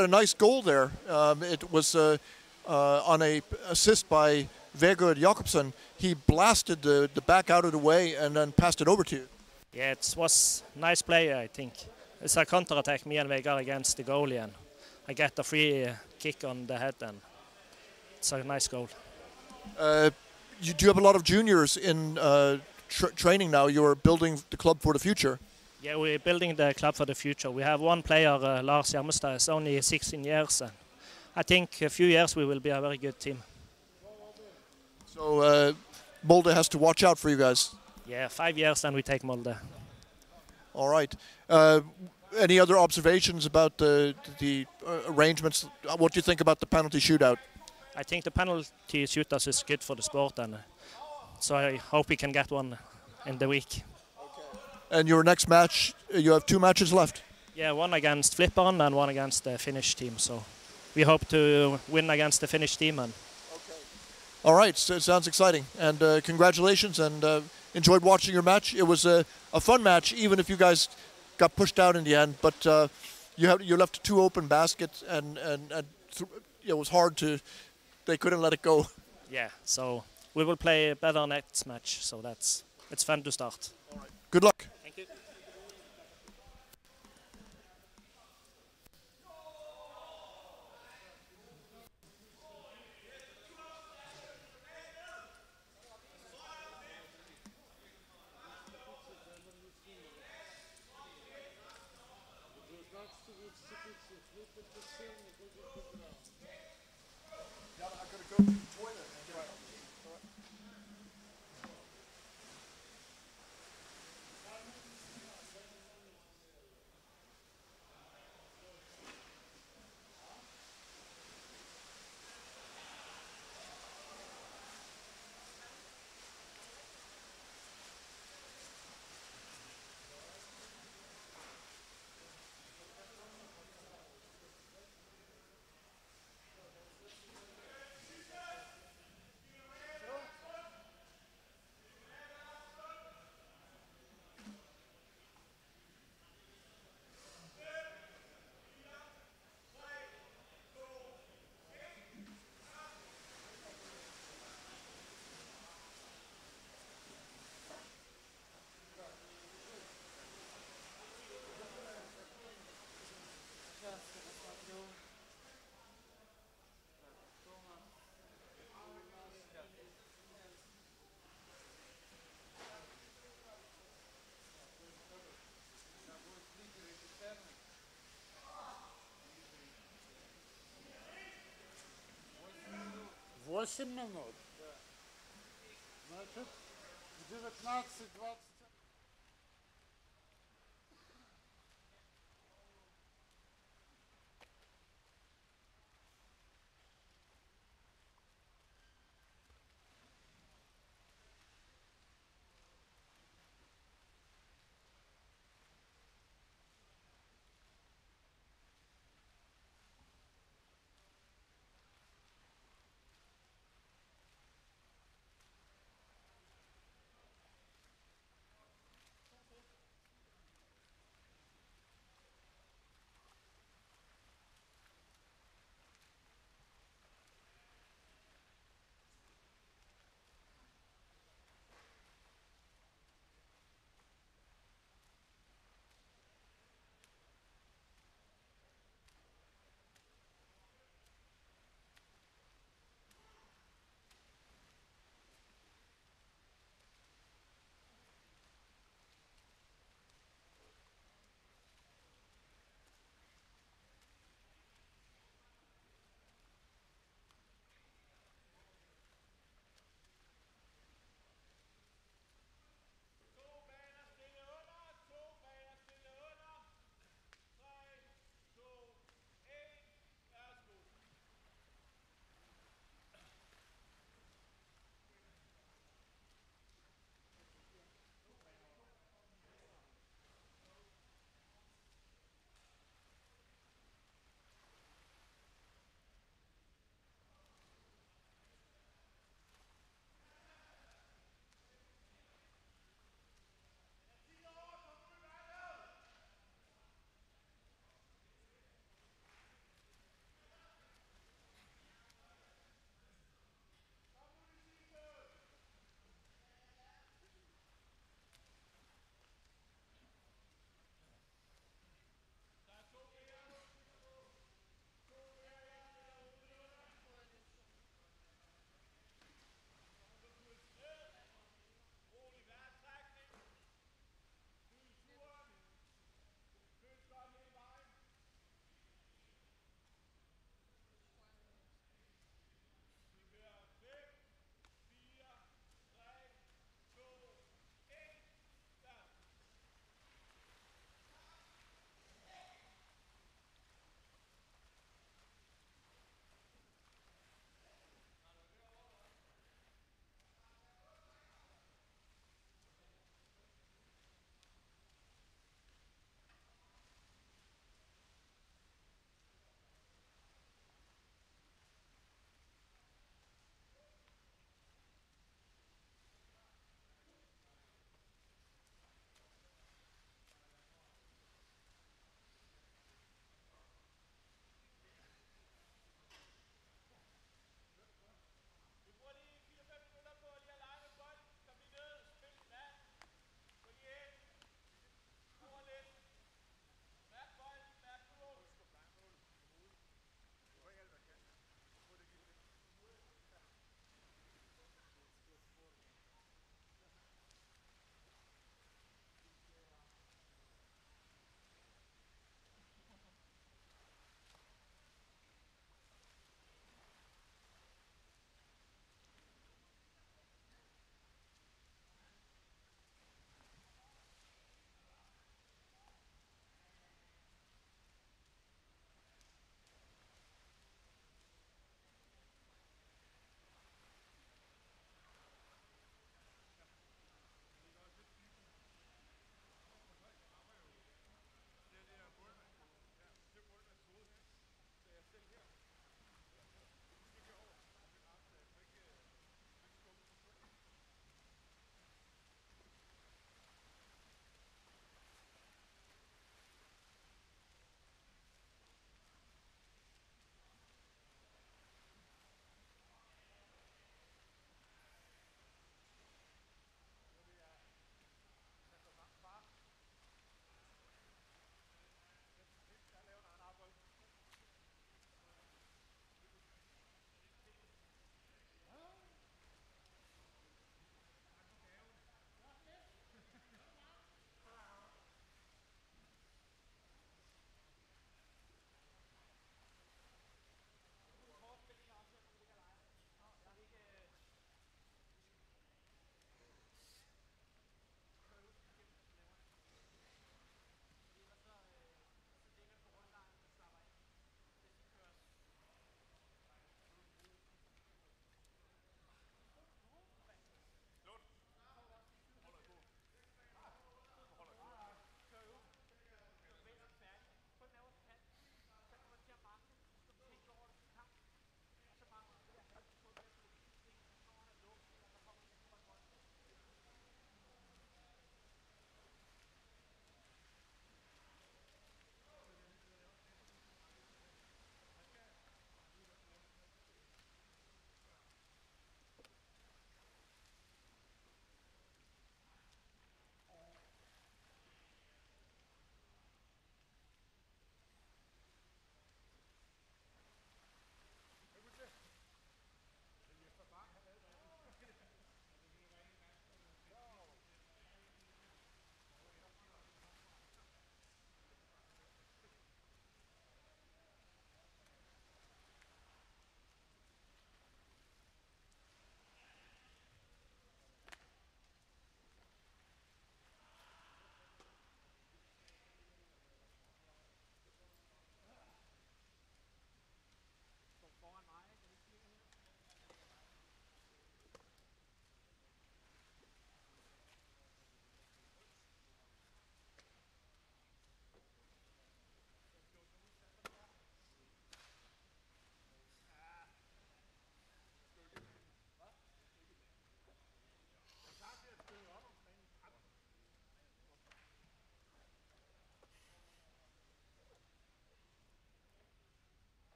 a nice goal there. It was on a assist by Vegard Jakobsen. He blasted the back out of the way and then passed it over to you. Yeah, it was nice play, I think. It's a counter-attack, me and Vegard against the goalie, and I get a free kick on the head, and it's a nice goal. You do have a lot of juniors in training now. You're building the club for the future. Yeah, we're building the club for the future. We have one player, Lars Hjermestad, is only 16 years, and I think a few years we will be a very good team. So Molde has to watch out for you guys. Yeah, 5 years and we take Molde. All right. Any other observations about the arrangements? What do you think about the penalty shootout? I think the penalty shootouts is good for the sport, and so I hope we can get one in the week. And your next match, you have 2 matches left? Yeah, one against Flipperen and one against the Finnish team. So we hope to win against the Finnish team. And all right, so it sounds exciting. And congratulations, and enjoyed watching your match. It was a fun match, even if you guys got pushed out in the end. But you left 2 open baskets, and it was hard to. They couldn't let it go. Yeah, so we will play better next match. So it's fun to start. All right. Good luck. Thank you. Восемь минут. Значит, 19-20.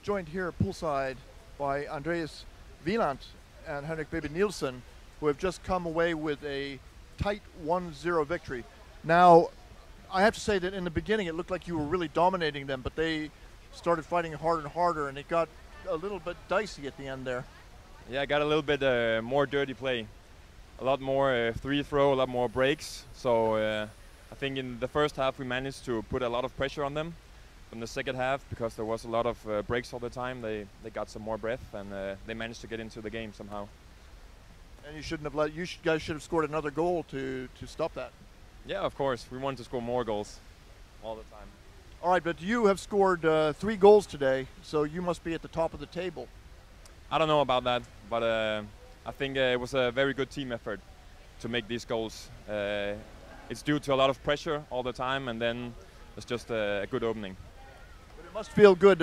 Joined here poolside by Andreas Wieland and Henrik Baby Nielsen, who have just come away with a tight 1-0 victory. Now, I have to say that in the beginning it looked like you were really dominating them, but they started fighting harder and harder, and it got a little bit dicey at the end there. Yeah, I got a little bit more dirty play. A lot more free throw, a lot more breaks. So I think in the first half we managed to put a lot of pressure on them. In the second half, because there was a lot of breaks all the time, they got some more breath, and they managed to get into the game somehow. And you shouldn't have guys should have scored another goal to stop that. Yeah, of course. We wanted to score more goals all the time. All right, but you have scored 3 goals today, so you must be at the top of the table. I don't know about that, but I think it was a very good team effort to make these goals. It's due to a lot of pressure all the time, and then it's just a good opening. But it must feel good.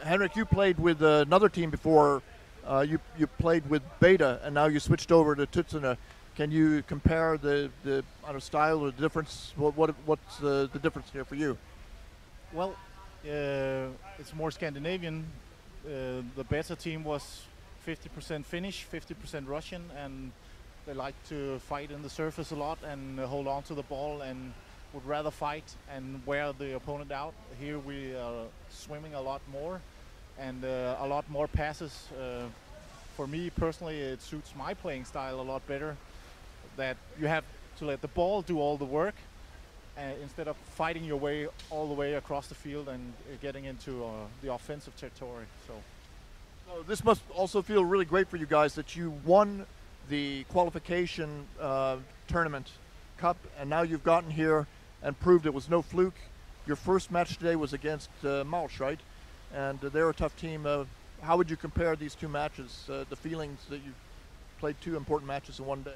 Henrik, you played with another team before. You played with Beta, and now you switched over to Tut-Sooner. Can you compare the style or the difference? What's the difference here for you? Well, it's more Scandinavian. The better team was 50% Finnish, 50% Russian, and they like to fight in the surface a lot and hold on to the ball and would rather fight and wear the opponent out. Here we are swimming a lot more and a lot more passes. For me personally, it suits my playing style a lot better, that you have to let the ball do all the work instead of fighting your way all the way across the field and getting into the offensive territory. So this must also feel really great for you guys that you won the qualification tournament cup, and now you've gotten here and proved it was no fluke. Your first match today was against Molde, right? And they're a tough team. How would you compare these 2 matches, the feelings that you played 2 important matches in one day?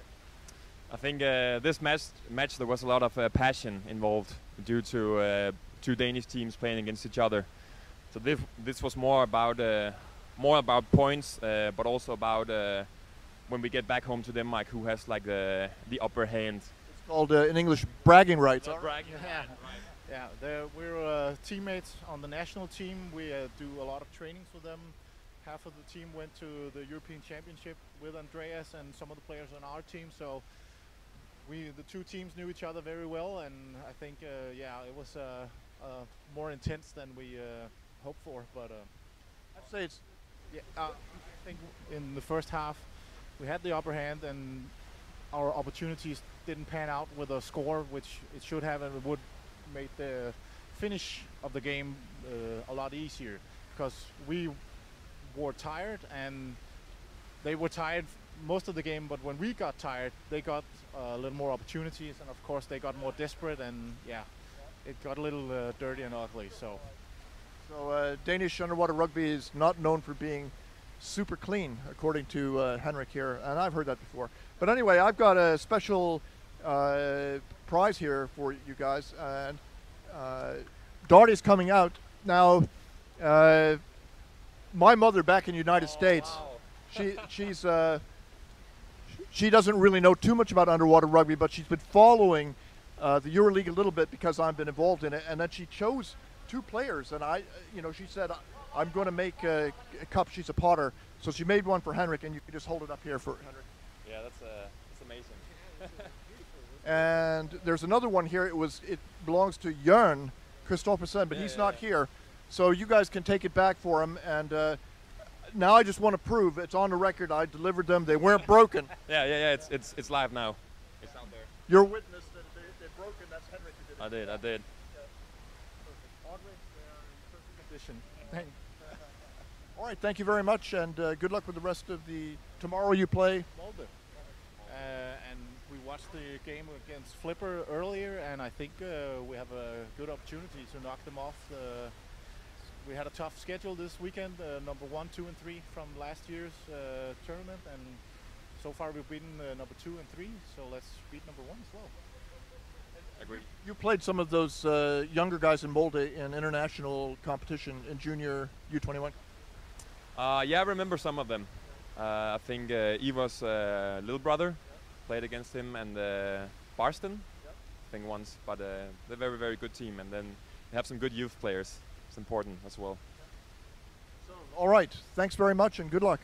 I think this match there was a lot of passion involved due to 2 Danish teams playing against each other. So this was more about points, but also about when we get back home to Denmark, who has like the upper hand. It's called in English bragging rights. Bragging. yeah, yeah. We're teammates on the national team. We do a lot of trainings with them. Half of the team went to the European Championship with Andreas and some of the players on our team. So the 2 teams knew each other very well, and I think it was more intense than we hoped for. But I'd say it's. Yeah, I think in the first half we had the upper hand, and our opportunities didn't pan out with a score, which it should have, and it would make the finish of the game a lot easier, because we were tired and they were tired most of the game, but when we got tired they got a little more opportunities, and of course they got more desperate, and yeah, it got a little dirty and ugly. So Danish underwater rugby is not known for being super clean, according to Henrik here, and I've heard that before. But anyway, I've got a special prize here for you guys, and Darty's coming out now. My mother back in the United States, wow. She doesn't really know too much about underwater rugby, but she's been following the Euroleague a little bit because I've been involved in it, and then she chose 2 players, and she said, I'm going to make a cup. She's a potter, so she made one for Henrik, and you can just hold it up here for Henrik. Yeah, that's amazing. And there's another one here. It belongs to Jörn Christophersen, but he's not here, so you guys can take it back for him. And now I just want to prove it's on the record. I delivered them. They weren't broken. Yeah. It's live now. It's out there. You're a witness that they're broken. That's Henrik who did it. I did. All right, thank you very much, and good luck with the rest of tomorrow you play Molde. And we watched the game against Flipper earlier, and I think we have a good opportunity to knock them off. We had a tough schedule this weekend, number 1, 2, and 3 from last year's tournament, and so far we've beaten number 2 and 3, so let's beat number 1 as well. Agree. You played some of those younger guys in Molde in international competition in junior U21. Yeah, I remember some of them. I think Ivar's little brother played against him, and Barston, I think once. But they're a very, very good team, and then they have some good youth players. It's important as well. All right. Thanks very much and good luck.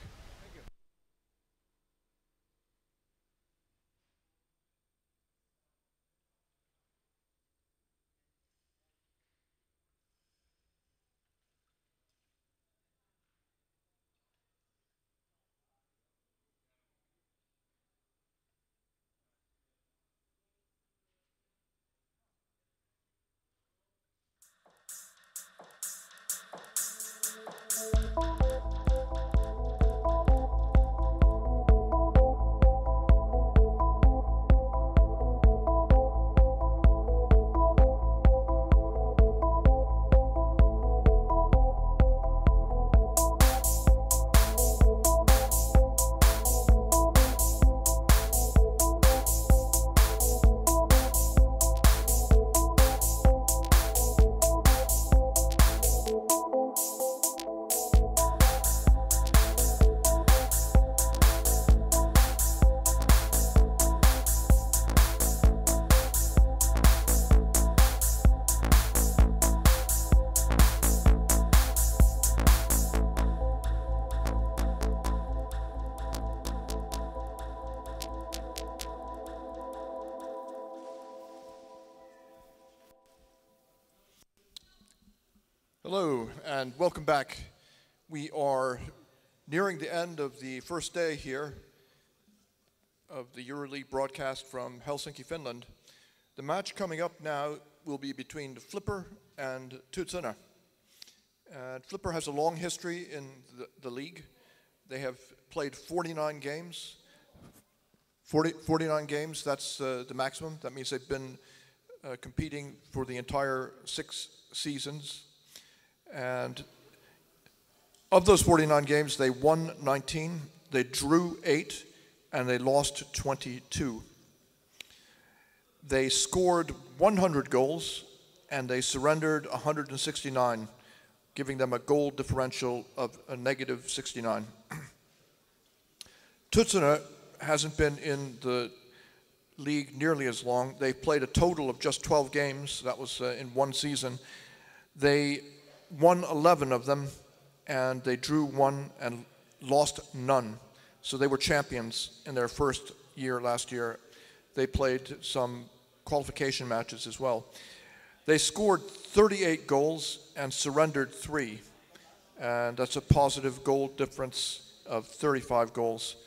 Hello and welcome back. We are nearing the end of the first day here of the Euroleague broadcast from Helsinki, Finland. The match coming up now will be between Flipper and Tut-Sooner. Flipper has a long history in the league. They have played 49 games. 49 games, that's the maximum. That means they've been competing for the entire 6 seasons. And of those 49 games, they won 19, they drew 8, and they lost 22. They scored 100 goals, and they surrendered 169, giving them a goal differential of a negative 69. Tut-Sooner hasn't been in the league nearly as long. They've played a total of just 12 games. That was in one season. They won 11 of them, and they drew 1 and lost none. So they were champions in their first year last year. They played some qualification matches as well. They scored 38 goals and surrendered 3. And that's a positive goal difference of 35 goals.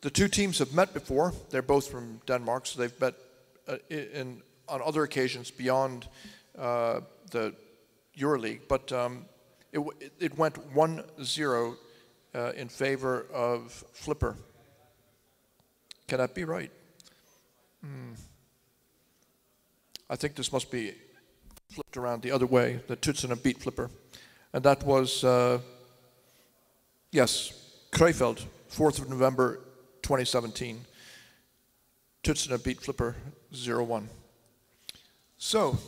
The two teams have met before. They're both from Denmark, so they've met on other occasions beyond the Euroleague, but it went 1-0 in favor of Flipper. Can that be right? I think this must be flipped around the other way. The Tut-Sooner beat Flipper. And that was, yes, Krefeld, 4th of November 2017. Tut-Sooner beat Flipper 0-1. So,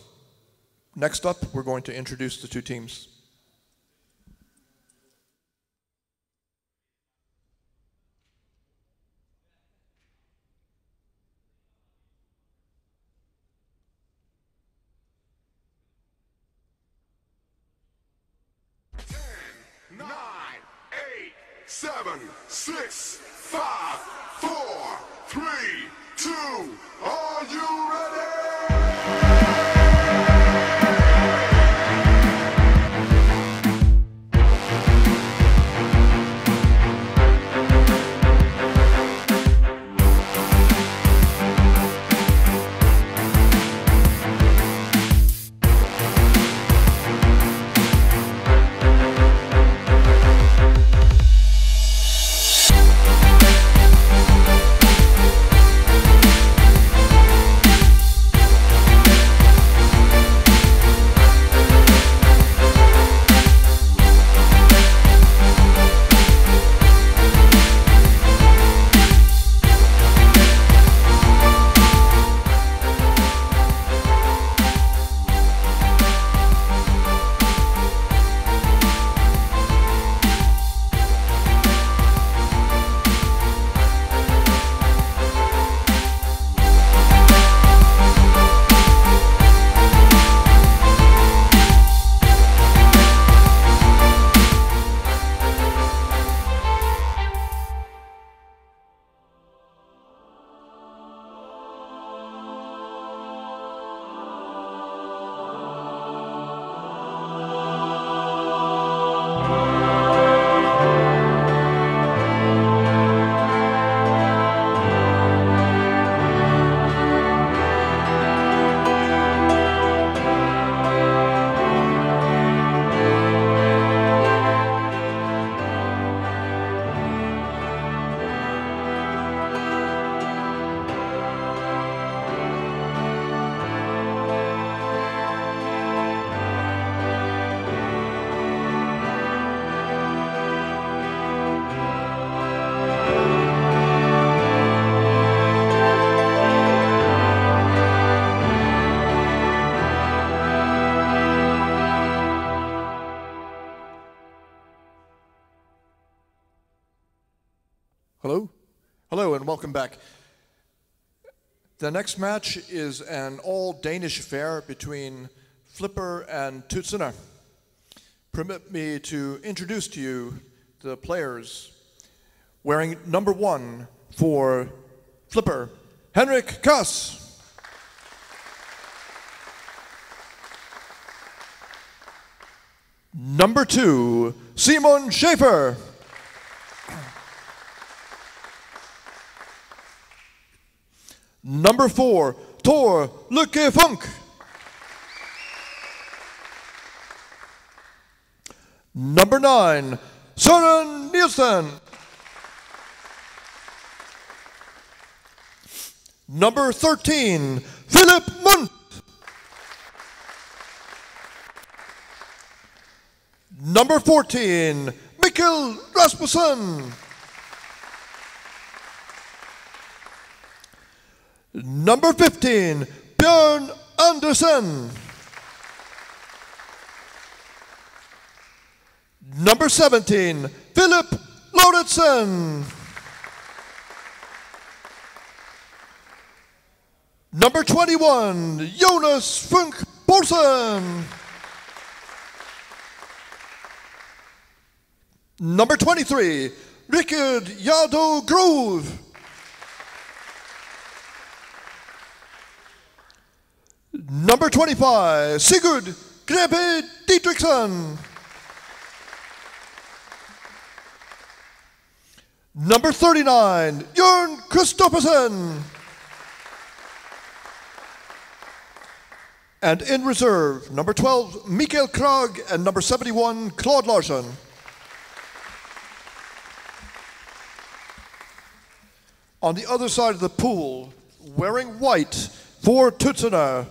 next up, we're going to introduce the two teams. Nine, 8, 7, 6, 5, 4, 3, 2, are you ready? Hello? Hello and welcome back. The next match is an all-Danish affair between Flipper and Tut-Sooner. Permit me to introduce to you the players. Wearing number 1 for Flipper, Henrik Kass. Number 2, Simon Schaefer. Number 4, Tor Lykke Funk. Number 9, Søren Nielsen. Number 13, Philip Mundt. Number 14, Mikkel Rasmussen. Number 15, Bjørn Andersen. Number 17, Philip Lauritsen. Number 21, Jonas Funk Poulsen. Number 23, Richard Yado Grove. Number 25, Sigurd Grebe Dietrichson. Number 39, Jørn Kristoffersen. And in reserve, number 12, Mikael Krag, and number 71, Claude Larsen. On the other side of the pool, wearing white for Tut-Sooner,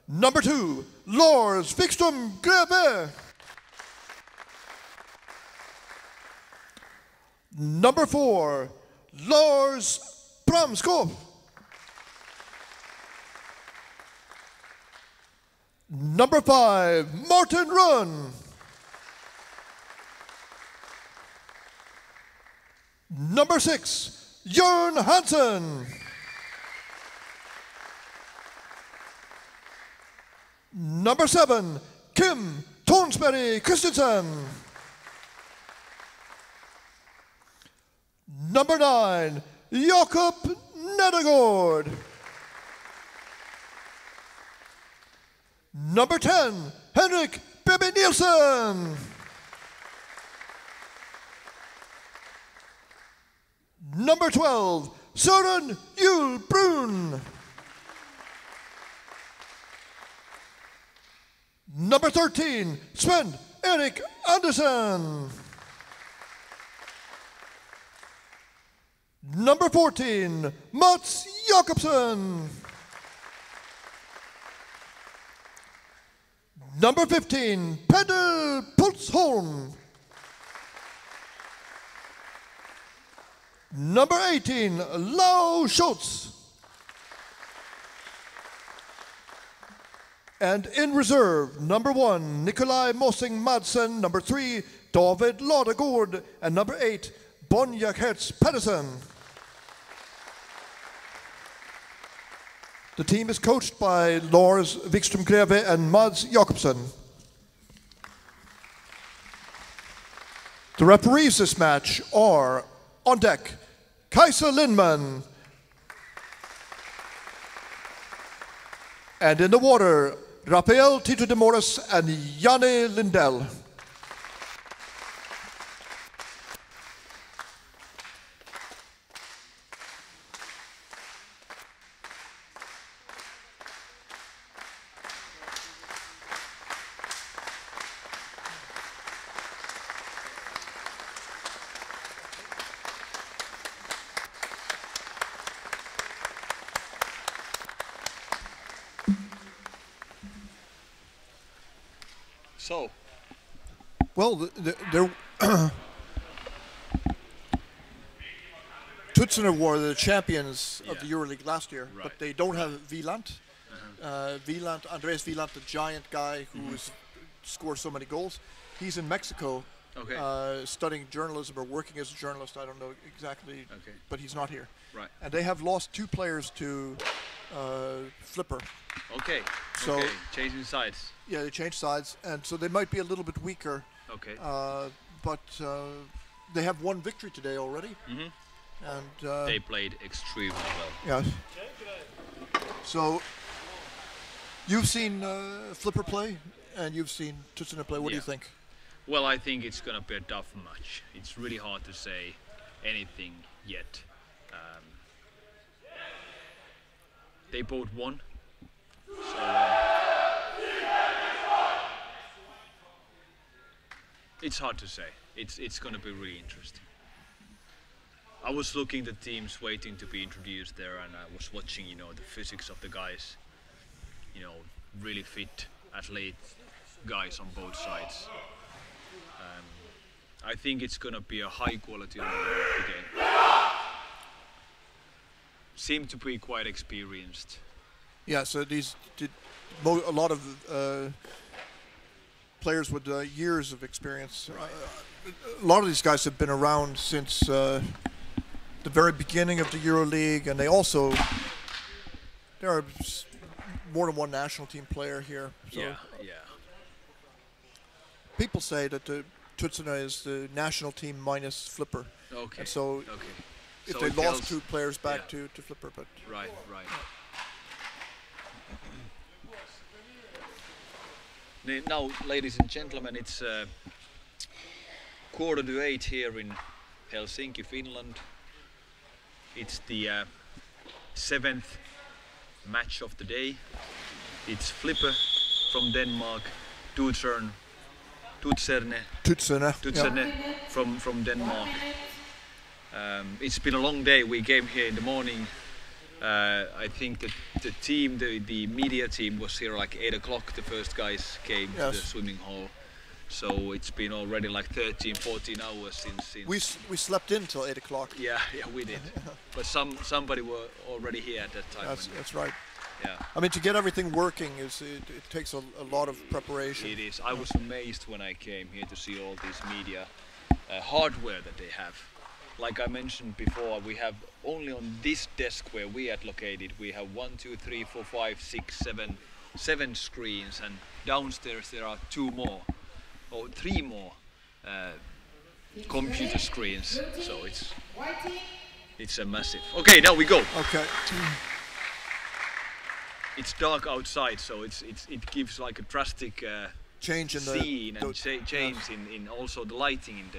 number 2, Lars Wikström Greve. Number 4, Lars Bramskov. Number 5, Martin Run. Number 6, Jørn Hansen. Number 7, Kim Tonsberg Christensen. Number 9, Jakob Nedergaard. Number 10, Henrik Bebbe Nielsen. Number 12, Søren Juel Brun. Number 13, Sven Erik Andersen. Number 14, Mats Jakobsen. Number 15, Peder Pulsholm. Number 18, Lau Schultz. And in reserve, number 1, Nikolai Mossing Madsen. Number 3, David Ladegård. And number 8, Bonja Hertz Pedersen. The team is coached by Lars Wikström Greve and Mads Jakobsen. The referees this match are, on deck, Kaiser Lindman. And in the water, Rafael Tito de Moras and Janne Lindell. So, well, Tut-Sooner were the champions of the Euroleague last year, but they don't have Wieland. Andreas Wieland, the giant guy who scores so many goals. He's in Mexico Okay. studying journalism or working as a journalist. I don't know exactly, Okay. but he's not here. Right. And they have lost 2 players to Flipper. Okay. So- okay. Changing sides. Yeah, they changed sides, and so they might be a little bit weaker. Okay. But they have 1 victory today already. Mhm. And They played extremely well. yeah. So you've seen Flipper play, and you've seen Tut-Sooner play. What do you Yeah. think? Well, I think it's gonna be a tough match. It's really hard to say anything yet. They both won. So, it's hard to say. It's gonna be really interesting. I was looking at the teams waiting to be introduced there, and I was watching, the physics of the guys. Really fit athlete guys on both sides. I think it's gonna be a high quality on the game. Seem to be quite experienced. Yeah. So a lot of players with years of experience. A lot of these guys have been around since the very beginning of the Euroleague, and there are more than 1 national team player here. So Yeah. people say that the Tut-Sooner is the national team minus Flipper. Okay. And so okay. if So they it lost tells- 2 players back yeah. to Flipper, but Right. Now, ladies and gentlemen, it's 7:15 here in Helsinki, Finland. It's the 7th match of the day. It's Flipper from Denmark, Tut-Sooner Tut-Sooner. from Denmark. It's been a long day. We came here in the morning. I think that the team, the media team, was here like 8 o'clock. The first guys came to the swimming hall. So it's been already like 13, 14 hours since. We slept in till 8 o'clock. Yeah, we did. But somebody were already here at that time. That's right. Yeah. I mean, to get everything working it takes a lot of preparation. It is. I was amazed when I came here to see all this media hardware that they have. Like I mentioned before, we have only on this desk where we are located, we have 1, 2, 3, 4, 5, 6, 7 screens, and downstairs there are 2 more, or 3 more computer screens. So it's a massive. Okay, now we go. Okay. It's dark outside, so it gives like a drastic Change in scene and change in also the lighting in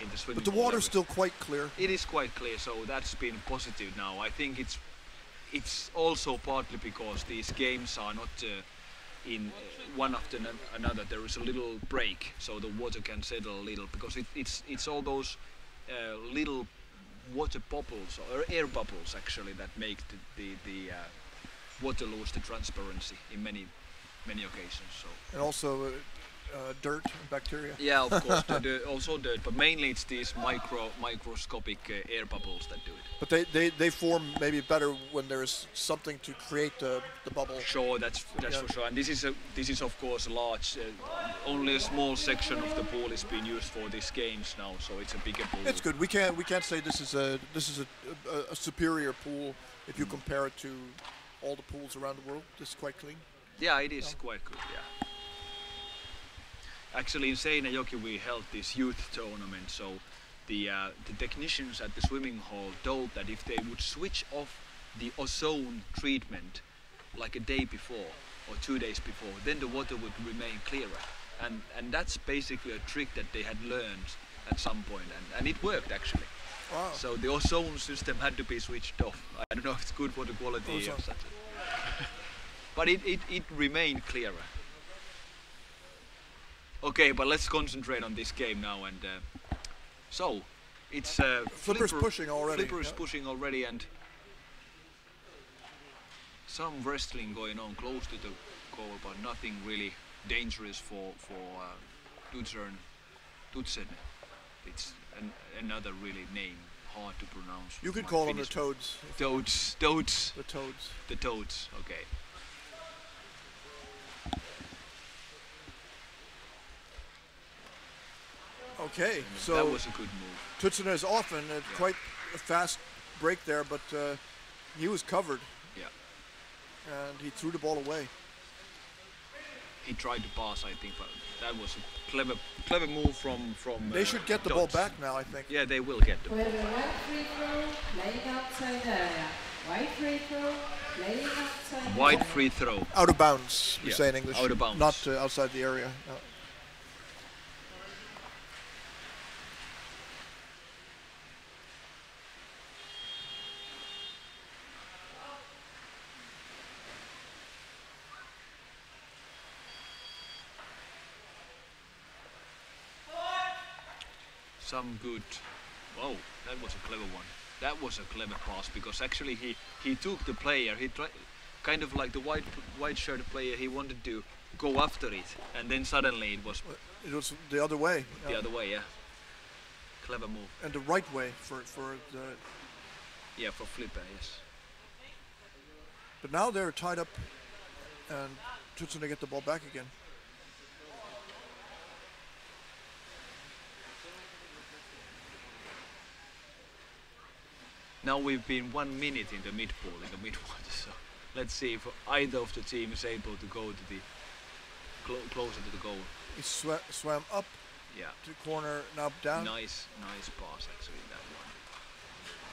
the swimming. But the water's still quite clear. It is quite clear, so that's been positive now. I think it's also partly because these games are not in one after another. There is a little break, so the water can settle a little, because it's all those little water bubbles or air bubbles actually that make the water lose the transparency in many occasions. So. And also dirt and bacteria. Yeah, of course, also dirt, but mainly it's these microscopic air bubbles that do it. But they form maybe better when there's something to create the bubble. Sure, that's for sure. And this is of course a large. Only a small section of the pool is being used for these games now, so it's a bigger pool. It's good. We can't say this is a superior pool if you compare it to all the pools around the world. This is quite clean. Yeah, it is quite good. Yeah. Actually, in Seinäjoki we held this youth tournament, so the technicians at the swimming hall told that if they would switch off the ozone treatment like a day before or 2 days before, then the water would remain clearer. And that's basically a trick that they had learned at some point, and it worked actually. Wow. So the ozone system had to be switched off. I don't know if it's good for the quality or such. But it remained clearer. Okay, but let's concentrate on this game now. And so it's Flipper's pushing already. Flipper is pushing already, and some wrestling going on close to the goal, but nothing really dangerous for Tut-Sooner. It's another really name, hard to pronounce. You could call them the Toads. Toads. The Toads. The Toads. Okay. Okay, so that was a good move. Tut-Sooner is often quite a fast break there, but he was covered. Yeah. And he threw the ball away. He tried to pass, I think, but that was a clever move from. They should get the ball back now, I think. Yeah, they will get the ball. With a white free throw, playing outside area. White free throw, playing outside. White free throw. Out of bounds, we say in English. Out of bounds. Not outside the area. No. Some good. Whoa, that was a clever one. That was a clever pass because actually he took the player. He tried, kind of like the white shirt player. He wanted to go after it, and then suddenly it was. It was the other way. The other way, yeah. Clever move. And the right way for the. Yeah, for Flipper, yes. But now they're tied up, and Tut-Sooner get the ball back again. Now we've been 1 minute in the mid-pool, in the mid-water, so let's see if either of the team is able to go to the closer to the goal. He swam up to the corner, now down. Nice pass actually, that one.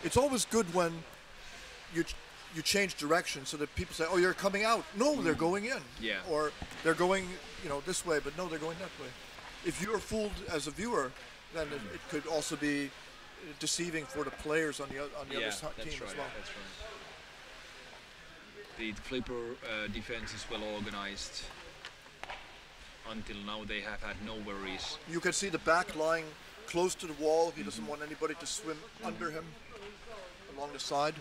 It's always good when you change direction so that people say, oh, you're coming out. No, they're going in. Yeah. Or they're going, this way, but no, they're going that way. If you're fooled as a viewer, then it could also be deceiving for the players on the other team that's right, as well. That's right. The Flipper defense is well organized. Until now, they have had no worries. You can see the back lying close to the wall. He doesn't want anybody to swim under him along the side.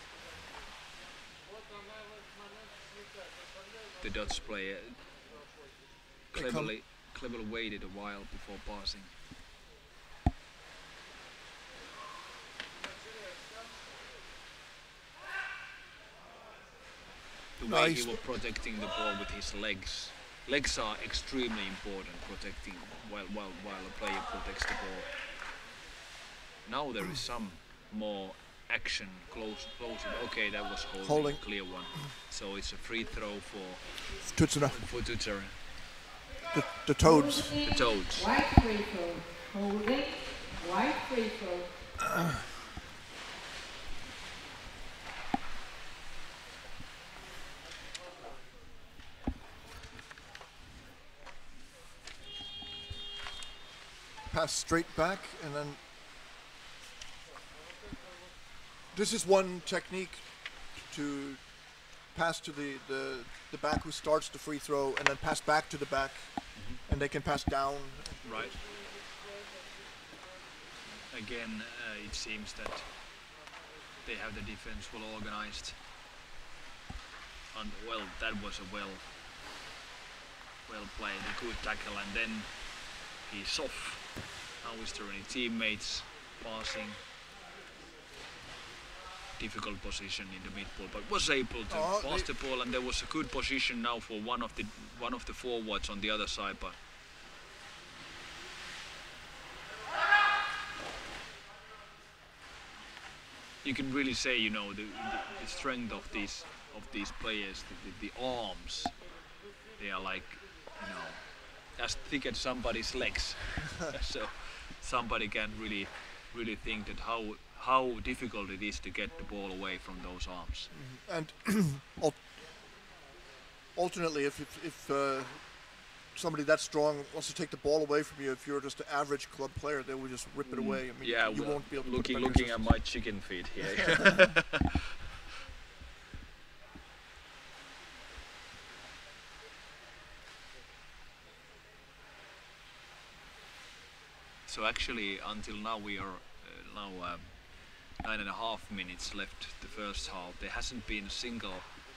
The Dutch player cleverly waited a while before passing. The way he was protecting the ball with his legs. Legs are extremely important, protecting while a player protects the ball. Now there is some more action close. Okay, that was holding. Clear one. So it's a free throw for Tut-Sooner. For Tut-Sooner. The Toads. The Toads. White free throw. Holding. White free throw. Pass straight back, and then this is one technique to pass to the back who starts the free throw, and then pass back to the back, and they can pass down. Right. Again, it seems that they have the defense well organized. And well, that was a well played, a good tackle, and then he's off. Now is there any teammates passing? Difficult position in the mid-pool, but was able to pass the ball, and there was a good position now for one of the forwards on the other side. But you can really say, the strength of these players, the arms, they are like, as thick as somebody's legs. So somebody can really think that how difficult it is to get the ball away from those arms. And alternately, if somebody that strong wants to take the ball away from you, if you're just an average club player, they will just rip it away. I mean, you won't be able to looking at my chicken feet here. So actually, until now we are 9.5 minutes left the first half. There hasn't been a single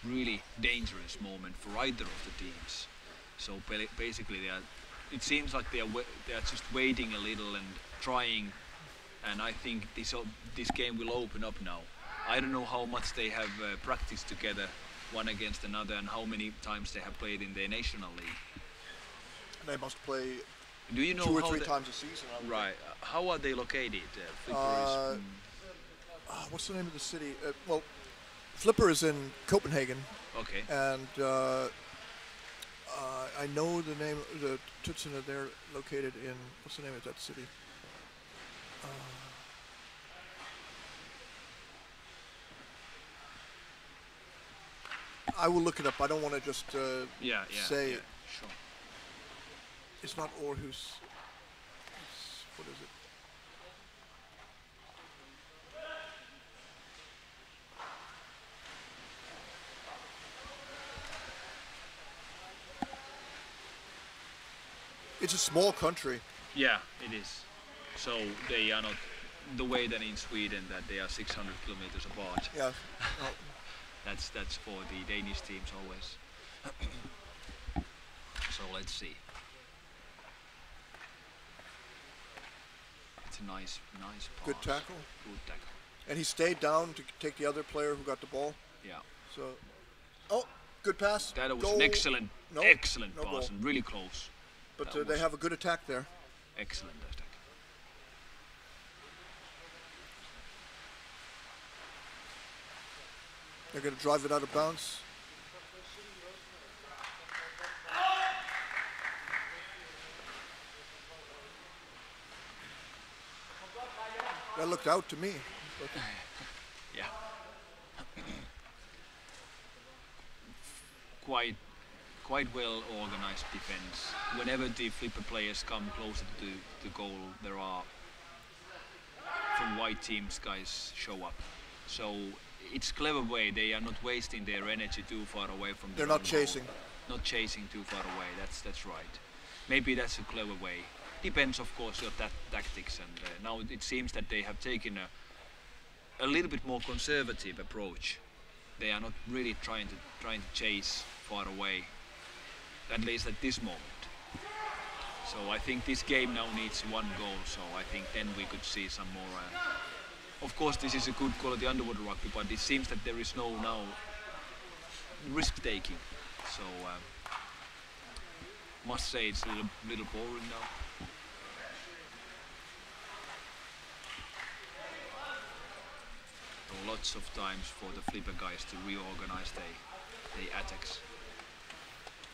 really dangerous moment for either of the teams. So basically, it seems like they are just waiting a little and trying. And I think this game will open up now. I don't know how much they have practiced together, one against another, and how many times they have played in the National League. They must play Do you know 2 or how 3 the- times a season. I would Right. How are they located? Flipper is, what's the name of the city? Well, Flipper is in Copenhagen, okay. and I know the name. The Tut-Sooner, they're located in, what's the name of that city? I will look it up. I don't want to just Yeah. say yeah, sure. it's not Aarhus. What is it? It's a small country. Yeah, it is. So they are not the way than in Sweden that they are 600 kilometers apart. Yeah. No. That's for the Danish teams always. So let's see. It's a nice pass. Good tackle. Good tackle. And he stayed down to take the other player who got the ball. Yeah. So, oh, good pass. That was Goal. an excellent No, pass goal. and really close. But That they was have a good attack there. excellent attack. They're going to drive it out of bounds. That looked out to me. But Yeah. Quite well organized defense. Whenever the flipper players come closer to the goal, there are from white teams guys show up. So it's clever way. They are not wasting their energy too far away from. they're their not own goal. chasing. Not chasing too far away. That's right. Maybe that's a clever way. Depends, of course, on that tactics. And now it seems that they have taken a little bit more conservative approach. They are not really trying to chase far away, at least at this moment. So I think this game now needs 1 goal. So I think then we could see some more. Of course, this is a good quality underwater rugby, but it seems that there is no now risk taking. So must say it's a little boring now. Lots of times for the flipper guys to reorganize their attacks.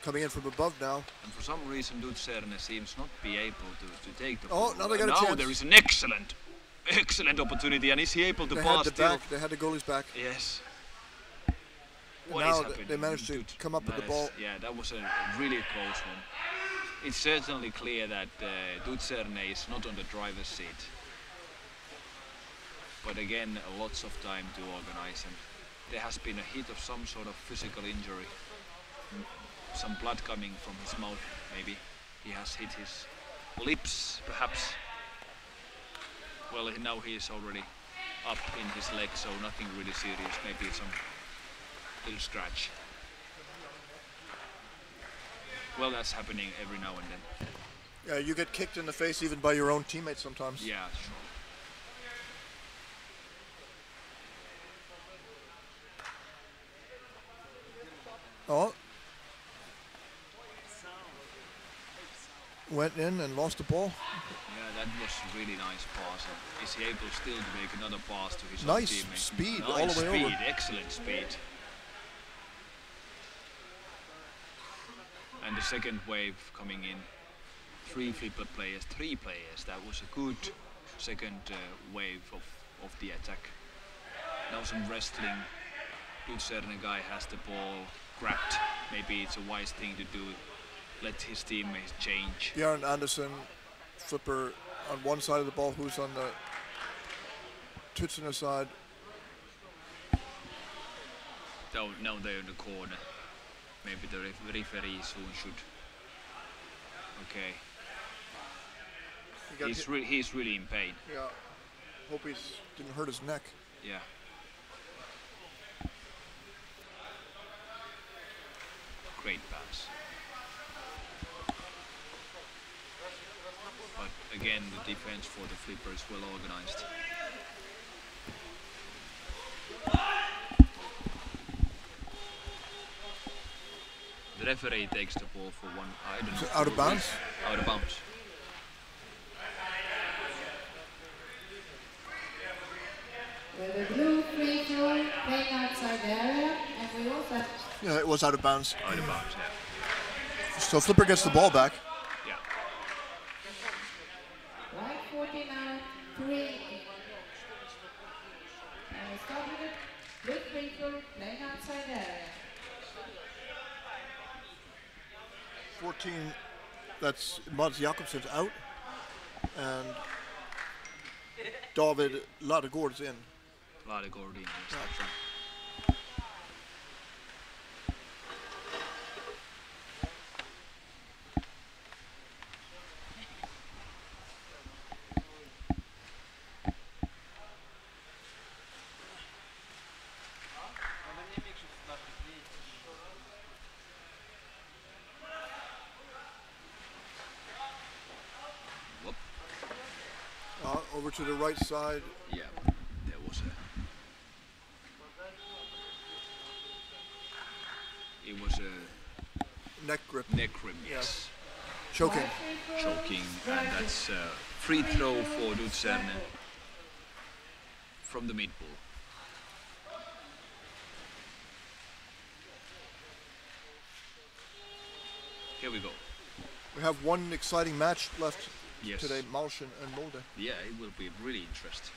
Coming in from above now. And for some reason, Tut-Sooner seems not be able to take the Oh, ball. now they got a Now chance. there is an excellent opportunity, and is he able to They pass had the still? back. They had the goalies back. Yes. And What now is th- happening? they managed to come up with the ball. Yeah, that was a really close one. It's certainly clear that Tut-Sooner is not on the driver's seat. But again, lots of time to organize, and there has been a hit of some sort of physical injury. Some blood coming from his mouth, maybe. He has hit his lips, perhaps. Well, now he is already up in his leg, so nothing really serious. Maybe some little scratch. Well, that's happening every now and then. Yeah, you get kicked in the face even by your own teammates sometimes. Yeah, sure. Oh. Went in and lost the ball. Yeah, that was a really nice pass. And is he able still to make another pass to his own Nice teammate? speed Nice all the way speed, over. excellent speed. And the second wave coming in. 3 flipper players, 3 players. That was a good second wave of the attack. Now some wrestling. Tut-Sooner guy has the ball grabbed. Maybe it's a wise thing to do. Let his teammates change. Björn Anderson, flipper on one side of the ball, who's on the Tut-Sooner side. Now they're in the corner. Maybe the referee soon should. Okay. He got hit. He's really in pain. Yeah. Hope he didn't hurt his neck. Yeah. Great pass. But again, the defense for the flipper is well organized. The referee takes the ball for one. I don't know. Out of bounds? Out of bounds. With a blue free throw playing outside the area, and we also. Yeah, it was out of bounds. Out of bounds, yeah. So Flipper gets the ball back. Yeah. Right 40 now, 3. And we start with a blue free throw playing outside the area. 14, that's Mats Jakobsen's out. And David Ladegård's in. Ladegård in. Yeah. Over to the right side. Yeah, there was it was a neck grip. Neck grip, yes. Choking. Choking, and that's free throw for Tut-Sooner from the mid ball. Here we go. We have one exciting match left. Yes. Today, Malchen and Molde. Yeah, it will be really interesting.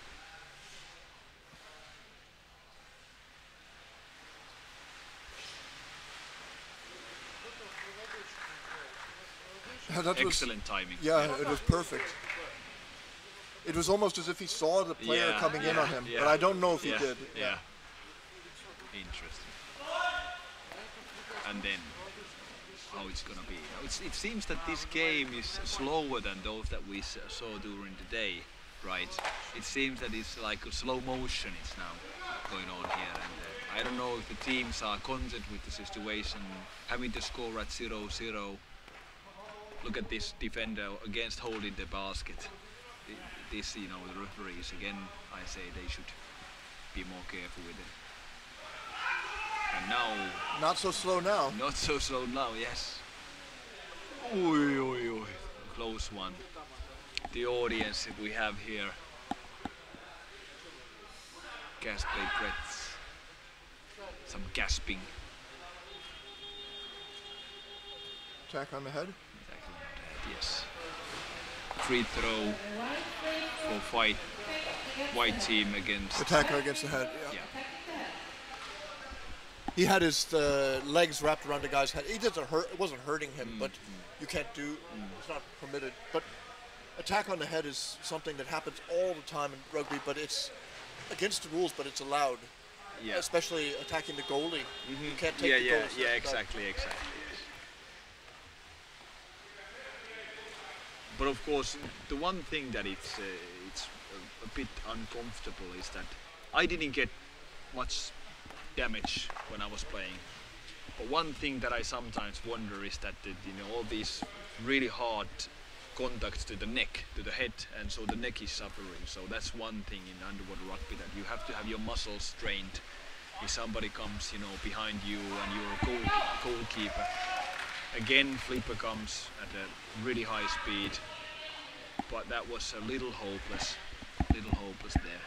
Excellent timing. Yeah, it was perfect. It was almost as if he saw the player coming in on him, but I don't know if he did. Yeah. Interesting. And then how it's gonna be. It seems that this game is slower than those that we saw during the day, right? It seems that it's like a slow motion is now going on here, and I don't know if the teams are content with the situation, having to score at 0-0. Look at this defender against holding the basket. This, you know, the referees again. I say they should be more careful with it. And now, not so slow now. Not so slow now, yes. Oi, oi, oi. Close one. The audience we have here. Gas plate breaths. Some gasping. Attack on the head. Attack on the head, yes. Free throw for white team against. Attacker against the head, yeah. He had his legs wrapped around the guy's head. He doesn't hurt. It wasn't hurting him, but you can't do. It's not permitted. But attack on the head is something that happens all the time in rugby. But it's against the rules. But it's allowed. Yeah. Especially attacking the goalie. You can't take the goalie. Yeah, exactly. Yes. But of course, the one thing that it's a bit uncomfortable is that I didn't get much damage when I was playing. But one thing that I sometimes wonder is that all these really hard contacts to the neck, to the head, and so the neck is suffering. So that's one thing in underwater rugby, that you have to have your muscles trained. If somebody comes, behind you and you're a goalkeeper, again Flipper comes at a really high speed, but that was a little hopeless there.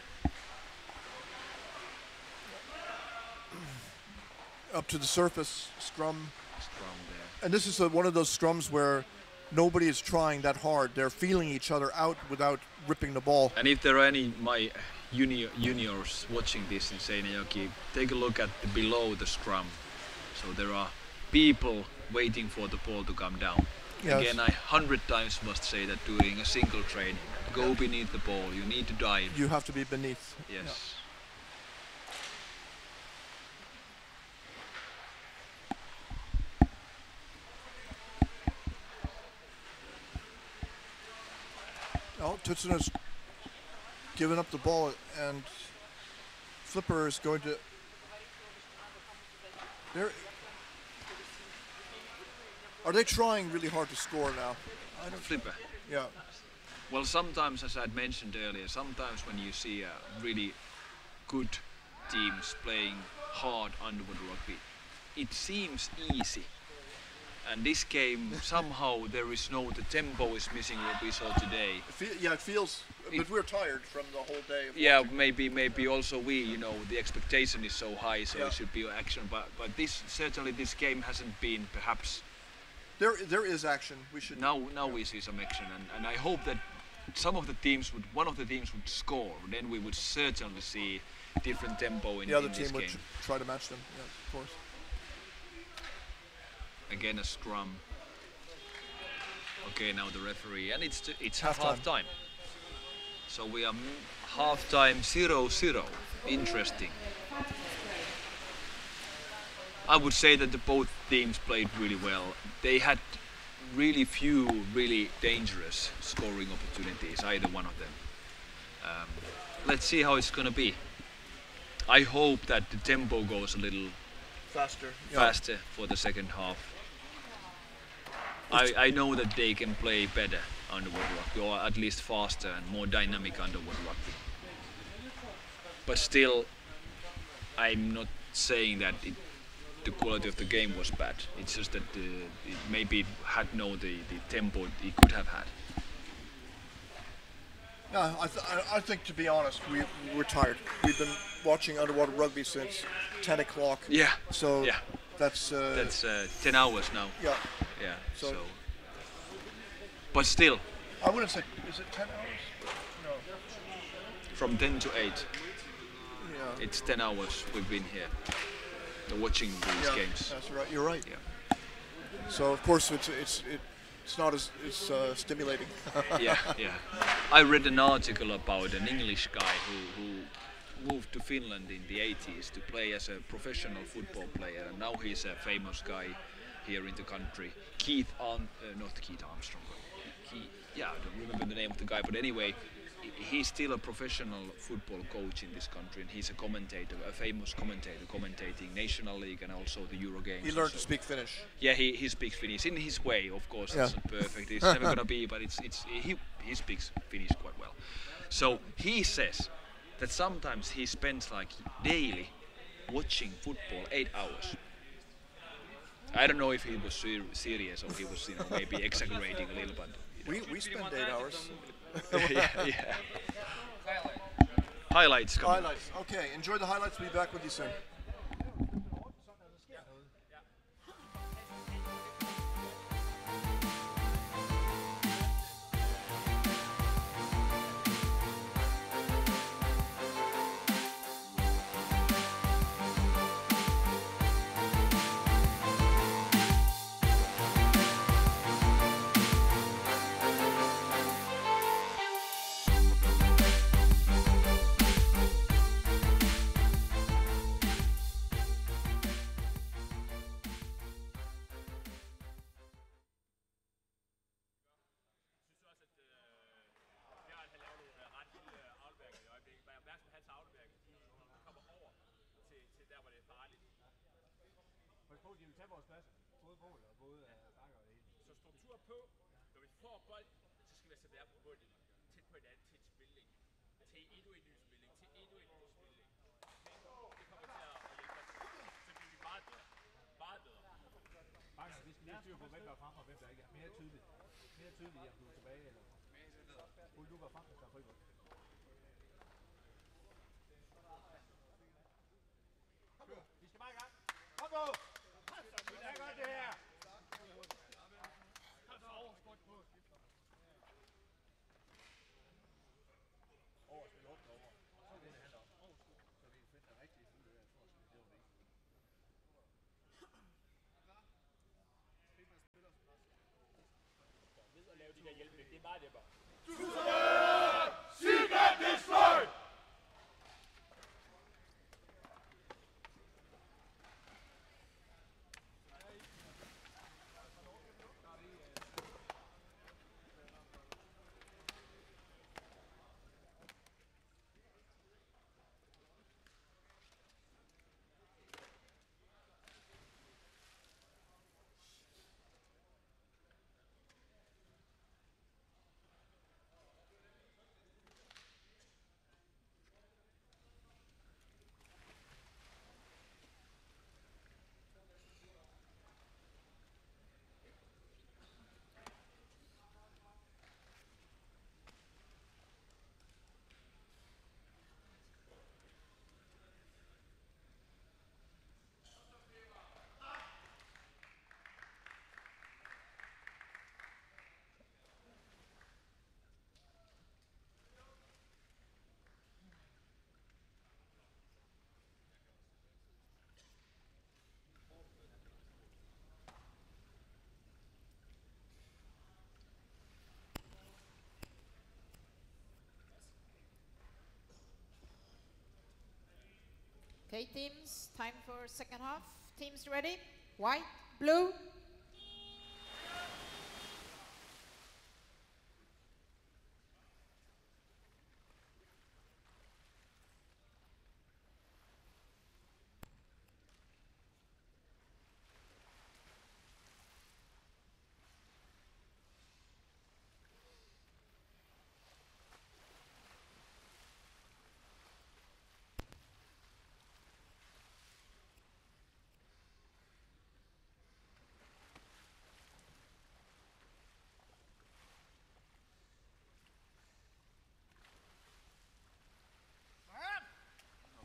Up to the surface, scrum there. And this is one of those scrums where nobody is trying that hard. They're feeling each other out without ripping the ball. And if there are any my juniors watching this in Seinäjoki, take a look at below the scrum. So there are people waiting for the ball to come down. Yes. Again, I 100 times must say that during a single training, go beneath the ball. You need to dive. You have to be beneath. Yes. Yeah. Oh, Tut-Sooner's giving up the ball, and Flipper is going to. Are they trying really hard to score now? I don't. Flipper. Yeah. Well, sometimes, as I'd mentioned earlier, sometimes when you see really good teams playing hard underwater rugby, it seems easy. And this game, somehow there is the tempo is missing what we saw today. It feels, but we're tired from the whole day. Yeah, maybe also we, the expectation is so high, so it should be action. But certainly this game hasn't been perhaps. There is action. We should. Now we see some action, and I hope that one of the teams would score. Then we would certainly see different tempo in the other in team this would game. Try to match them. Yeah, of course. Again a scrum. Okay, now the referee, and it's half time. So we are half time 0-0. Interesting. I would say that both teams played really well. They had really few really dangerous scoring opportunities, either one of them. Let's see how it's gonna be. I hope that the tempo goes a little faster for the second half. I know that they can play better underwater rugby, or at least faster and more dynamic underwater rugby. But still, I'm not saying that the quality of the game was bad. It's just that it maybe had the tempo it could have had. Yeah, I think, to be honest, we're tired. We've been watching underwater rugby since 10 o'clock. Yeah. So yeah. That's 10 hours now. Yeah. Yeah. So. But still. I wouldn't say. Is it 10 hours? No. From 10 to 8. Yeah. It's 10 hours we've been here, watching these games. That's right. You're right. Yeah. So of course it's not as stimulating. Yeah. I read an article about an English guy who moved to Finland in the 80s to play as a professional football player, and now he's a famous guy here in the country. Not Keith Armstrong. I don't remember the name of the guy, but anyway, he's still a professional football coach in this country, and he's a commentator, a famous commentator, commentating National League and also the Euro games. He learned to speak Finnish. Yeah, he speaks Finnish in his way. Of course, it's not perfect. It's never gonna be, but he speaks Finnish quite well. So he says that sometimes he spends like daily watching football 8 hours. I don't know if he was serious or he was maybe exaggerating a little bit. We spend 8 hours. yeah. Highlights coming. Highlights. Okay, enjoy the highlights. We'll be back with you soon. Okay, teams, time for second half. Teams ready? White, blue.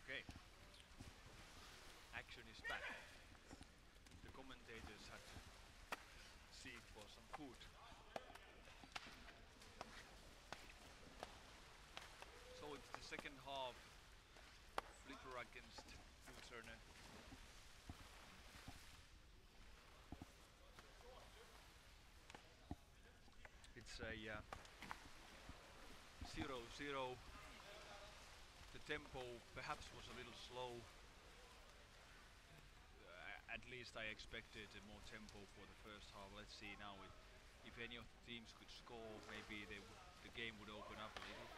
Okay. Action is back. The commentators had to seek for some food. So it's the second half. Flipper against Tut-Sooner. It's a 0-0. The tempo perhaps was a little slow. At least I expected more tempo for the first half. Let's see now if any of the teams could score, maybe the game would open up a little.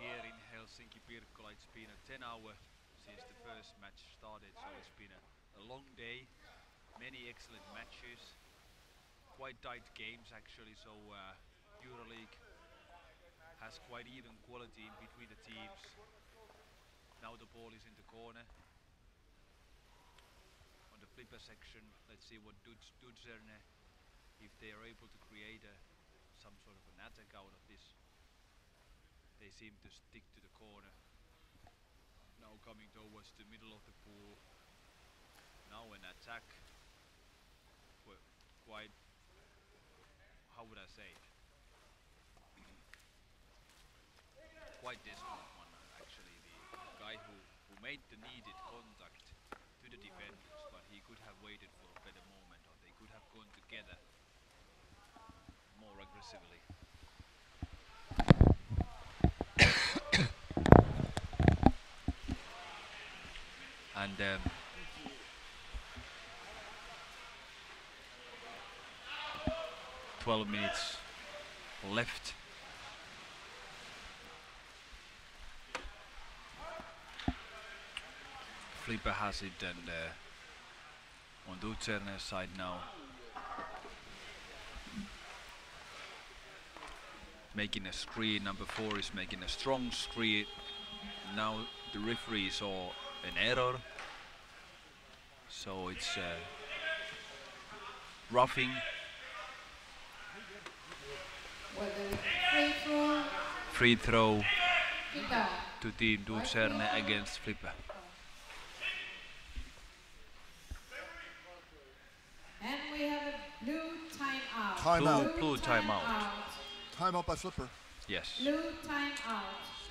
Here in Helsinki, Pirkkola, it's been a 10-hour since the first match started, so it's been a long day. Many excellent matches. Quite tight games actually, so Euroleague has quite even quality in between the teams. Now the ball is in the corner. On the flipper section, let's see what Tut-Sooner, if they are able to create some sort of an attack out of this. They seem to stick to the corner. Now coming towards the middle of the pool. Now an attack. Quite, how would I say it? Quite desperate one actually. The guy who made the needed contact to the defenders, but he could have waited for a better moment, or they could have gone together more aggressively. And 12 minutes left. Flipper has it, and on Tut-Sooner's side now. Making a screen, number 4 is making a strong screen. Now the referee saw an error. So it's roughing. Free throw to team Tut-Sooner against Flipper. And we have a blue timeout. Timeout. Blue timeout. Timeout by Flipper. Yes. Blue timeout.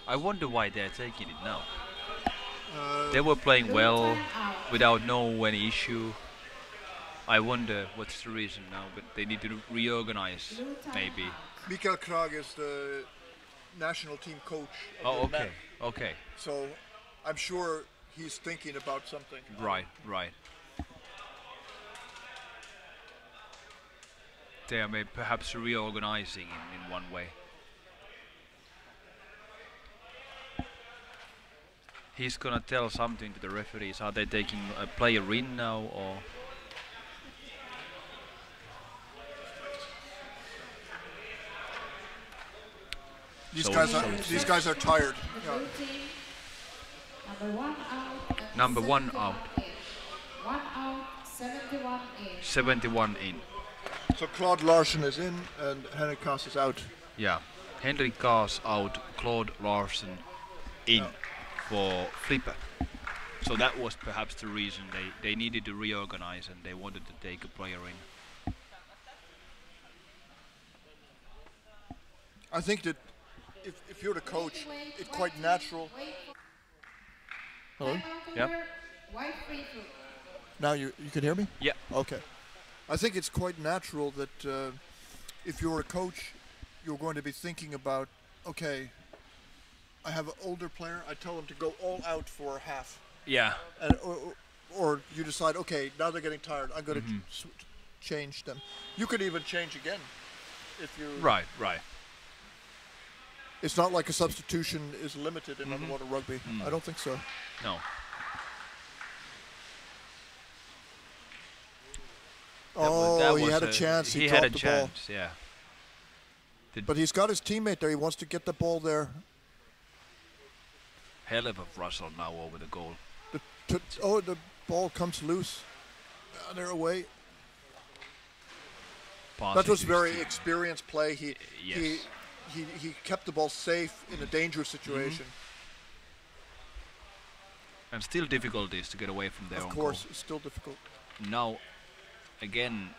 I wonder why they're taking it now. They were playing well without any issue. I wonder what's the reason now, but they need to reorganize maybe. Mikael Krag is the national team coach. Oh, okay, okay. So I'm sure he's thinking about something. Right, right. They are maybe perhaps reorganizing in one way. He's gonna tell something to the referees. Are they taking a player in now, or? These guys are tired. Yeah. Number one out. 1 out. 71 in. 71 in. So Claude Larsen is in and Henrik Kaas is out. Yeah, Henrik Kaas out, Claude Larsen in for Flipper. So that was perhaps the reason they needed to reorganize and they wanted to take a player in. I think that if you're the coach, it's quite natural. Hello? Yeah. Now you can hear me? Yeah. Okay. I think it's quite natural that if you're a coach, you're going to be thinking about okay, I have an older player, I tell him to go all out for half. Yeah. And, or you decide, okay, now they're getting tired, I'm going to change them. You could even change again if you... Right. It's not like a substitution is limited in underwater rugby. I don't think so. No. He had a chance. He had a dropped the chance, ball. yeah. But he's got his teammate there. He wants to get the ball there. Hell of a rustle now over the goal. The ball comes loose. They're away. That was very experienced play. He kept the ball safe in a dangerous situation. And still difficulties to get away from their own goal. Of course, it's still difficult. Now, again,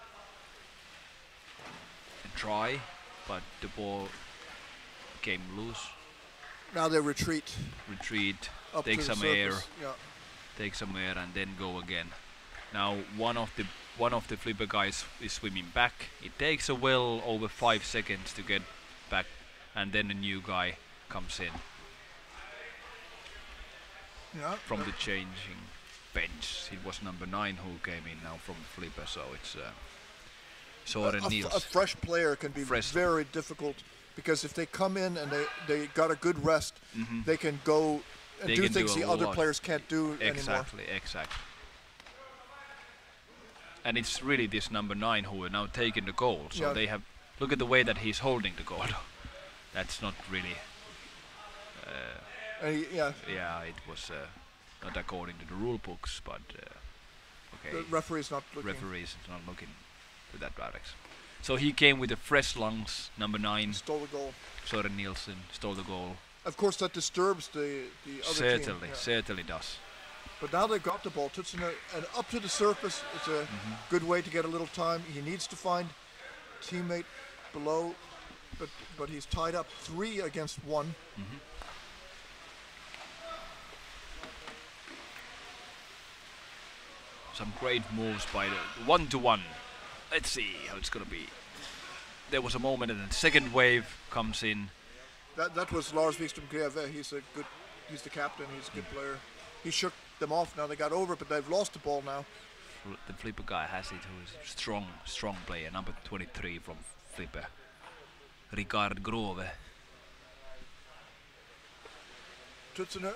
a try, but the ball came loose. Now they retreat. Up take some air, take some air, and then go again. Now one of the flipper guys is swimming back. It takes a well over 5 seconds to get back, and then a new guy comes in from the changing bench. It was number 9 who came in now from the flipper, so it's Soren Niels. A fresh player can be very difficult, because if they come in and they got a good rest, they can go and do things the other players can't do anymore. Exactly. And it's really this number 9 who are now taking the goal. So they have, look at the way that he's holding the goal. That's not really. It was not according to the rule books, but okay. The referee's not looking. To that direction. So he came with the fresh lungs, number 9. Stole the goal. Soren Nielsen stole the goal. Of course, that disturbs the other team. Certainly does. But now they've got the ball. Tut-Sooner, and up to the surface, it's a good way to get a little time. He needs to find teammate below, but he's tied up 3 against 1. Some great moves by the 1-to-1. Let's see how it's going to be. There was a moment and the second wave comes in. That was Lars Wikström Greve. He's the captain. He's a good player. He shook them off. Now they got over, but they've lost the ball now. The flipper guy has it, who is a strong player, number 23 from flipper, Ricard Grove. Tut-Sooner.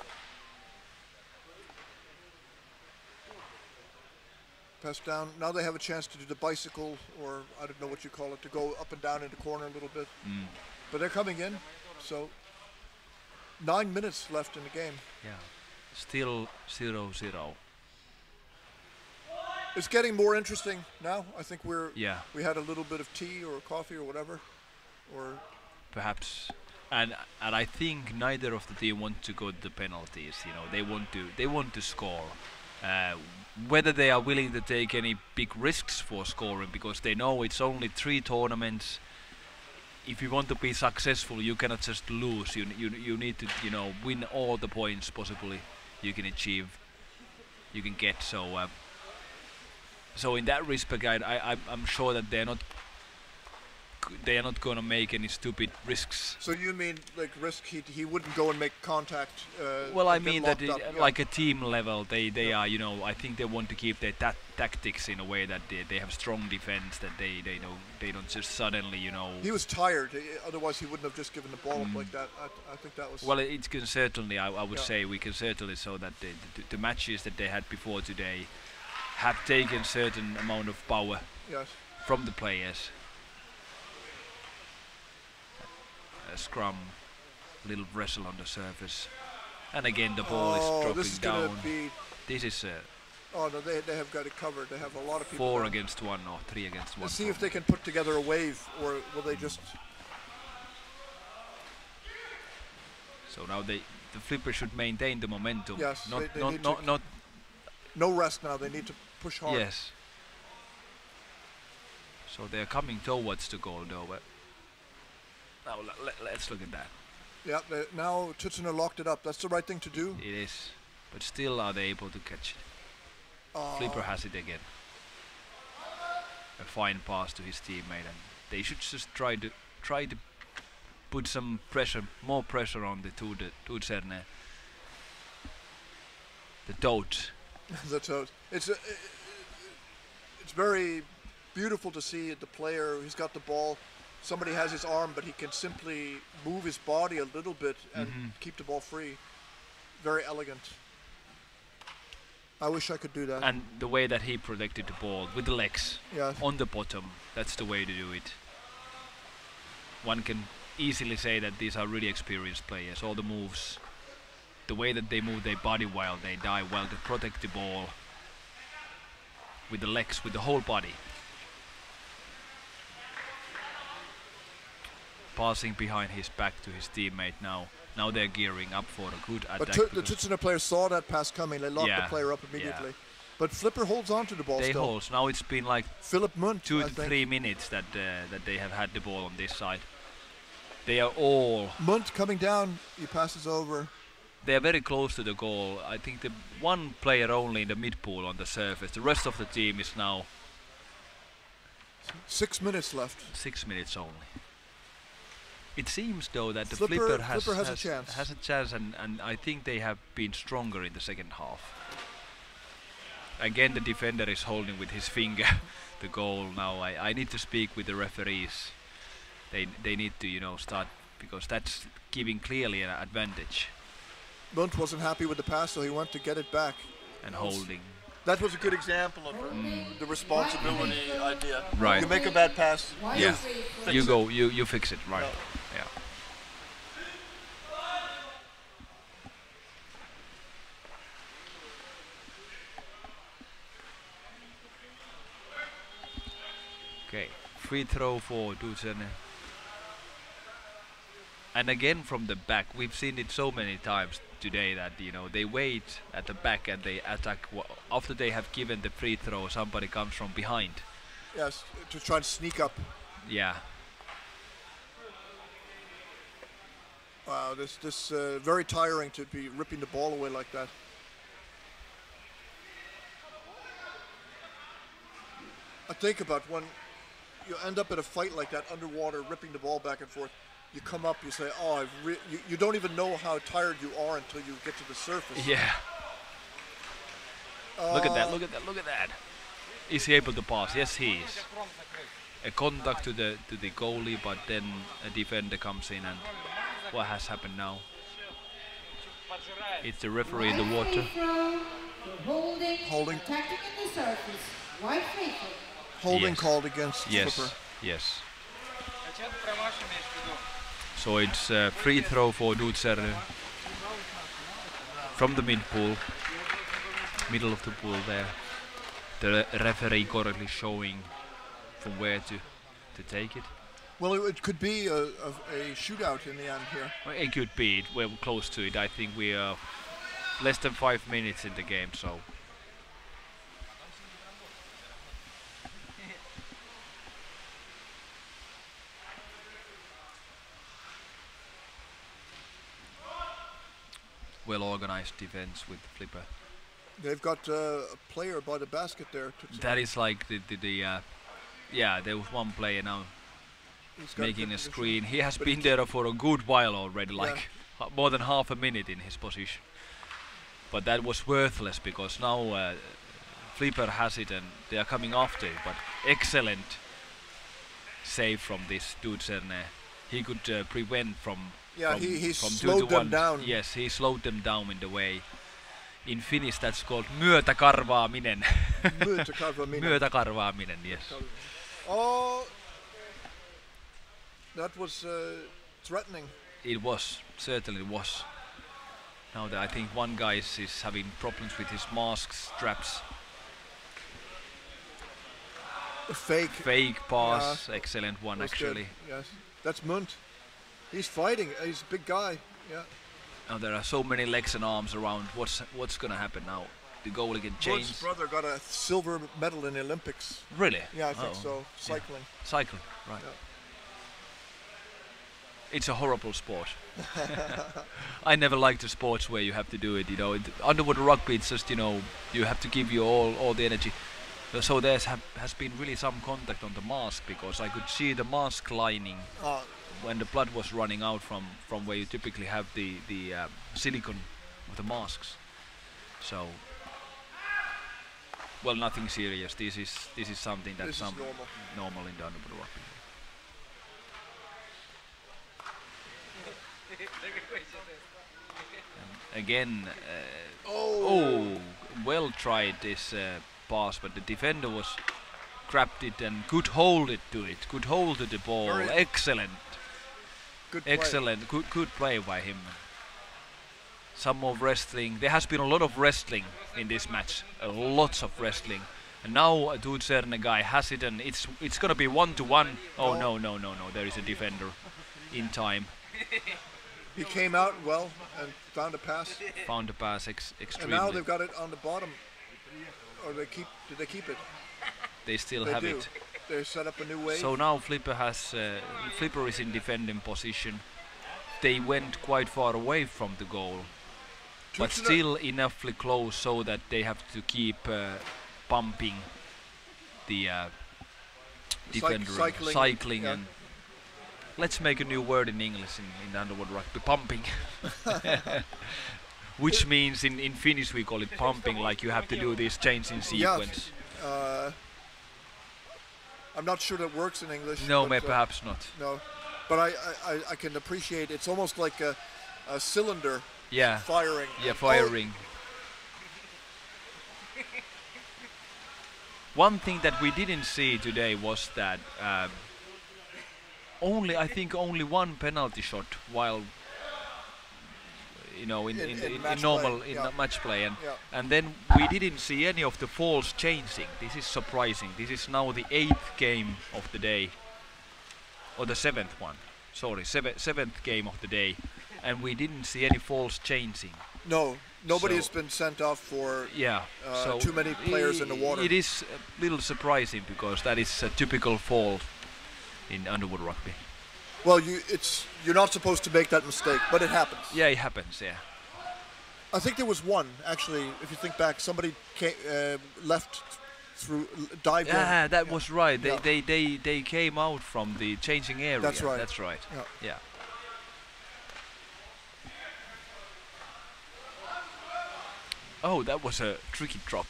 Pass down. Now they have a chance to do the bicycle, or I don't know what you call it, to go up and down in the corner a little bit. But they're coming in, so 9 minutes left in the game. Yeah, still 0-0. It's getting more interesting now. I think we had a little bit of tea or coffee or whatever, or perhaps. And I think neither of the team want to go to the penalties. You know, they want to score. Whether they are willing to take any big risks for scoring, because they know it's only 3 tournaments. If you want to be successful, you cannot just lose. You need to win all the points possibly you can achieve, you can get. So in that respect, I'm sure that they are not going to make any stupid risks. So you mean like risk? He wouldn't go and make contact. Well, I mean that like a team level, they are. I think they want to keep their tactics in a way that they have strong defense. That they don't just suddenly. He was tired. Otherwise, he wouldn't have just given the ball up like that. I think that was. Well, it can certainly. I would say we can certainly show that the matches that they had before today have taken certain amount of power from the players. A scrum, little wrestle on the surface, and again the ball is dropping down. This is oh no, they have got it covered. They have a lot of people. 4 against 1 or 3 against 1. Let's see if they can put together a wave, or will they just? So now the flipper should maintain the momentum. Yes, not no rest now. They need to push hard. Yes. So they are coming towards the goal though. But now let's look at that. Yeah, now Tut-Sooner locked it up. That's the right thing to do. It is, but still are they able to catch it? Flipper has it again. A fine pass to his teammate, and they should just try to put some pressure, more pressure on the Tut-Sooner. The toad. The toad. It's very beautiful to see the player. He's got the ball. Somebody has his arm, but he can simply move his body a little bit and keep the ball free. Very elegant. I wish I could do that. And the way that he protected the ball with the legs on the bottom, that's the way to do it. One can easily say that these are really experienced players. All the moves, the way that they move their body while they dive, while they protect the ball with the legs, with the whole body. Passing behind his back to his teammate now. Now they're gearing up for a good attack. But the Tut-Sooner players saw that pass coming. They locked the player up immediately. Yeah. But Flipper holds on to the ball They still. holds. Now it's been like Philip Munt, 2 to 3 minutes that they have had the ball on this side. They are all... Munt coming down, he passes over. They are very close to the goal. I think the one player only in the mid-pool on the surface. The rest of the team is now... 6 minutes left. 6 minutes only. It seems though that the Flipper Flipper has a chance. Has a chance, and I think they have been stronger in the second half. Again, the defender is holding with his finger the goal now. I need to speak with the referees. They need to start, because that's giving clearly an advantage. Munt wasn't happy with the pass, so he went to get it back. And holding. That was a good example of the responsibility idea. Right. You make a bad pass. Yeah. You fix it. Right. Yeah. Okay. Free throw for Tut-Sooner. And again from the back, we've seen it so many times today that they wait at the back and they attack. After they have given the free throw, somebody comes from behind. Yes, to try to sneak up. Yeah. Wow, this very tiring to be ripping the ball away like that. I think about when you end up in a fight like that underwater, ripping the ball back and forth. You come up, you say, "Oh, you don't even know how tired you are until you get to the surface." Yeah. Look at that! Look at that! Look at that! Is he able to pass? Yes, he is. A contact to the goalie, but then a defender comes in, and what has happened now? It's the referee in the water. Holding. Attacking in the surface. White free throw. Holding called against Flipper. Yes. So it's a free throw for Tut-Sooner from the mid-pool, middle of the pool there. The referee correctly showing from where to take it. Well, it could be a shootout in the end here. Well, it could be. We're close to it. I think we are less than 5 minutes in the game, so. Well-organized defense with the Flipper. They've got a player by the basket there. That is like yeah, there was one player now making a screen. He has been there for a good while already, like more than half a minute in his position. But that was worthless because now Flipper has it and they are coming after it. But excellent save from this Tut-Sooner. He could prevent from. Yeah, he slowed them down. Yes, he slowed them down in the way. In Finnish, that's called myötäkarvaaminen. Myötäkarvaaminen. Myötäkarvaaminen, yes. Oh, that was threatening. It was, certainly was. Now that I think one guy is having problems with his mask straps. A fake pass, excellent one actually. Good. Yes, that's Munt. He's fighting. He's a big guy. Yeah. Now there are so many legs and arms around. What's gonna happen now? The goalie can change. Munt's brother got a silver medal in the Olympics. Really? Yeah, I think so. Cycling. Yeah. Cycling, right. Yeah. It's a horrible sport. I never liked the sports where you have to do it. Underwater rugby, it's just you have to give you all the energy. So there has been really some contact on the mask because I could see the mask lining when the blood was running out from where you typically have the silicone of the masks. So, well, nothing serious. This is something that's normal in the underwater rugby. Again, well tried this pass, but the defender was grabbed it and could hold it to it. Could hold to the ball. Excellent. Good play. Excellent. Good play by him. Some more wrestling. There has been a lot of wrestling in this match. Lots of wrestling. And now a Tut-Sooner guy has it, and it's gonna be 1-to-1. Oh no! There is a defender in time. He came out well and found a pass. Found a pass extremely. And now they've got it on the bottom. Or did they keep it? They still have it. They set up a new wave. So now Flipper is in defending position. They went quite far away from the goal, but still enoughly close so that they have to keep pumping the defender, cycling yeah. And let's make a new word in English in underwater rugby, pumping. Which means in Finnish we call it pumping, like you have to do this change in sequence. Yeah, I'm not sure that works in English. No, perhaps not. No, but I can appreciate it's almost like a cylinder firing. Yeah, firing. One thing that we didn't see today was that I think only one penalty shot while in match play, and then we didn't see any of the falls changing. This is surprising. This is now the 8th game of the day, or the 7th one. Sorry, 7th game of the day, and we didn't see any falls changing. No, nobody has been sent off for so too many players in the water. It is a little surprising because that is a typical fall in underwater rugby. Well, you're not supposed to make that mistake, but it happens. Yeah, it happens. Yeah. I think there was one actually. If you think back, somebody left through, dived in. Yeah, that was right. They came out from the changing area. That's right. That's right. Yeah. Oh, that was a tricky drop,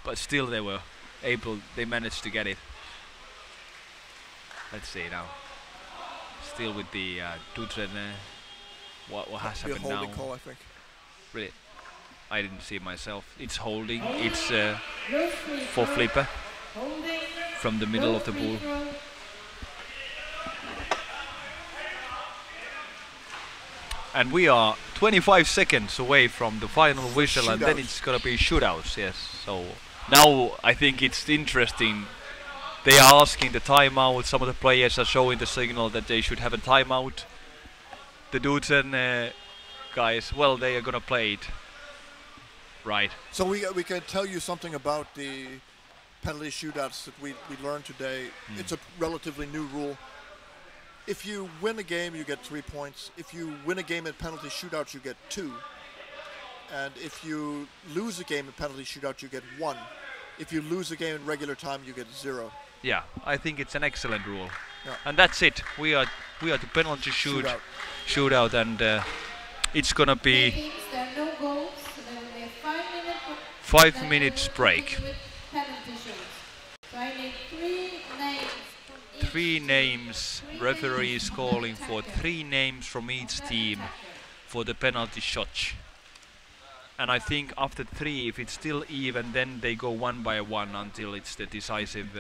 but still they managed to get it. Let's see now. Still with the Tut-Sooner. What has happened now? Holding call, I think. Really? I didn't see it myself. It's holding. It's for Flipper from the middle of the pool. And we are 25 seconds away from the final whistle, and then it's gonna be shootouts. Yes. So now I think it's interesting. They are asking the timeout. Some of the players are showing the signal that they should have a timeout. The Tut-Sooner guys, well, they are gonna play it, right? So we can tell you something about the penalty shootouts that we learned today. It's a relatively new rule. If you win a game, you get 3 points. If you win a game in penalty shootouts, you get 2. And if you lose a game in penalty shootout, you get 1. If you lose a game in regular time, you get 0. Yeah, I think it's an excellent rule. Yeah. And that's it. We are the penalty shootout, and it's gonna be 5 minutes break. 3 names. Referee is calling for 3 names from each team for the penalty shot. And I think after 3, if it's still even, then they go 1 by 1 until it's the decisive.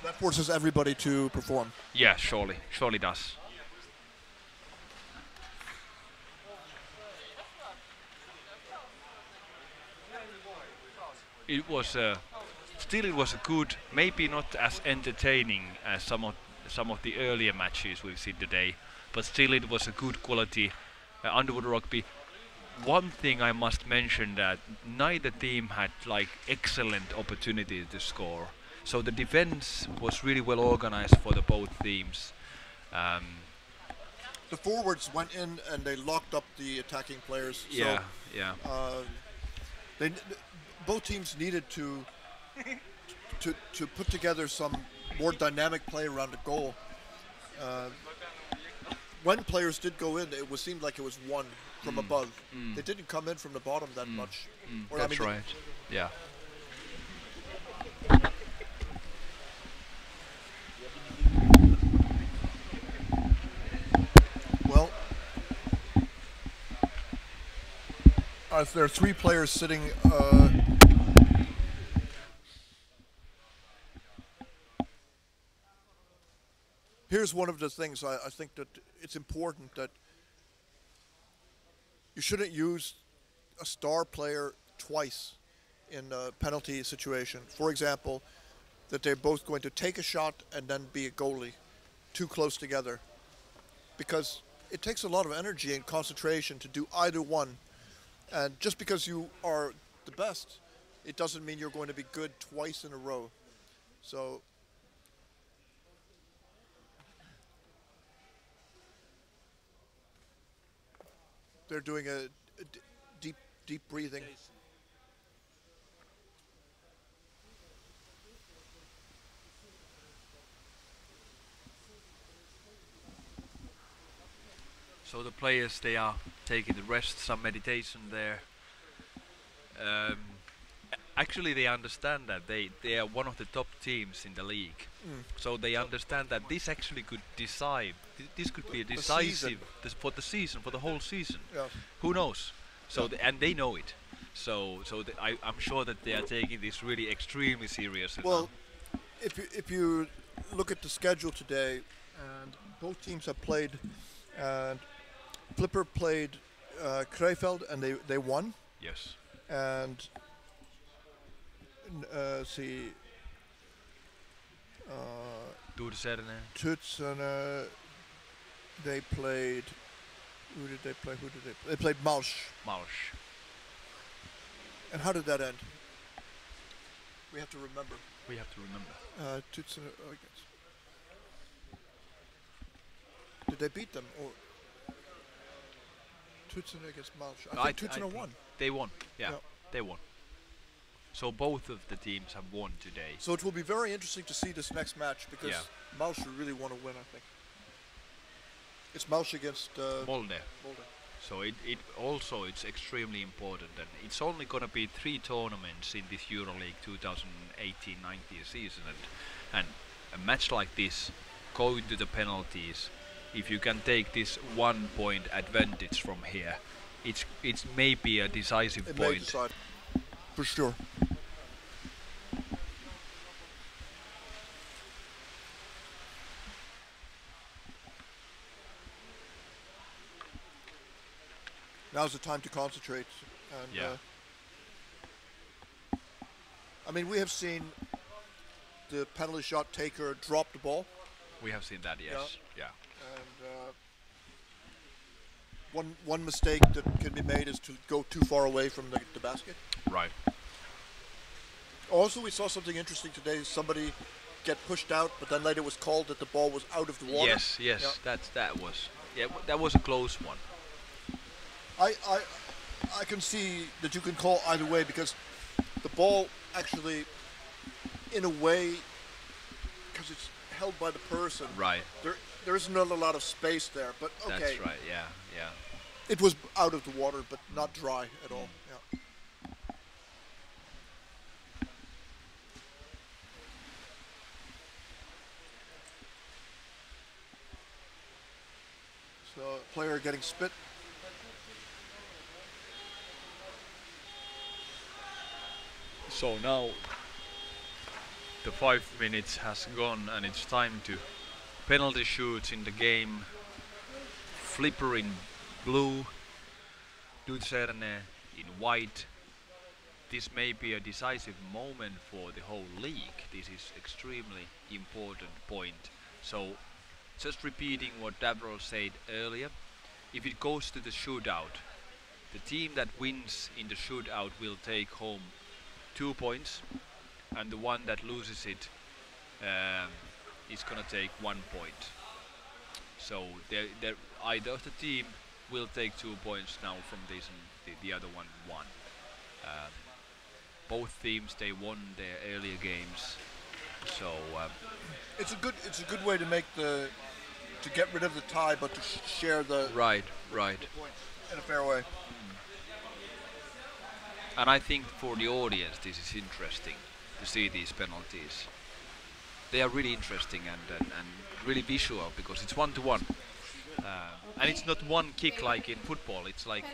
That forces everybody to perform. Yeah, surely does. It was still it was a good, maybe not as entertaining as some of the earlier matches we've seen today, but still it was a good quality underwater rugby. One thing I must mention, that neither team had like excellent opportunity to score. So the defense was really well organized for the both teams. The forwards went in and they locked up the attacking players. Yeah, so, both teams needed to put together some more dynamic play around the goal. When players did go in, it seemed like it was one from above. They didn't come in from the bottom that much. Or, That's right. Yeah. Well, there are 3 players sitting. Here's one of the things I think that it's important that you shouldn't use a star player twice in a penalty situation. For example, that they're both going to take a shot and then be a goalie, too close together. Because it takes a lot of energy and concentration to do either one. And just because you are the best, it doesn't mean you're going to be good twice in a row. So they're doing a deep breathing. So the players, they are taking the rest, some meditation there. Actually, they understand that they are one of the top teams in the league. So they understand that this actually could decide. This could be a decisive for the season, for the whole season. Yeah. Who knows? So and they know it. So I'm sure that they are taking this really extremely seriously. Well, if you look at the schedule today, and both teams have played, and Flipper played Krefeld and they won. Yes. And see. Tut-Sooner. They played. Who did they play? They played Malsch. And how did that end? We have to remember. Tut-Sooner. Oh, I guess. Did they beat them or? Tut-Sooner against Malsch. I think Tut-Sooner won. They won. Yeah, they won. So both of the teams have won today. So it will be very interesting to see this next match because Malsch really want to win, I think. It's Malsch against Molde. So it's extremely important, and it's only going to be 3 tournaments in this Euroleague 2018-19 season, and a match like this, going to the penalties, if you can take this 1 point advantage from here, it's maybe a decisive point. May decide. For sure. Now's the time to concentrate. And, I mean, we have seen the penalty shot taker drop the ball. We have seen that, yes. Yeah. And one mistake that can be made is to go too far away from the basket. Right. Also, we saw something interesting today. Somebody get pushed out, but then later was called that the ball was out of the water. Yes. Yeah. That was a close one. I can see that you can call either way because the ball actually, in a way, because it's held by the person. Right. There isn't a lot of space there, but okay. That's right. Yeah. It was out of the water, but not dry at all. Yeah. So, player getting spit. So now the 5 minutes has gone and it's time to penalty shoots in the game. Flipper in blue, Tut-Sooner in white. This may be a decisive moment for the whole league. This is extremely important point. So just repeating what Davros said earlier, if it goes to the shootout, the team that wins in the shootout will take home 2 points, and the one that loses it is gonna take 1 point. So either of the team will take 2 points now from this, and the other one won. Both teams, they won their earlier games. So It's a good way to make to get rid of the tie, but to share the right. points in a fair way. And I think for the audience this is interesting to see these penalties. They are really interesting and really visual because it's 1-to-1. And it's not one kick like in football. It's like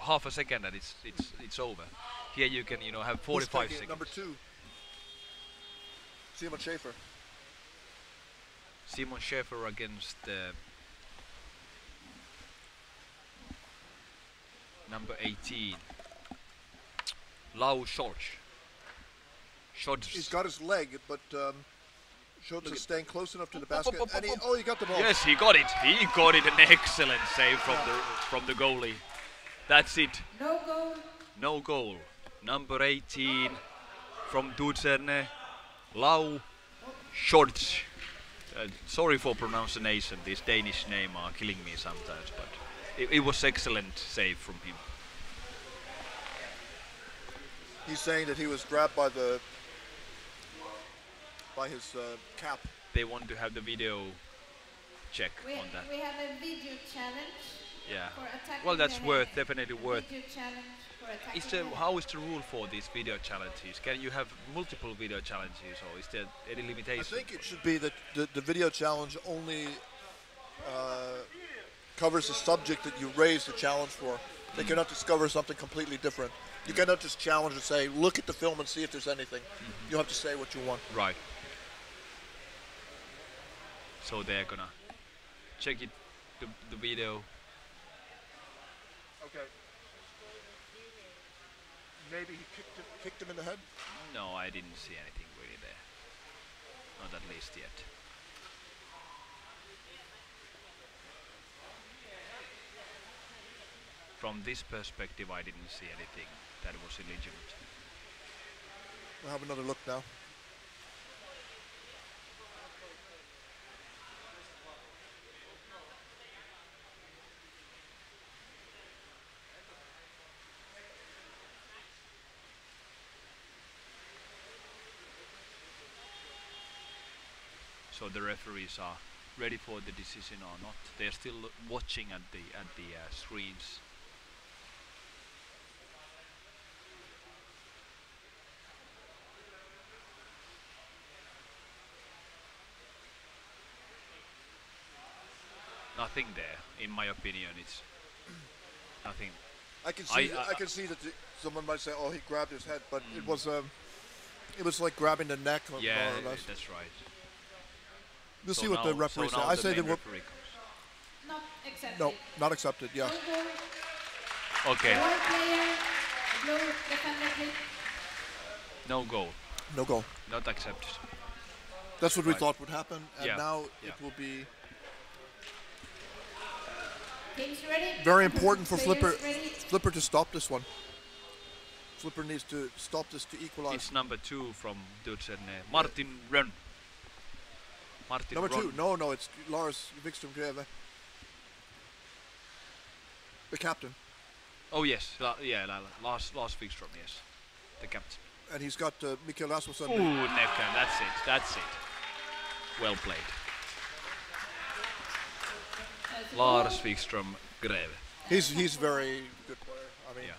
half a second and it's over. Here you can have 45 seconds. Number 2. Simon Schaefer. Simon Schaefer against number 18. Lau Scholz. He's got his leg, but Scholz is staying close enough to the basket. And he got the ball. Yes, he got it. He got it. An excellent save from the goalie. That's it. No goal. No goal. Number 18 from Tut-Sooner, Lau Scholz. Sorry for pronunciation. These Danish names are killing me sometimes, but it was excellent save from him. He's saying that he was grabbed by his cap. They want to have the video check on that. We have a video challenge. Yeah. For attacking Well, that's the definitely worth. Video challenge for attacking How is the rule for these video challenges? Can you have multiple video challenges, or is there any limitation? I think it should be that the video challenge only covers the subject that you raise the challenge for. They cannot discover something completely different. You cannot just challenge and say, look at the film and see if there's anything. You have to say what you want. Right. So they're gonna check it, the video. Okay. Maybe he kicked him in the head? No, I didn't see anything really there. Not at least yet. From this perspective, I didn't see anything that was illegitimate. We'll have another look now. So the referees are ready for the decision or not. They're still watching at the screens. Nothing there, in my opinion. It's nothing. I can see that someone might say, "Oh, he grabbed his head," but it was like grabbing the neck. Yeah, more or less. that's right. We'll see what the referee says. I say they were not accepted. no, not accepted. Yeah. Okay. One player, blue defender, please. No goal. No goal. Not accepted. That's what we thought would happen, and Yeah. now Yeah. it will be Teams ready? very important for Players ready? Flipper to stop this one. Flipper needs to stop this to equalize. It's number 2 from Tut-Sooner, Martin Rönn. Number 2. No, it's Lars Wikström Greve. The captain. Oh yes, Lars Wikström, yes, the captain. And he's got Mikael Rasmussen. Ooh, Neckan, that's it. Well played. Lars Wikström Greve. He's very good player. I mean, Yeah.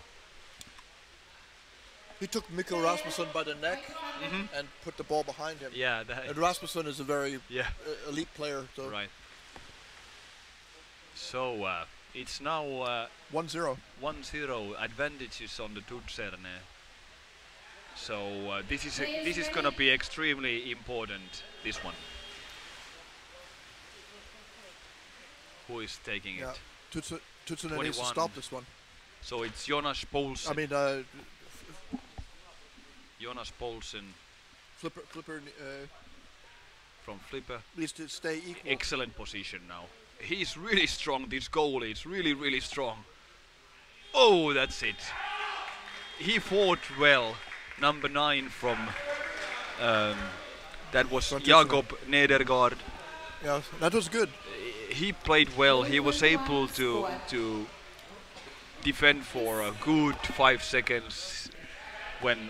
he took Mikael Rasmussen by the neck and put the ball behind him. Yeah, And Rasmussen is a very elite player. So right. So it's now 1-0. 1-0 advantages on the Tut-Sooner. So this is gonna be extremely important. This one. Who is taking Yeah. it? Tut-Sooner needs to 21. stop this one. So it's Jonas Poulsen. I mean, Jonas Poulsen Flipper from Flipper. needs to stay equal. Excellent position now. He's really strong, this goalie. It's really strong. Oh, that's it. He fought well. Number 9 from that was Jakob Nedergaard. Yeah, that was good. He played well. He was able to defend for a good 5 seconds when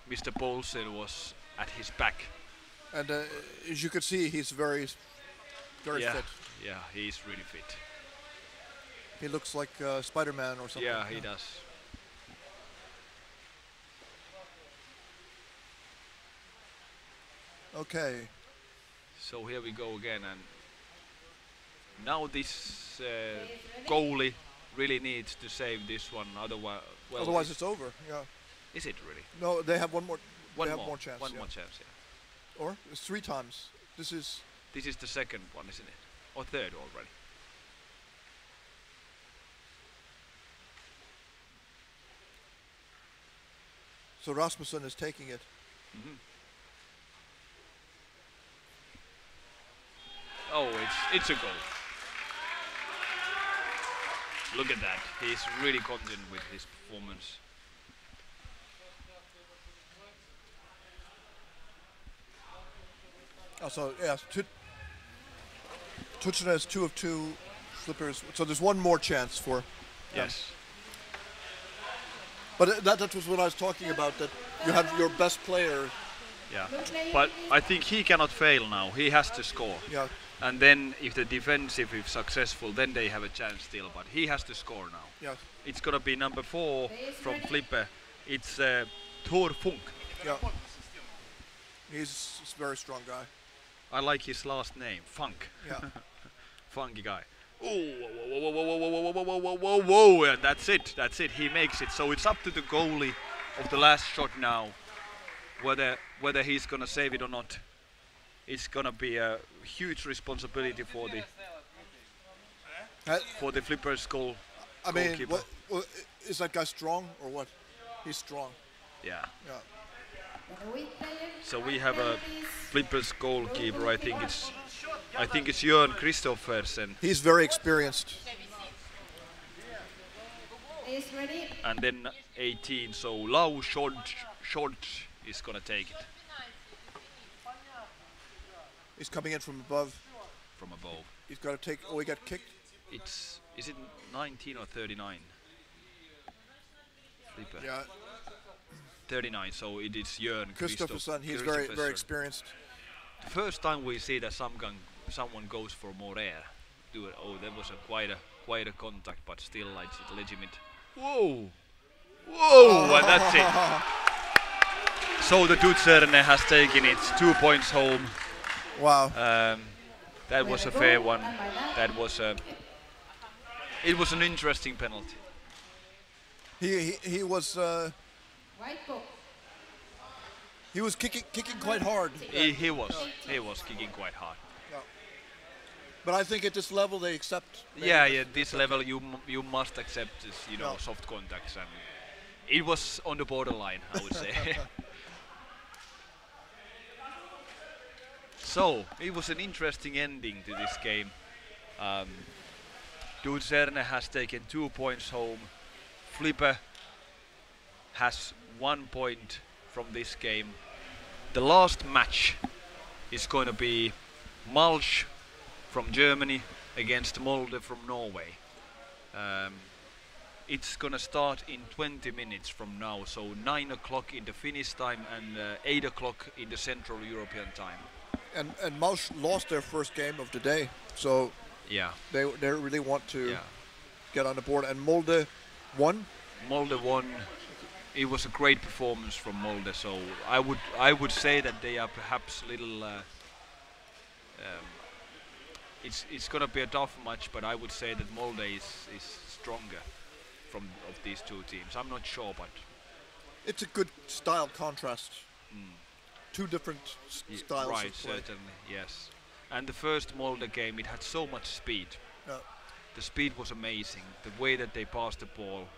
Mr. Poulsen was at his back. And as you can see, he's very Yeah, fit. yeah, he's really fit. He looks like Spider-Man or something. Yeah, he does. Okay. So here we go again, and now this goalie really needs to save this one. Otherwise, well, Otherwise, it's over. Yeah. Is it really? No, they have one more. One they more. have more chance. One yeah. more chance. Yeah. Or it's 3 times. This is. This is the second one, isn't it? Or third already. So Rasmussen is taking it. Mm-hmm. Oh, it's a goal. Look at that. He's really content with his performance. So yeah, Tut-Sooner has 2 of 2 flippers. So there's one more chance for. Yes. But that was what I was talking about. That you have your best player. Yeah. But I think he cannot fail now. He has to score. Yeah. And then if the defensive is successful, then they have a chance still. But he has to score now. Yeah. It's gonna be number 4 from Flipper. It's Thor Funk. Yeah. He's a very strong guy. I like his last name, Funk. Yeah. Funky guy. Oh, whoa, whoa, whoa, whoa, whoa, whoa, whoa, whoa, whoa, whoa, whoa, and that's it. That's it. He makes it. So it's up to the goalie of the last shot now, whether he's gonna save it or not. It's gonna be a huge responsibility for the Flippers goal. I mean, goalkeeper. what, is that guy strong or what? He's strong. Yeah. Yeah. So we have a Flippers goalkeeper. I think it's Jörn Kristoffersen. He's very experienced. And then 18. So Lau Shod is gonna take it. He's coming in from above. From above. He's got to take. Oh, he got kicked. Is it 19 or 39? Flipper. Yeah. 39. So it is Jörn Kristoffersen. He's very experienced. The first time we see that someone goes for more air. Oh, that was quite a contact, but still it's legitimate. Whoa! Whoa! And that's it. So the Tut-Sooner has taken its 2 points home. Wow. That was a fair one. It was an interesting penalty. He was. He was kicking quite hard. He was kicking quite hard. Yeah. But I think at this level they accept. Yeah. This level you must accept this, soft contacts, and it was on the borderline, I would say. So it was an interesting ending to this game. Tut-Sooner has taken 2 points home. Flipper has 1 point from this game. The last match is going to be Molde from Germany against Molde from Norway. It's going to start in 20 minutes from now, so 9 o'clock in the Finnish time and 8 o'clock in the Central European time. And Molde lost their first game of the day, so yeah, they really want to get on the board. And Molde won. Molde won. It was a great performance from Molde, so I would say that they are perhaps a little. It's gonna be a tough match, but I would say that Molde is stronger of these 2 teams. I'm not sure, but it's a good style contrast. 2 different styles. Right, of play. certainly, yes. And the first Molde game, it had so much speed. Yeah. The speed was amazing. The way that they passed the ball.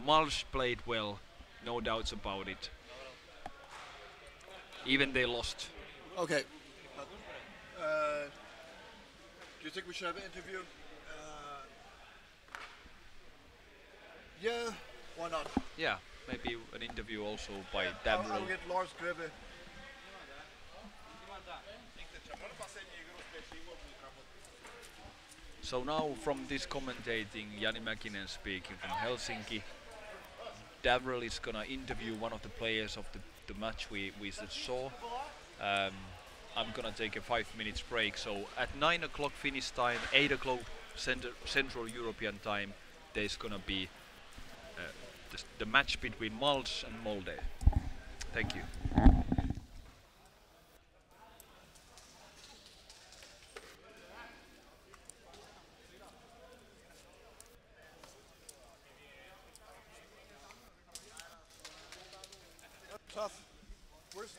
Molde played well, no doubts about it. Even they lost. Okay. Do you think we should have an interview? Yeah, why not? Yeah, maybe an interview also by I'll Davril. get Lars Greve. So now from this commentating, Jani Mäkinen speaking from Helsinki. Davril is gonna interview one of the players of the match we just saw. I'm gonna take a 5 minutes break. So at 9 o'clock Finnish time, 8 o'clock Central European time, there's gonna be the match between Malz and Molde. Thank you. Tough. Where's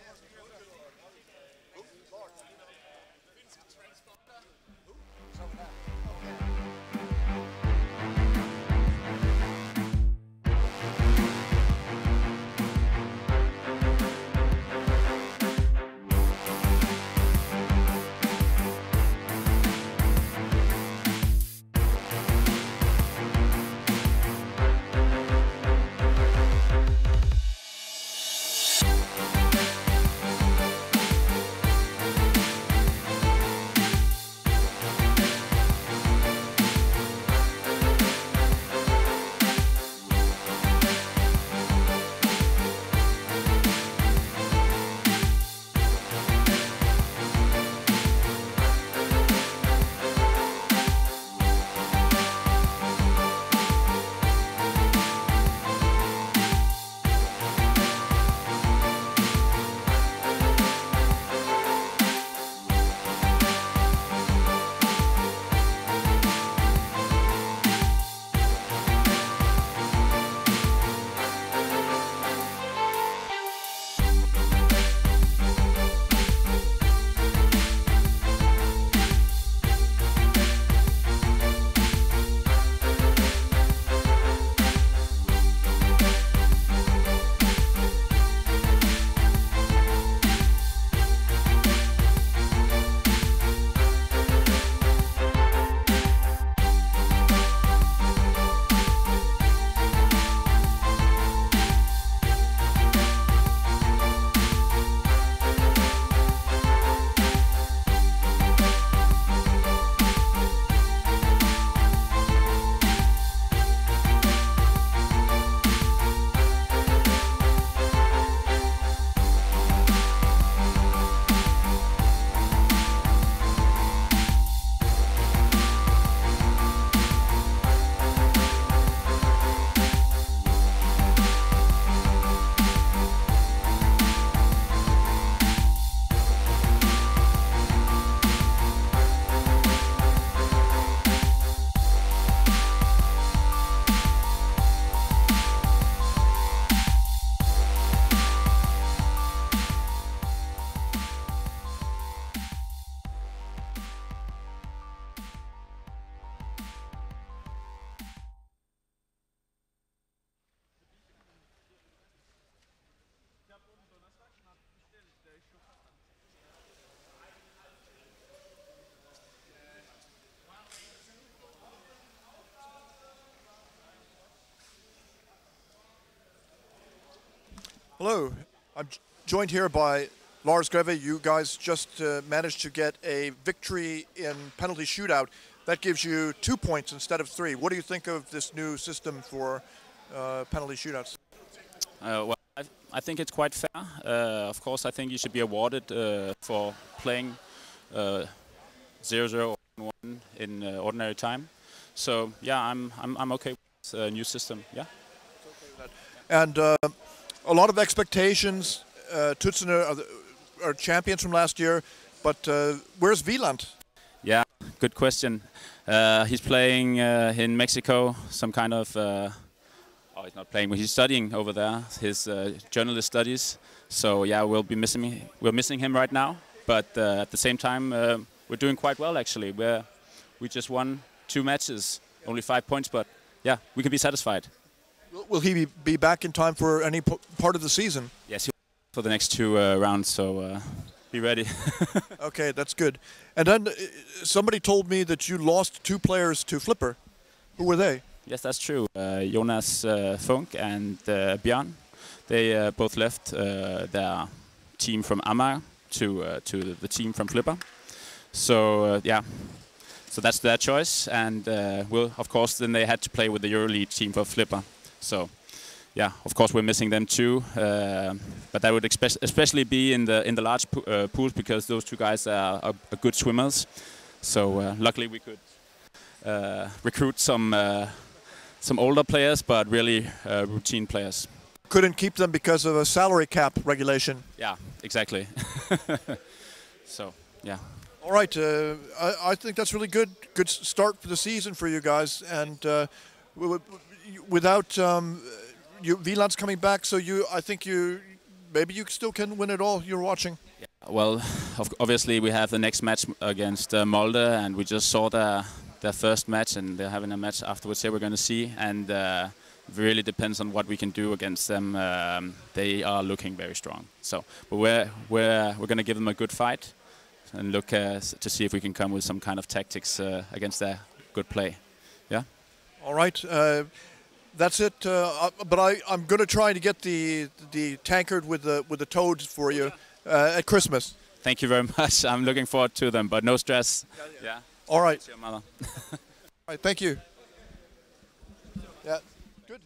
Hello, I'm joined here by Lars Greve. You guys just managed to get a victory in penalty shootout. That gives you 2 points instead of 3. What do you think of this new system for penalty shootouts? Well, I think it's quite fair. Of course, I think you should be awarded for playing 0-0 or 1 in ordinary time. So yeah, I'm okay with this new system. Yeah. And a lot of expectations. Tut-Sooner are champions from last year, but where's Wieland? Yeah, good question. He's playing in Mexico, some kind of. Oh, he's not playing, but he's studying over there. His journalist studies. So yeah, we'll be missing him. We're missing him right now, but at the same time, we're doing quite well actually. We just won 2 matches, only 5 points, but yeah, we can be satisfied. Will he be back in time for any part of the season? Yes, for the next 2 rounds, so be ready. Okay, that's good. And then somebody told me that you lost 2 players to Flipper. Who were they? Yes, that's true. Jonas Funk and Björn. They both left their team from Amager to the team from Flipper. So yeah, so that's their choice. And of course, then they had to play with the Euroleague team for Flipper. So yeah, of course we're missing them too. But that would especially be in the large pools, because those two guys are good swimmers. So luckily we could recruit some older players, but really routine players. Couldn't keep them because of a salary cap regulation. Yeah, exactly. So, yeah. All right, I think that's really good. Good start for the season for you guys, and without Wieland's coming back, so I think maybe you still can win it all. You're watching. Yeah, well, obviously we have the next match against Molde, and we just saw their first match, and they're having a match afterwards here we're going to see, and it really depends on what we can do against them. They are looking very strong. So, but we're going to give them a good fight and look to see if we can come with some kind of tactics against their good play. Yeah. All right. That's it. But I'm going to try to get the tankard with the toads for you at Christmas. Thank you very much. I'm looking forward to them, but no stress. Yeah. All right. It's your mother. All right. Thank you. Yeah. Good.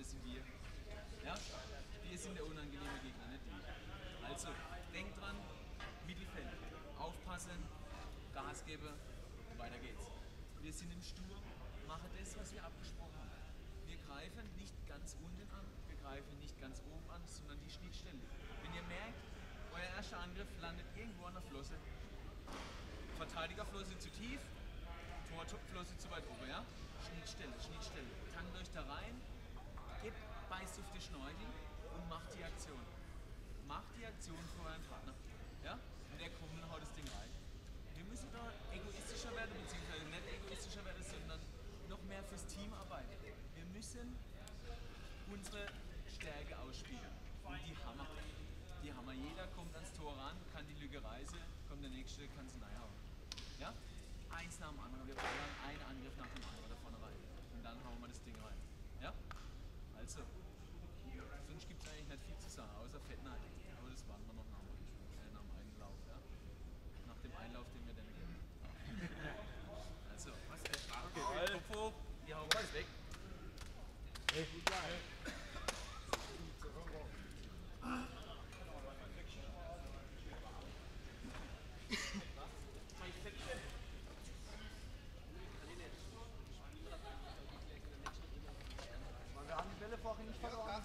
das sind wir. Ja? Wir sind der unangenehme Gegner, nicht die. Also, denkt dran, Mittelfeld, aufpassen, Gas geben, weiter geht's. Wir sind im Sturm, machen das, was wir abgesprochen haben. Wir greifen nicht ganz unten an, wir greifen nicht ganz oben an, sondern die Schnittstelle. Wenn ihr merkt, euer erster Angriff landet irgendwo an der Flosse, Verteidigerflosse zu tief, Torflosse zu weit oben, ja? Schnittstelle, Schnittstelle. Tankt euch da rein, beißt auf die Schnorchel und macht die Aktion. Macht die Aktion für euren Partner. Ja? Und der kommt und haut das Ding rein. Wir müssen da egoistischer werden, beziehungsweise nicht egoistischer werden, sondern noch mehr fürs Team arbeiten. Wir müssen unsere Stärke ausspielen. Und die Hammer. Die Hammer. Jeder kommt ans Tor ran, kann die Lücke reißen, kommt der nächste, kann sie reinhauen. Ja? Eins nach dem anderen. Wir ballern einen Angriff nach dem anderen da vorne rein. Und dann hauen wir das Ding rein. Ja? Also, sonst gibt es eigentlich nicht viel zu sagen, außer Fettneid. Aber das warten wir noch nach dem Einlauf. Ja? Nach dem Einlauf, den wir dann geben. Also, was ist der Start? Okay, Kopf hoch, die hauen alles weg. Hey, gut bleiben. Wir haben die Bälle vorhin nicht verloren.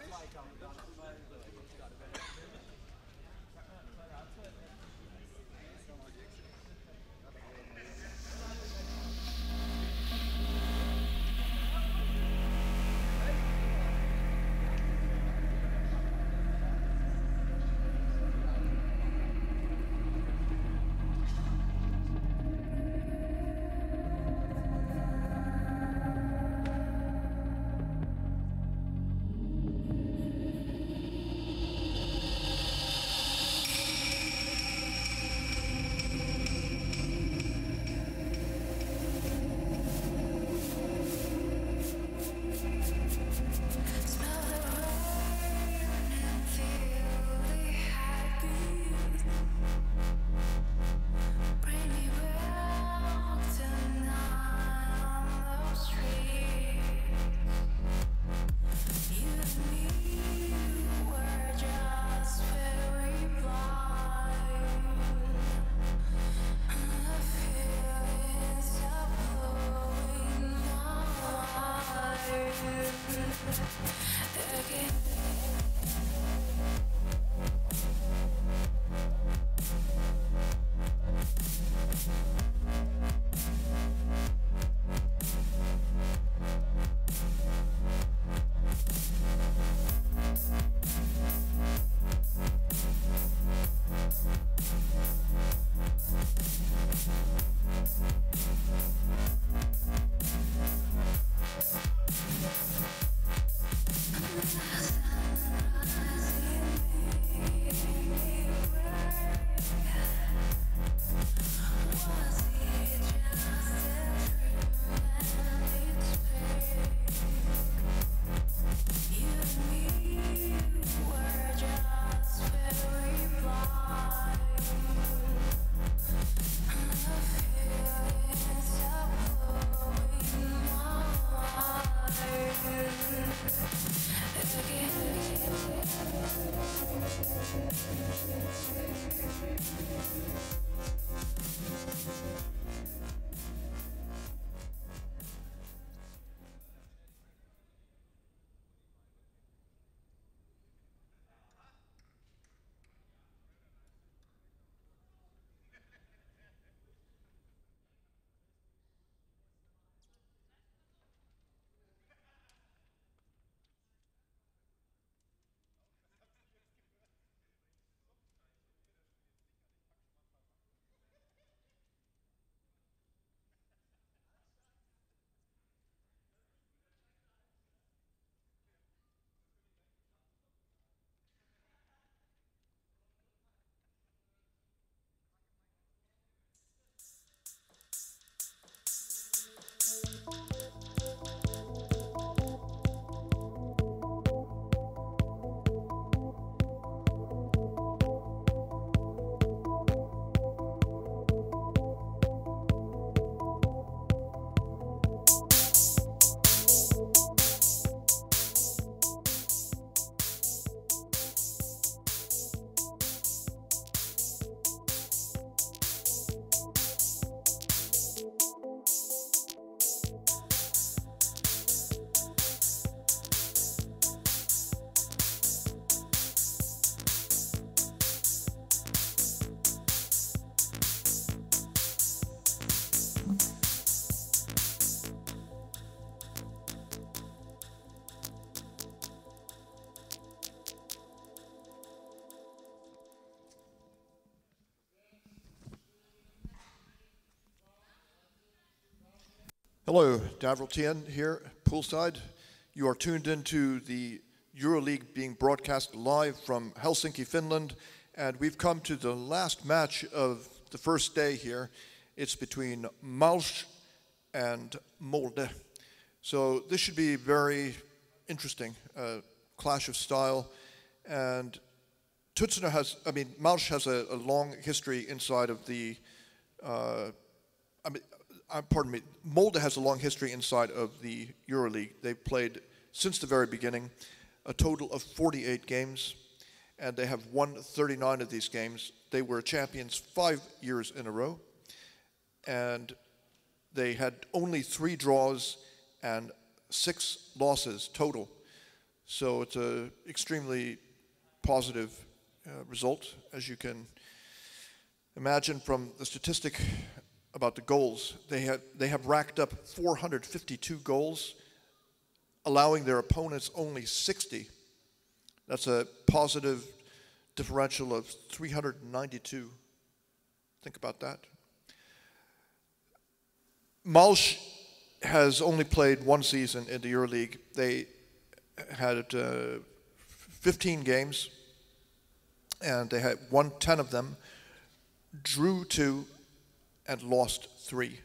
Hello, Davril Tien here, poolside. You are tuned into the Euroleague being broadcast live from Helsinki, Finland, and we've come to the last match of the first day here. It's between Molde and Molde. So this should be very interesting, clash of style. And Tut-Sooner Molde has a long history inside of the, pardon me, Molde has a long history inside of the Euroleague. They've played since the very beginning a total of 48 games, and they have won 39 of these games. They were champions 5 years in a row, and they had only 3 draws and 6 losses total. So it's an extremely positive result, as you can imagine from the statistic about the goals. They have racked up 452 goals, allowing their opponents only 60. That's a positive differential of 392. Think about that. Molde has only played 1 season in the Euroleague. They had 15 games, and they had won 10 of them, drew 2, and lost 3.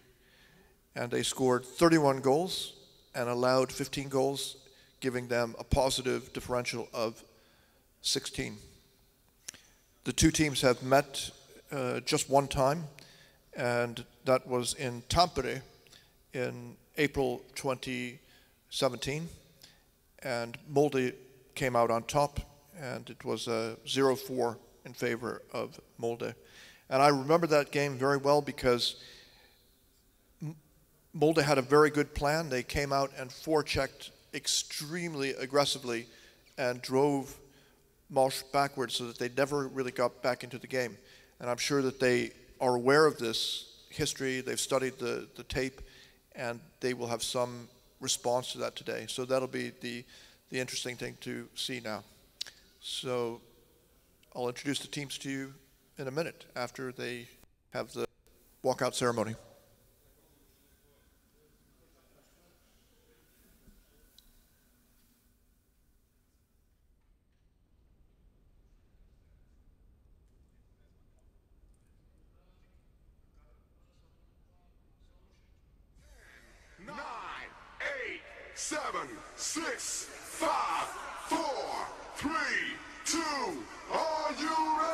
And they scored 31 goals and allowed 15 goals, giving them a positive differential of 16. The 2 teams have met just 1 time, and that was in Tampere in April 2017. And Molde came out on top, and it was 0-4 in favor of Molde. And I remember that game very well because Molde had a very good plan. They came out and forechecked extremely aggressively and drove Molde backwards so that they never really got back into the game. And I'm sure that they are aware of this history. They've studied the tape, and they will have some response to that today. So that'll be the interesting thing to see now. So I'll introduce the teams to you in a minute after they have the walkout ceremony. Nine, 8, 7, 6, 5, 4, 3, 2, are you ready?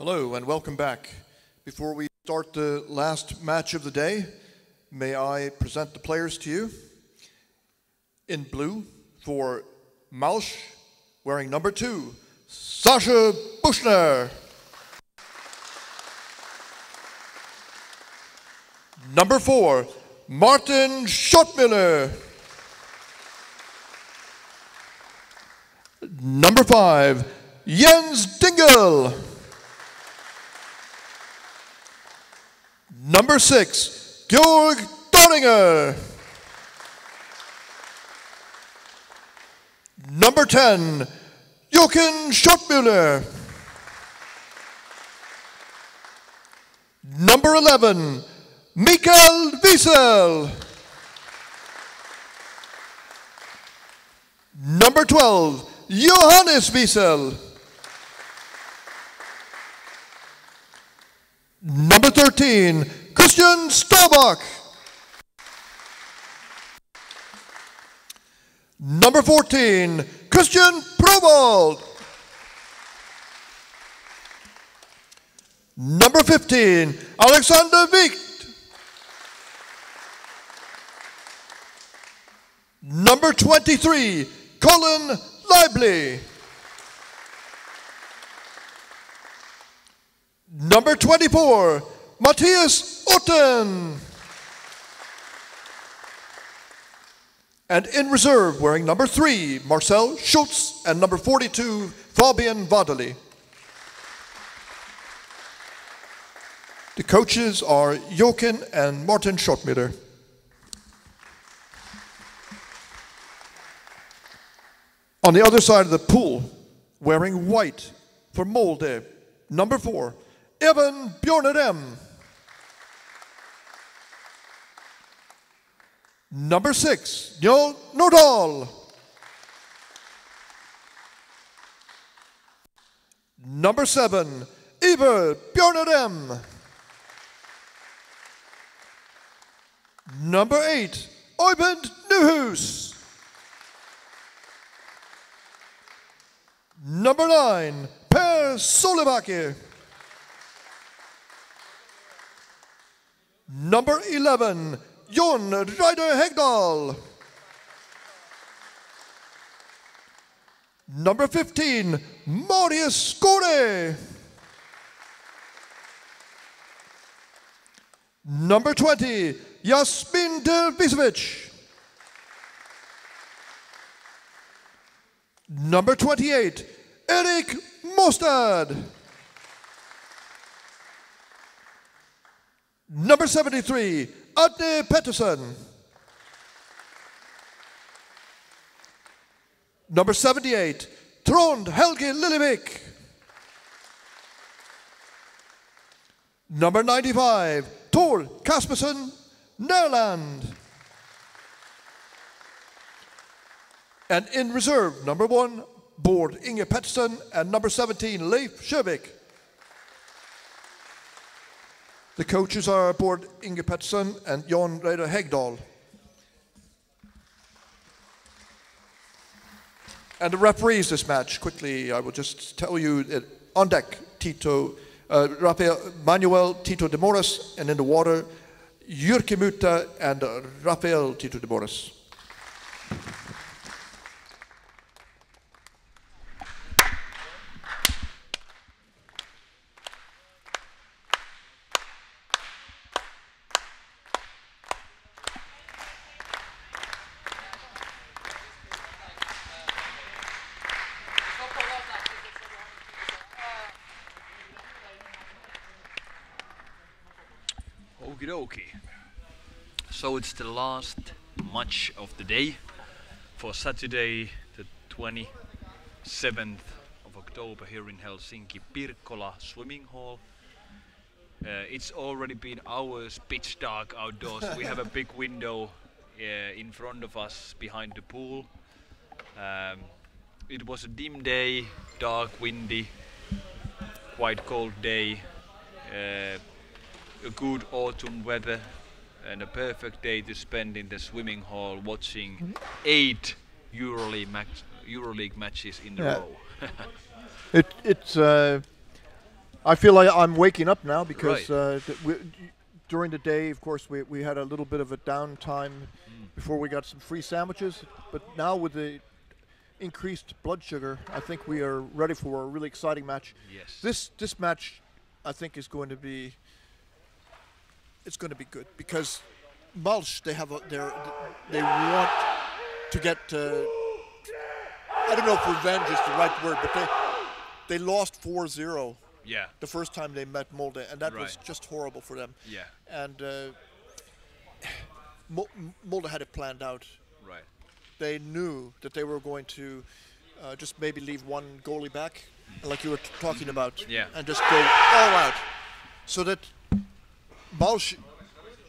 Hello and welcome back. Before we start the last match of the day, may I present the players to you. In blue for Malsch, wearing number 2, Sascha Buchner. Number 4, Martin Schottmüller. Number 5, Jens Dingel. Number 6, Georg Dorninger. Number 10, Jochen Schottmüller. Number 11, Mikael Wiesel. Number 12, Johannes Wiesel. Number 13, Christian Staubach. Number 14, Christian Provold. Number 15, Alexander Wicht. Number 23, Colin Lively. Number 24, Matthias Otten. And in reserve, wearing number 3, Marcel Schultz, and number 42, Fabian Vadeli. The coaches are Jochen and Martin Schottmüller. On the other side of the pool, wearing white for Molde, number 4, Evan Bjornedem. Number 6, Jo Nordahl. Number 7, Iver Bjornedem. Number 8, Oyvind Nyhus. Number 9, Per Solebacke. Number 11, Jon Ryder Hegdahl. Number 15, Marius Skore. Number 20, Jasmin Dervisevic. Number 28, Erik Mostad. Number 73, Adne Pettersson. Number 78, Trond Helge Lillevik. Number 95, Tor Kaspersen Nerland. And in reserve, number 1, Bård Inge Pettersson, and number 17, Leif Sjövik. The coaches are Bård Inge Pettersson and Jon Reidar Hegdahl. And the referees this match, quickly, I will just tell you that on deck, Manuel Tito de Moras, and in the water, Jyrki Muta and Rafael Tito de Moras. Okie dokie. So it's the last match of the day for Saturday, the 27th of October here in Helsinki, Pirkkola Swimming Hall. It's already been hours pitch dark outdoors. We have a big window in front of us behind the pool. It was a dim day, dark, windy, quite cold day. A good autumn weather and a perfect day to spend in the swimming hall watching 8 Euroleague matches in a row. It's I feel like I'm waking up now because Right. during the day, of course, we had a little bit of a downtime before we got some free sandwiches. But now with the increased blood sugar, I think we are ready for a really exciting match. Yes. This match, I think, is going to be. It's going to be good because Molde, they want to get. I don't know if revenge is the right word, but they lost 4-0. Yeah. The first time they met Molde, and that was Right. just horrible for them. Yeah. And Molde had it planned out. Right. They knew that they were going to just maybe leave one goalie back, like you were talking about, Yeah. and just go all out. So that Molde,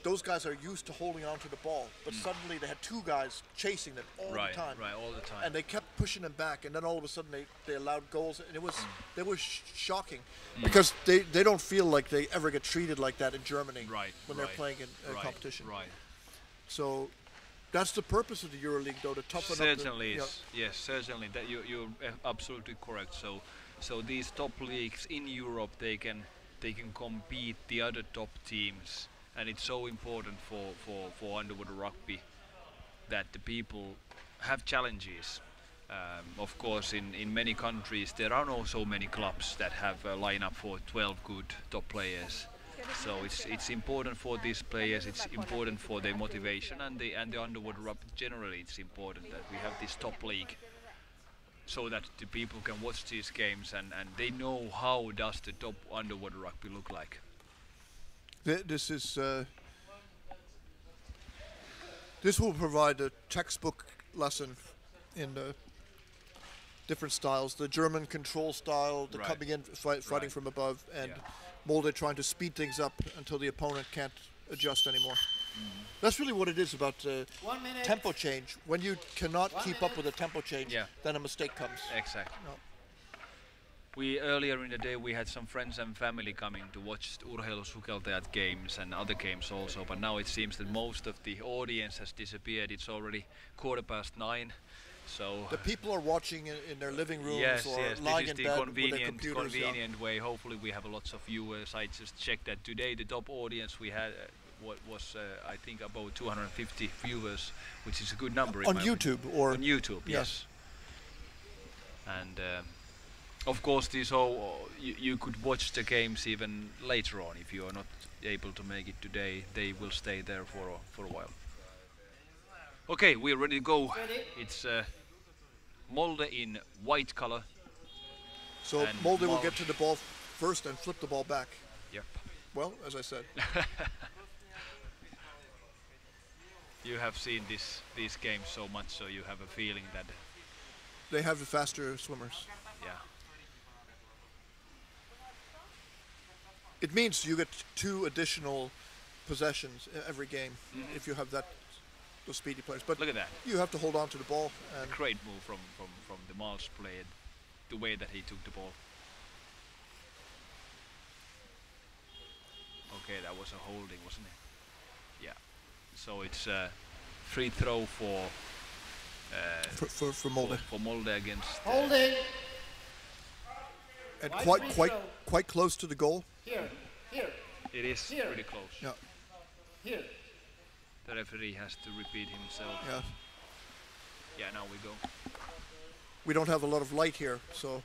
those guys are used to holding on to the ball, but suddenly they had two guys chasing them all Right, the time. right, all the time. And they kept pushing them back, and then all of a sudden they allowed goals, and they were shocking because they don't feel like they ever get treated like that in Germany when they're playing in competition. Right. So that's the purpose of the Euroleague, though, to toughen Certainly up. is. Yes, certainly. That you're absolutely correct. So these top leagues in Europe, they can compete the other top teams, and it's so important for underwater rugby that the people have challenges. Of course, in many countries there are not so many clubs that have a lineup for 12 good top players. So it's important for these players. It's important for their motivation and the underwater rugby generally. It's important that we have this top league, so that the people can watch these games and they know how does the top underwater rugby look like. This is this will provide a textbook lesson in the different styles. The German control style, the Right. coming in, fighting from above, and Molde trying to speed things up until the opponent can't adjust anymore. That's really what it is about 1 minute. tempo change. When you cannot 1 keep up with a tempo change, then a mistake comes. Exactly. No. We earlier in the day we had some friends and family coming to watch Urheilusukeltajat games and other games also, but now it seems that most of the audience has disappeared. It's already 9:15, so The people are watching in their living rooms yes, or yes, lying this is in the bed with their computers. convenient way. Hopefully we have lots of viewers. I just checked that today the top audience we had was I think about 250 viewers, which is a good number. On YouTube or on YouTube, yes. And of course, these you could watch the games even later on if you are not able to make it today. They will stay there for a while. Okay, we're ready to go. It's Molde in white color. So and Molde will get to the ball first and flip the ball back. Yep. Well, as I said. You have seen these games so much, so you have a feeling that They have the faster swimmers. yeah. It means you get 2 additional possessions every game if you have those speedy players. But Look at that. you have to hold on to the ball. And Great move from the Molde player, the way that he took the ball. Okay, that was a holding, wasn't it? Yeah. So it's a free throw for Molde. For Molde against Holding. And Wide free throw. quite close to the goal. Here. It is Here. pretty close. Yeah. Here. The referee has to repeat himself. Yeah. Yeah, now we go. We don't have a lot of light here, so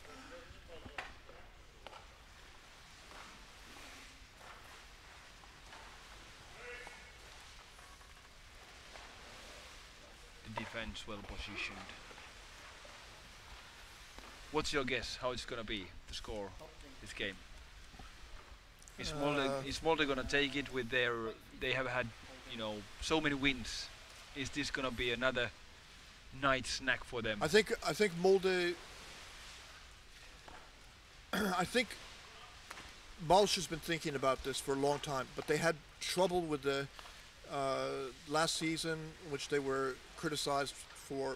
The defense well positioned. What's your guess? How it's gonna be the score this game? Is Molde gonna take it with their? They have had, so many wins. Is this gonna be another night snack for them? I think Molde. I think Balch has been thinking about this for a long time, but they had trouble with the last season, in which they were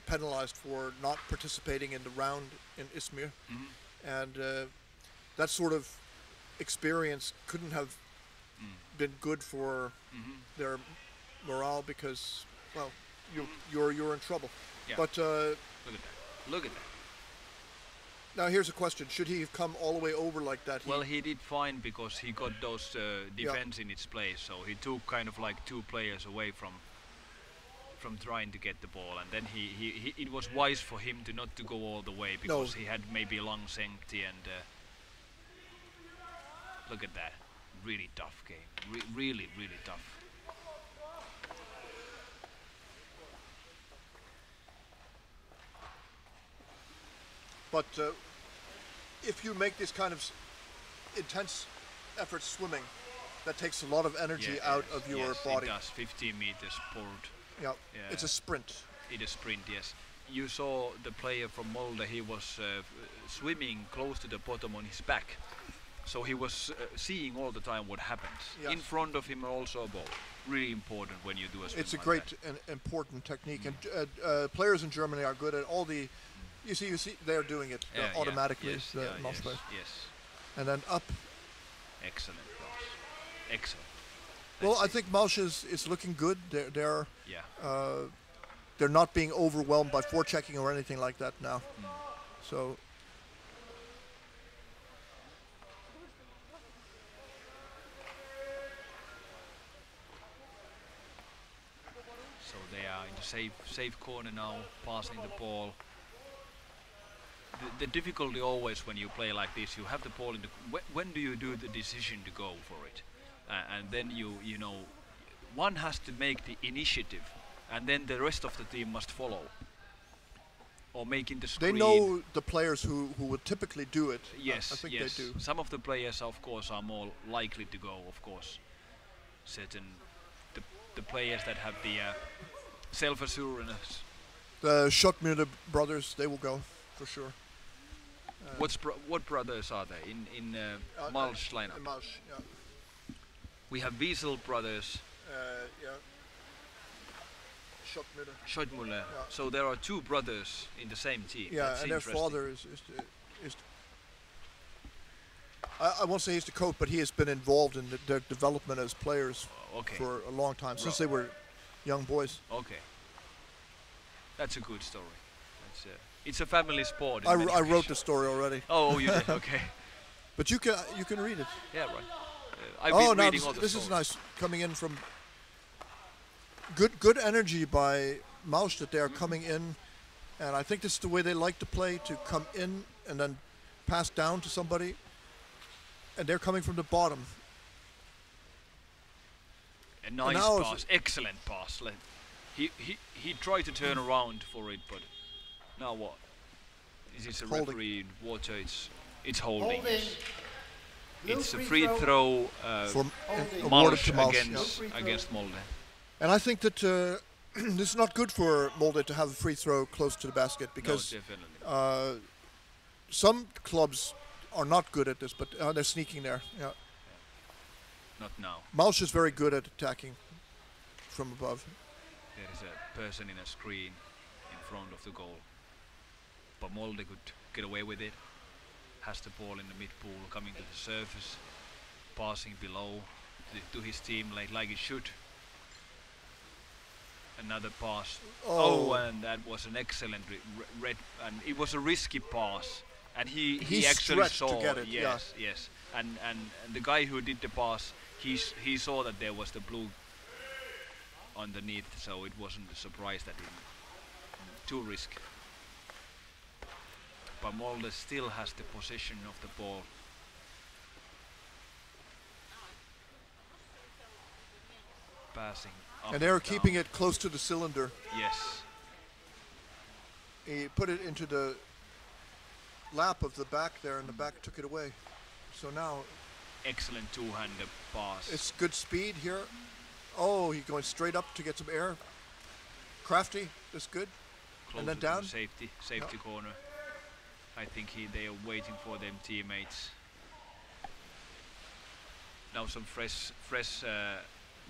penalized for not participating in the round in Izmir, and that sort of experience couldn't have been good for their morale because, well, you're in trouble. Yeah. But look at that! Look at that! Now here's a question: should he have come all the way over like that? Well, he did fine because he got those defense in its place. So he took kind of like 2 players away from trying to get the ball, and then he it was wise for him to not to go all the way because he had maybe lungs empty. And look at that, really tough game, really tough. But if you make this kind of intense effort swimming, that takes a lot of energy out of your body. It does. 15 meters pulled. Yeah, it's a sprint. It's a sprint, yes. You saw the player from Molde, he was swimming close to the bottom on his back. So he was seeing all the time what happens. Yes. In front of him also a ball. Really important when you do a swim. It's a like great that. and important technique. And players in Germany are good at all the... You see, they're doing it automatically. Yes, most players. yes. And then up. Excellent, Ross. Excellent. Well, I think Malsch is looking good. They're not being overwhelmed by forechecking or anything like that now. So they are in the safe corner now, passing the ball. The difficulty always when you play like this, you have the ball in the... When do you do the decision to go for it? And then you know, one has to make the initiative, and then the rest of the team must follow. Or making the screen. They know the players who would typically do it. Yes, I think yes. they do. Some of the players, of course, are more likely to go, of course. Certain... The players that have the self-assurance. The Schottmüller brothers, they will go, for sure. What brothers are they in Malsch lineup? Malsch, yeah. We have Wiesel brothers. Yeah. Schottmüller. Yeah. So there are 2 brothers in the same team. Yeah, That's and their father is I won't say he's the coach, but he has been involved in their development as players for a long time, since they were young boys. Okay. That's a good story. It's a family sport. I wrote the story already. Oh, you did? Okay. But you can read it. Yeah, right. I've been reading all the this stories. is nice coming in from good energy by Malsch that they are coming in, and I think this is the way they like to play, to come in and then pass down to somebody, and they're coming from the bottom. A nice pass, excellent pass. He tried to turn around for it, but now what? Is this a referee in water? It's holding. It's a free throw for Malsch against Molde. And I think that this is not good for Molde to have a free throw close to the basket, because some clubs are not good at this, but they're sneaking there. Yeah. Not now. Malsch is very good at attacking from above. There is a person in a screen in front of the goal. But Molde could get away with it. Has the ball in the mid-pool, coming to the surface, passing below to his team like it should. Another pass. Oh, and that was an excellent red, and it was a risky pass. And he actually saw to get it. Yes, yes. And the guy who did the pass, he saw that there was the blue underneath, so it wasn't a surprise that he too risky. But Molde still has the possession of the ball. Passing up and they're down. keeping it close to the cylinder. Yes. He put it into the lap of the back there, and the back took it away. So now... Excellent two-handed pass. It's good speed here. Oh, he's going straight up to get some air. Crafty, that's good. Closer and then to down. The safety corner. I think they are waiting for them teammates. Now some fresh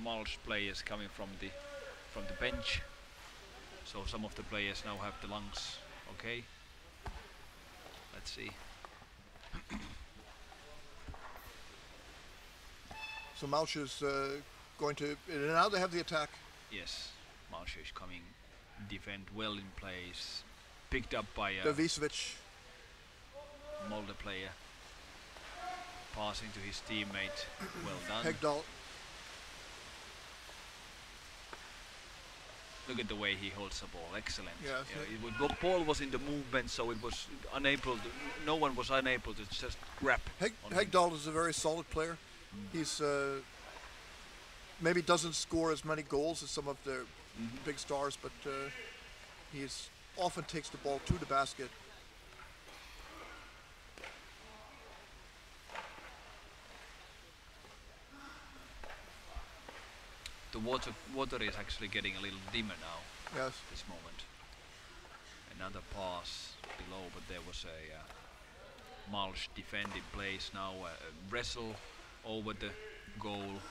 Malsch players coming from the bench. So some of the players now have the lungs. Okay. Let's see. So Malsch is going to... Now they have the attack. Yes. Malsch is coming. Defend well in place. Picked up by... Davisevic. Molde player. Passing to his teammate. Well done. Hegdahl. Look at the way he holds the ball. Excellent. Yeah, the ball was in the movement, so it was unable. No one was unable to just grab. Hegdahl is a very solid player. He's maybe doesn't score as many goals as some of the big stars, but he's often takes the ball to the basket. The water is actually getting a little dimmer now. Yes. At this moment. Another pass below, but there was a Malsh defending place now. A wrestle over the goal.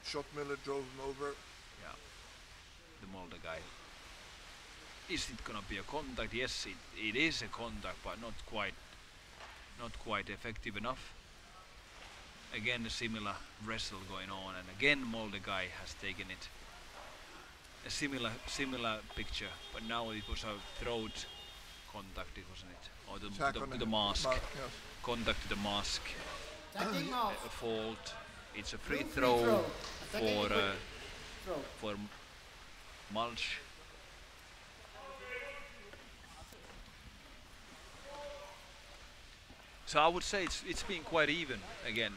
Schottmüller drove him over. Yeah. The Molde guy. Is it gonna be a contact? Yes, it is a contact, but not quite effective enough. Again, a similar wrestle going on, and again Molde guy has taken it. A similar picture, but now it was a throat contact, wasn't it? Or the mask. Yes. Contact to the mask. A fault. It's a free Free throw throw. for Malsh. So I would say it's been quite even again.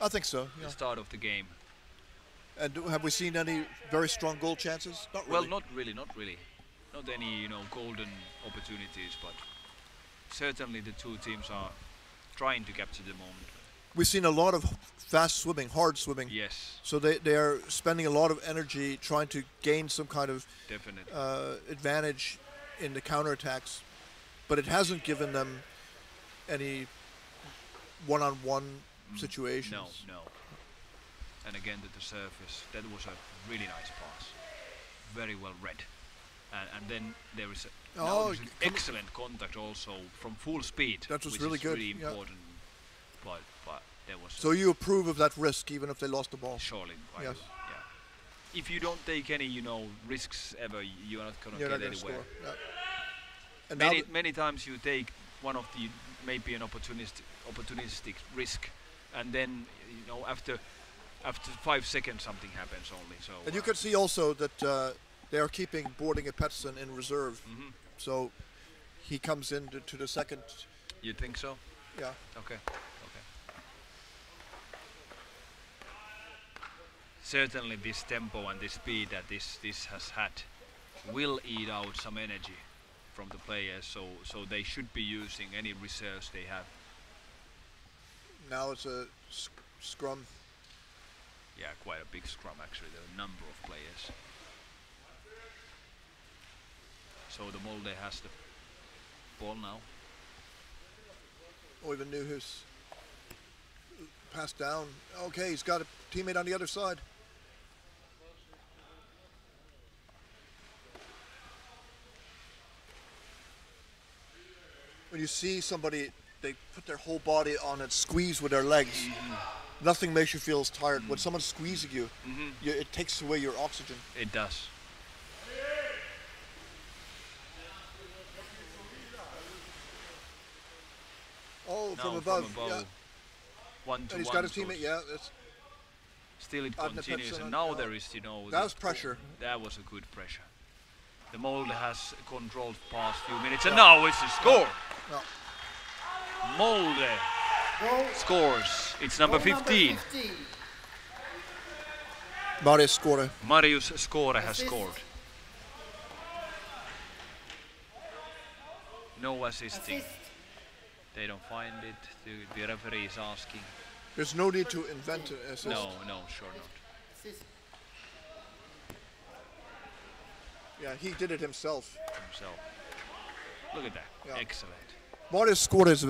I think so. Yeah. The start of the game. And have we seen any very strong goal chances? Not really. Well, not really. Not any, golden opportunities, but certainly the two teams are trying to capture the moment. We've seen a lot of fast swimming, hard swimming. Yes. So they are spending a lot of energy trying to gain some kind of advantage in the counterattacks, but it hasn't given them any one-on-one situations. No. And again to the surface, that was a really nice pass. Very well read. And then there is an excellent contact also from full speed. That was which really is good. Really important. But there was. So you approve of that risk, even if they lost the ball? Surely. Yes. Yeah. If you don't take any, risks ever, you are not going to get anywhere. And many times you take one of the maybe an opportunistic risk, and then after 5 seconds something happens only. So. And you can see also that they are keeping Boarding and Pettersson in reserve, so he comes into the second. You think so? Yeah. Okay. Certainly this tempo and this speed that this has had will eat out some energy from the players, so they should be using any reserves they have. Now it's a scrum. Yeah, quite a big scrum actually. There are a number of players. So the Molde has the ball now. Oivan Nyhus passed down. Okay, he's got a teammate on the other side. When you see somebody, they put their whole body on it, squeeze with their legs. Nothing makes you feel as tired. When someone's squeezing you, it takes away your oxygen. It does. Oh, from above. Yeah. 1-to-1. And he's got his teammate, yeah. Still it continues, and now there is, that was pressure. That was a good pressure. The Molde has controlled past few minutes, and now it's a score. No. Molde scores. It's number 15. Marius Skåre. Marius Skåre has scored. No assisting. They don't find it. The referee is asking. There's no need to invent an assist. No, sure not. Yeah, he did it himself. Look at that. Yeah. Excellent. Marius Skåre is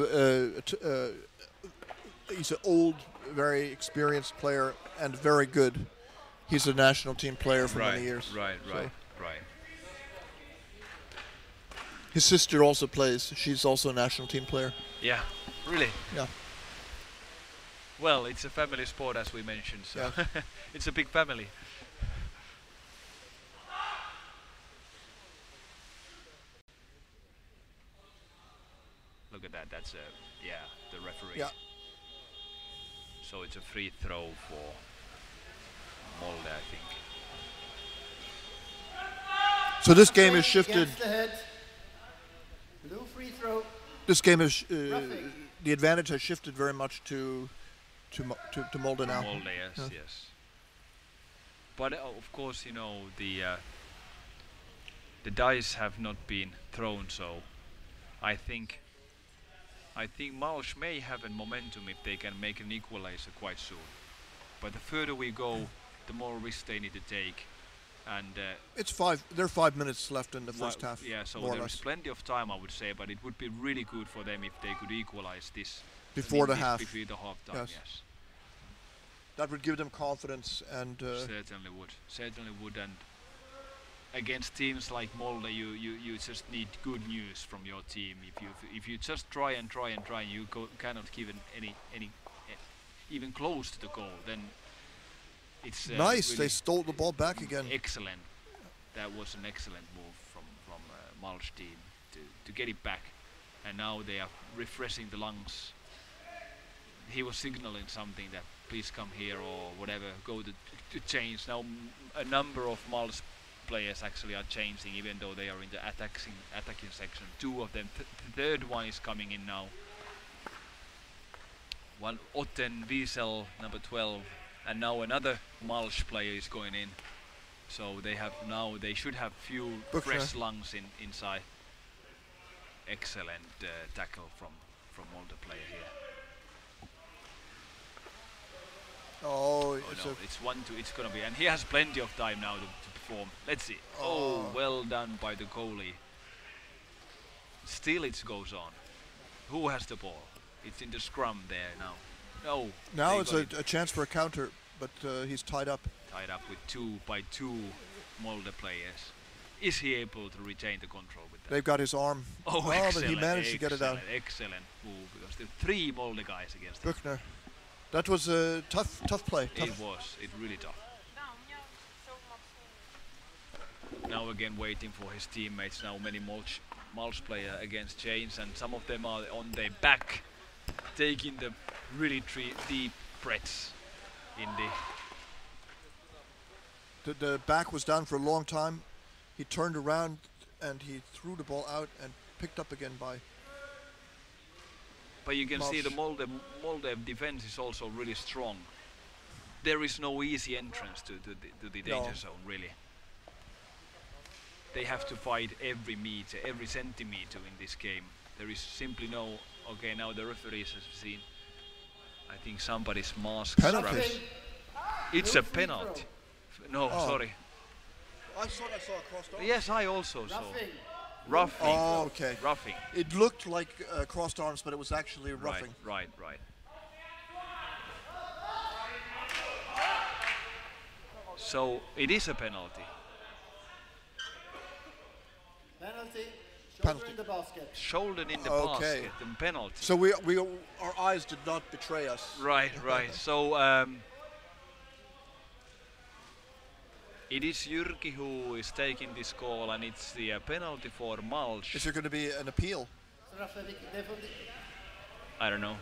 he's an old, very experienced player and very good. He's a national team player for many years. Right. His sister also plays. She's also a national team player. Yeah, really? Yeah. Well, it's a family sport, as we mentioned, so it's a big family. That's the referee. Yeah. So it's a free throw for Molde, I think. So this game is shifted. Against the head. Blue free throw. This game is the advantage has shifted very much to Molde now. Molde, yes, yes. But of course, you know, the dice have not been thrown, so I think Malsh may have a momentum if they can make an equalizer quite soon. But the further we go, the more risks they need to take. And there are 5 minutes left in the first half. Yeah, so more or there's less. plenty of time, I would say, but it would be really good for them if they could equalize this before the half. Before the half time, yes. That would give them confidence and certainly would. And against teams like Molde, you just need good news from your team. If you just try and you cannot give any even close to the goal, then it's nice. Really they stole the ball back again. Excellent. That was an excellent move from Malsh team to get it back, and now they are refreshing the lungs. He was signaling something that please come here or whatever, go to change. Now a number of Malsh players actually are changing, even though they are in the attacking section. 2 of them. The third one is coming in now. One Otten Wiesel, number 12, and now another Malsh player is going in. So they should have few fresh lungs inside. Excellent tackle from Molde player here. Oh no, it's 1-2. It's gonna be, and he has plenty of time now to perform. Let's see. Oh, well done by the goalie. Still, it goes on. Who has the ball? It's in the scrum there now. No. Now it's a chance for a counter, but he's tied up. Tied up with two Molde players. Is he able to retain the control with that? They've got his arm. Oh, but he managed to get it out. Excellent move, because there are 3 Molde guys against him. Buchner. That was a tough play. It was. It really tough. Now again waiting for his teammates. Now many Malsh player against James, and some of them are on their back, taking the really deep breaths in the back was down for a long time. He turned around and he threw the ball out and picked up again by. But you can Malsh. see the Molde defense is also really strong. There is no easy entrance to the danger zone, really. They have to fight every meter, every centimeter in this game. There is simply no. Okay, now the referees has seen. I think somebody's mask straps. It's a penalty. No, sorry. I thought I saw a crossed arm. Yes, I also saw. Roughing. Oh, okay. Roughing. It looked like crossed arms, but it was actually roughing. Right. So it is a penalty. Penalty. Shoulder in the basket. Shoulder in the basket. And penalty. So our eyes did not betray us. Right. So it is Jyrki who is taking this call, and it's the penalty for Malsh. Is there going to be an appeal? I don't know.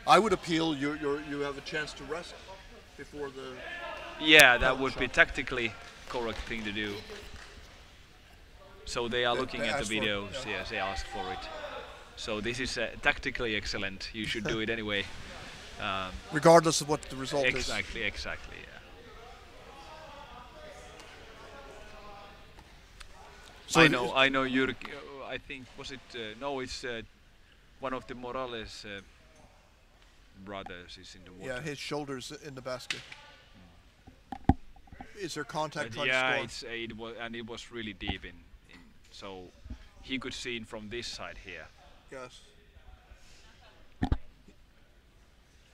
I would appeal. You have a chance to rest before the. Yeah, that would be tactically correct thing to do. So they are looking at the videos. Yes, they asked for it. So this is tactically excellent. You should do it anyway. Regardless of what the result is. Exactly. Yeah. So I know. Jyrki. I think was it? No, it's one of the Morales brothers is in the water. Yeah, his shoulders in the basket. Is there contact? Yeah, it was really deep in. So he could see it from this side here. Yes.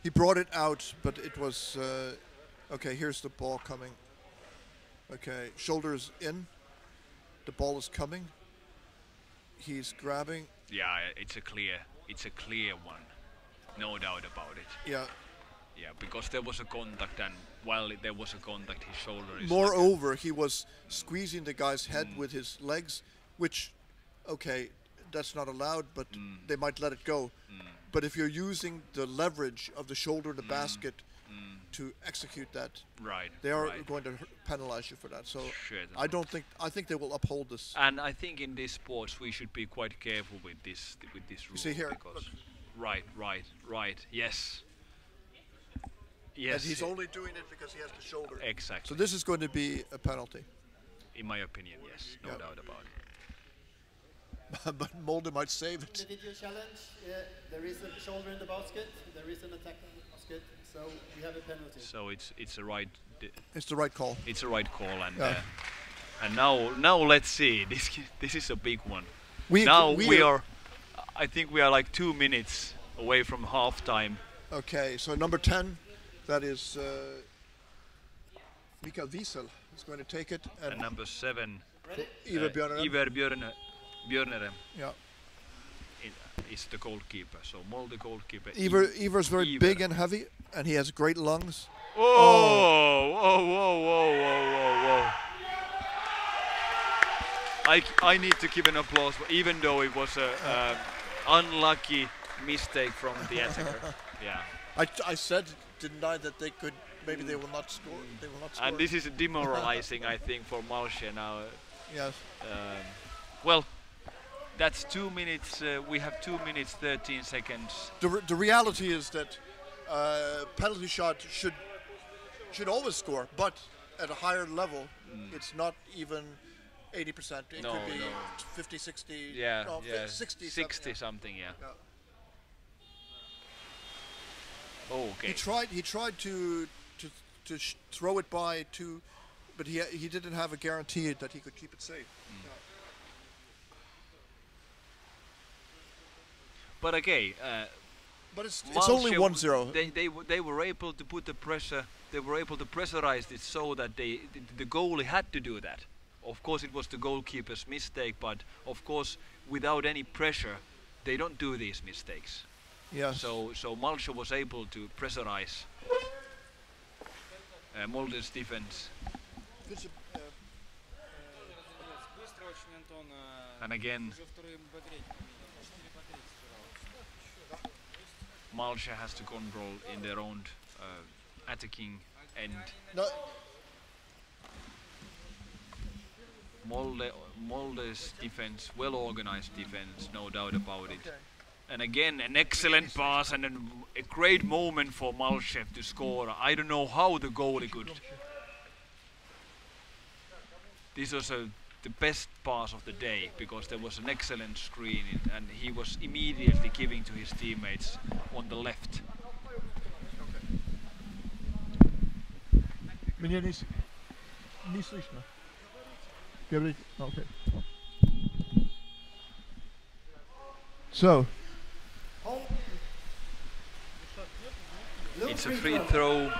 He brought it out, but it was okay. Here's the ball coming. Okay, shoulders in. The ball is coming. He's grabbing. Yeah, it's a clear one, no doubt about it. Yeah. Yeah, because there was a contact, and while there was a contact, his shoulder is. Moreover, he was squeezing the guy's head with his legs, which, okay, that's not allowed, but they might let it go. But if you're using the leverage of the shoulder in the basket to execute that, they are going to penalize you for that. So I think they will uphold this. And I think in these sports we should be quite careful with this rule. You see here, because right, yes. And he's only doing it because he has the shoulder. Exactly. So this is going to be a penalty. In my opinion, yes, no doubt about it. But Molde might save it. Individual challenge, there is a shoulder in the basket, there is an attack in the basket, so we have a penalty. So it's a right. It's the right call. It's a right call, and now let's see. This is a big one. We are. I think we are like 2 minutes away from halftime. Okay, so number 10, that is Mikael Wiesel is going to take it, and number 7, Ivar Björneren. Yeah. Is the goalkeeper. So Molde goalkeeper. Ivar's very big and heavy, and he has great lungs. Whoa. I need to give an applause, even though it was a unlucky mistake from the attacker. Yeah. I said, didn't I, that they could, maybe they will not score. They will not score. And this is demoralizing, I think, for Malche now. Yes. Well, that's 2 minutes. We have 2 minutes 13 seconds. The reality is that penalty shot should always score, but at a higher level, it's not even 80%. It could be 50, 60. Yeah, no, yeah. 60 something. Yeah. Okay. He tried to throw it by but he didn't have a guarantee that he could keep it safe. But again, but it's only 1-0. They were able to put the pressure. They were able to pressurize it so that the goalie had to do that. Of course, it was the goalkeeper's mistake, but of course, without any pressure, they don't do these mistakes. Yes. So Malche was able to pressurize Molde's defense. And again, Malche has to control in their own attacking end. No. Molde's defense, well-organized defense, no doubt about it. And again, an excellent pass and a great moment for Malche to score. I don't know how the goalie could. This was the best pass of the day, because there was an excellent screen and he was immediately giving to his teammates on the left. Okay. So. It's a free throw.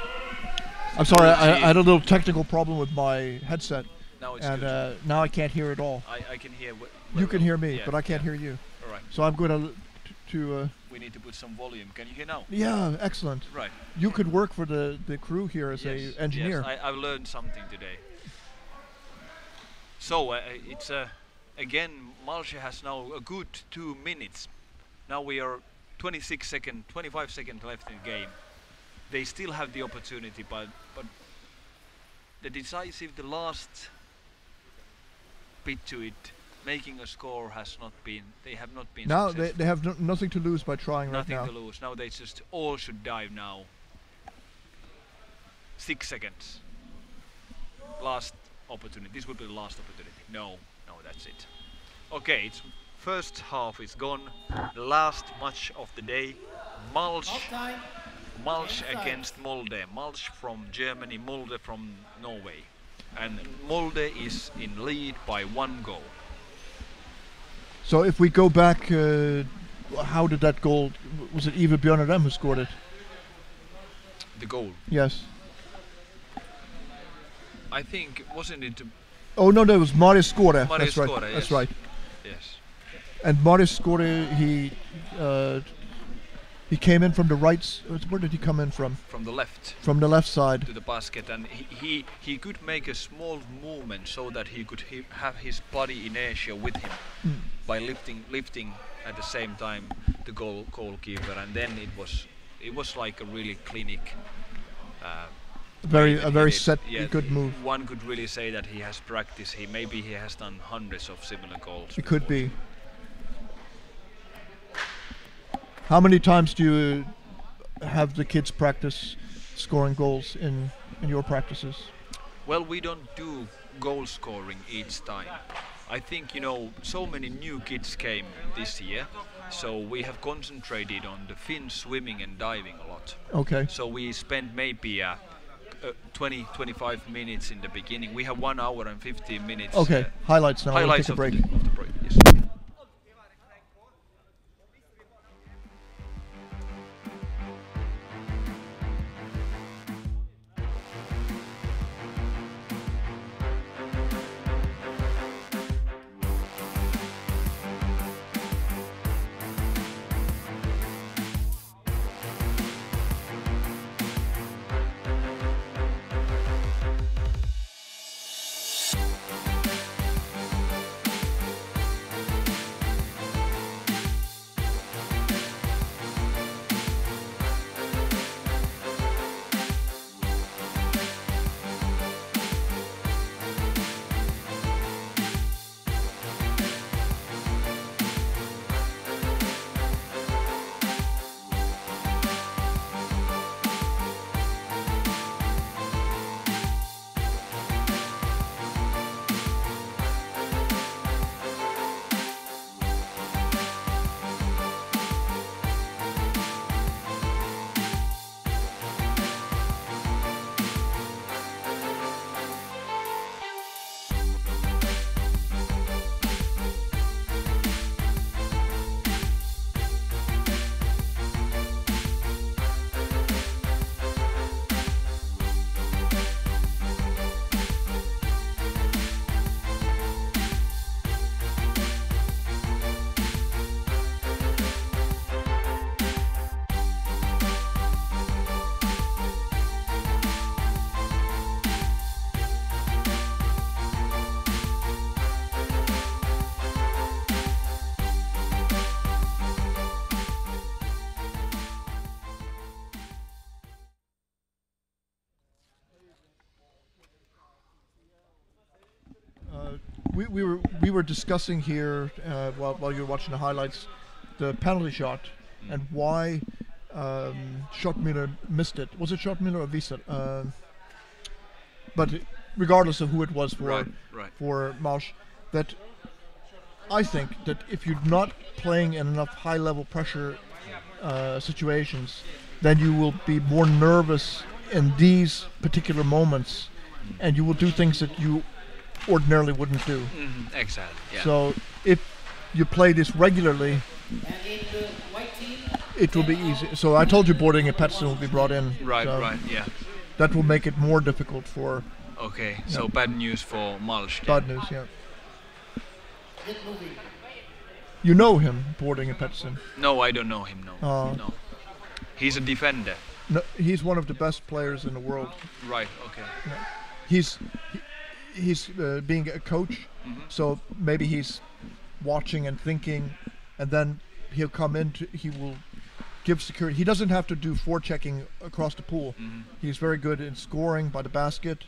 I'm sorry, I had a little technical problem with my headset. Now it's and good. Now I can't hear it all. I can hear. You can hear me, yeah, but I can't hear you. All right. So I'm going to. We need to put some volume. Can you hear now? Yeah, excellent. Right. You could work for the crew here as yes, a engineer. Yes, I've learned something today. So it's again, Malche has now a good 2 minutes. Now we are 25 seconds left in the game. They still have the opportunity, but the decisive, the last bit to it, making a score has not been. They have not been. Now successful. they have nothing to lose by trying nothing right now. to lose. Now they just all should dive now. 6 seconds. Last opportunity. This will be the last opportunity. No, that's it. Okay, it's first half is gone. The last match of the day. Malche against Molde. Malche from Germany, Molde from Norway. And Molde is in lead by 1 goal. So if we go back, how did that goal? Was it Ivar Björneren who scored it? The goal? Yes. I think, wasn't it? Oh no, it was Marius Skåre. Marius That's right. Skåre, That's yes. right. Yes. And Marius Skåre, he came in from the right. Where did he come in from? From the left. From the left side. To the basket, and he could make a small movement so that he could have his body inertia with him. by lifting at the same time the goalkeeper, and then it was like a really clinic. A very set, good move. One could really say that he has practiced. Maybe he has done hundreds of similar goals. It could be. How many times do you have the kids practice scoring goals in your practices? Well, we don't do goal scoring each time. I think, so many new kids came this year, so we have concentrated on the fin swimming and diving a lot. Okay. So we spent maybe 20-25 minutes in the beginning. We have 1 hour and 15 minutes. Okay, highlights now. Highlights we'll take a break. Of the break, yes. We were discussing here while you were watching the highlights, the penalty shot and why Schottmüller missed it. Was it Schottmüller or Wiesel? But regardless of who it was for Marsch, that I think that if you're not playing in enough high-level pressure situations, then you will be more nervous in these particular moments, and you will do things that you ordinarily wouldn't do. Exactly. Yeah. So if you play this regularly, it will be easy. So I told you Boarding and Pettersson will be brought in. Right, so right, yeah. That will make it more difficult for... Okay, so bad news for Molde. Bad news, yeah. You know him, Boarding and Pettersson? No, I don't know him, no. No. He's a defender. No, he's one of the best players in the world. Right, okay. Yeah. He's being a coach, so maybe he's watching and thinking, and then he'll come in, he will give security. He doesn't have to do forechecking across the pool. He's very good in scoring by the basket,